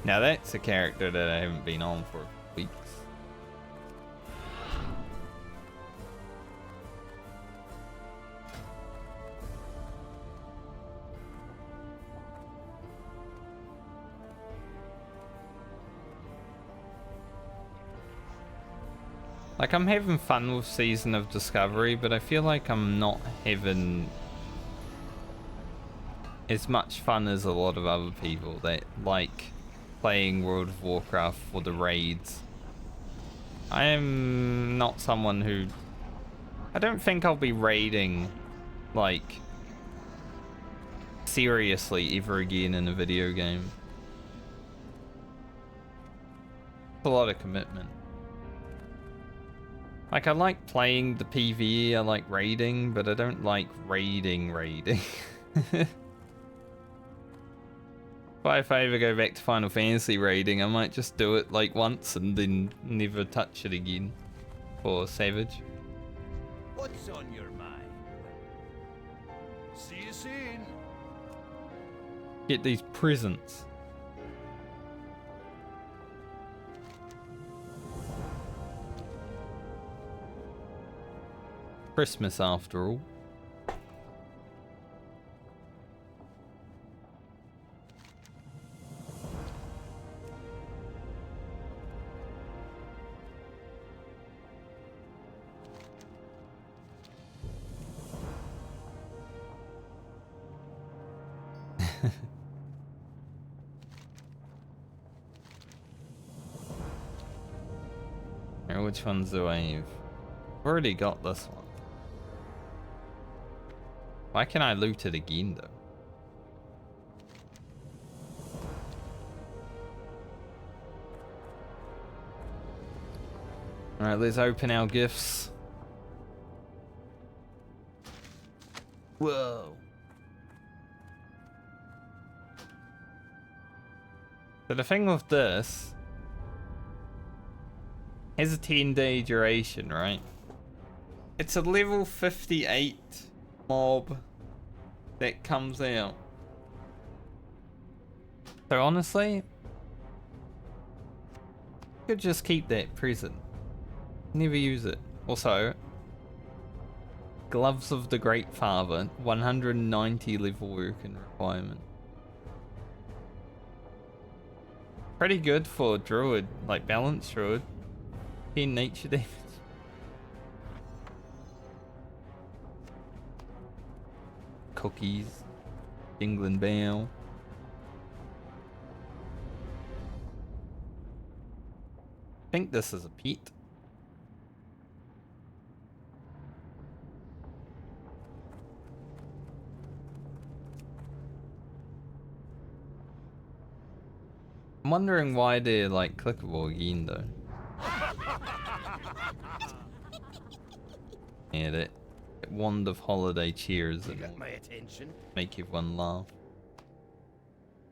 Now that's a character that I haven't been on for weeks. Like, I'm having fun with Season of Discovery, but I feel like I'm not having as much fun as a lot of other people that like playing World of Warcraft for the raids. I am not someone who... I don't think I'll be raiding, like, seriously ever again in a video game. It's a lot of commitment. Like, I like playing the PvE, I like raiding, but I don't like raiding. But if I ever go back to Final Fantasy raiding, I might just do it like once and then never touch it again. For Savage. What's on your mind? See you soon. Get these presents. Christmas after all. Now, which ones do I have? I've already got this one. Why can't I loot it again, though? Alright, let's open our gifts. Whoa. So the thing with this has a 10-day duration, right? It's a level 58 mob that comes out. So honestly, I could just keep that present. Never use it. Also, Gloves of the Great Father, 190 level working requirement. Pretty good for Druid, like balanced Druid. 10 nature damage. Cookies. England Bale. I think this is a pet. I'm wondering why they're like clickable again though. Yeah, that wand of holiday cheers You and got my attention. make everyone laugh.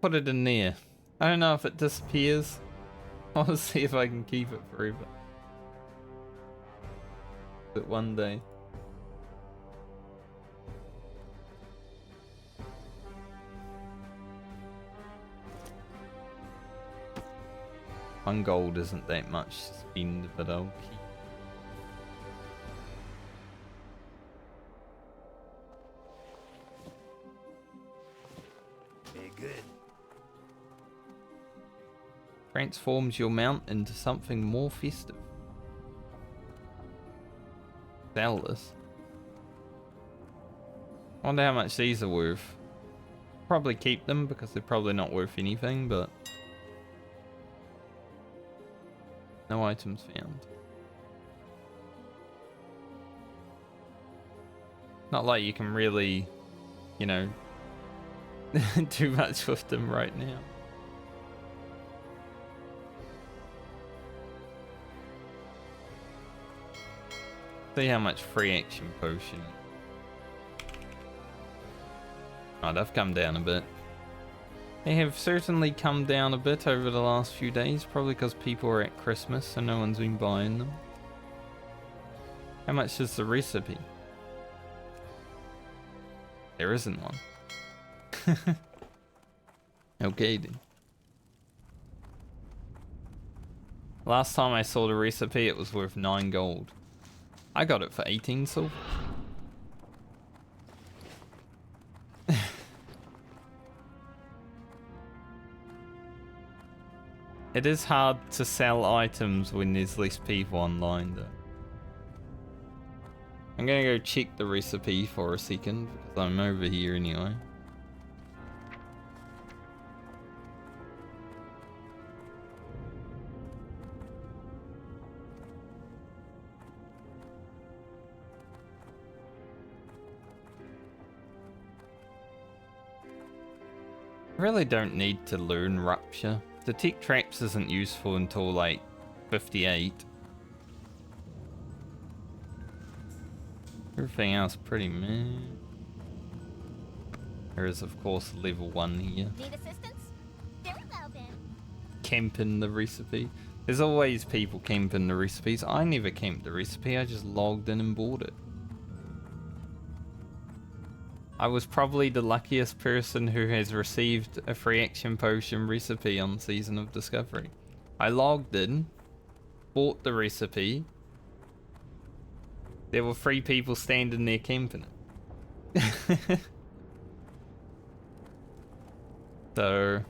Put it in there. I don't know if it disappears. I'll see if I can keep it forever. But one day. One gold isn't that much to spend, but I'll keep. Very good. Transforms your mount into something more festive. Sell this. Wonder how much these are worth. Probably keep them because they're probably not worth anything, but no items found. Not like you can really, you know, do much with them right now. see how much free action potion. Oh, they've come down a bit. They have certainly come down a bit over the last few days, probably because people are at Christmas, so no one's been buying them. How much is the recipe? There isn't one. Okay then. Last time I saw the recipe, it was worth 9 gold. I got it for 18 silver. It is hard to sell items when there's less people online though. I'm gonna go check the recipe for a second because I'm over here anyway. I really don't need to learn Rupture. Detect traps isn't useful until like 58. Everything else pretty meh. There is of course level 1 here. Need assistance? Very well then. Camping the recipe. There's always people camping the recipes. I never camped the recipe, I just logged in and bought it. I was probably the luckiest person who has received a free action potion recipe on Season of Discovery. I logged in, bought the recipe. There were 3 people standing there camping it. So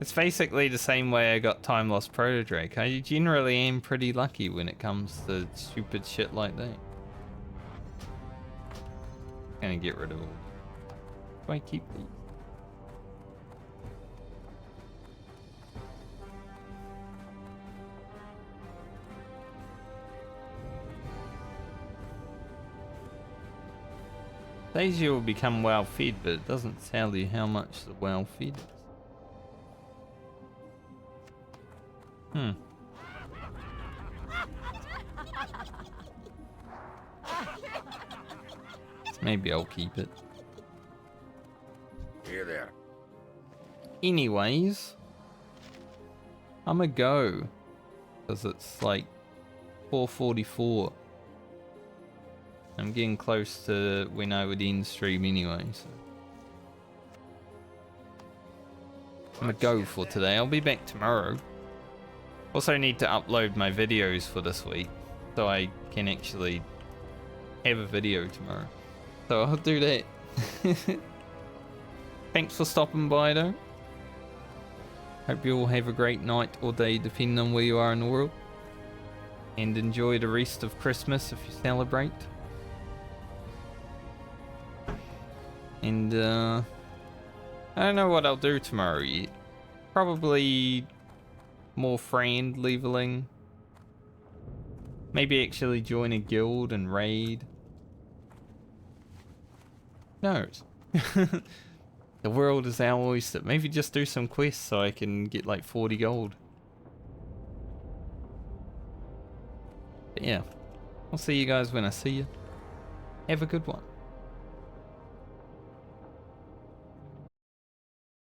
it's basically the same way I got Time Lost Protodrake. I generally am pretty lucky when it comes to stupid shit like that. Gonna get rid of all. Do I keep these? Says you will become well fed, but it doesn't tell you how much the well fed is. Maybe I'll keep it. Here there. Anyways, I'ma go. Because it's like 4:44. I'm getting close to when I would end stream anyway, so. I'm gonna go for today. I'll be back tomorrow. Also need to upload my videos for this week so I can actually have a video tomorrow. So I'll do that. Thanks for stopping by though. Hope you all have a great night or day depending on where you are in the world. And enjoy the rest of Christmas if you celebrate. And I don't know what I'll do tomorrow yet. Probably more friend leveling. Maybe actually join a guild and raid. Who knows? The world is our oyster. Maybe just do some quests so I can get like 40 gold. But yeah, I'll see you guys when I see you. Have a good one.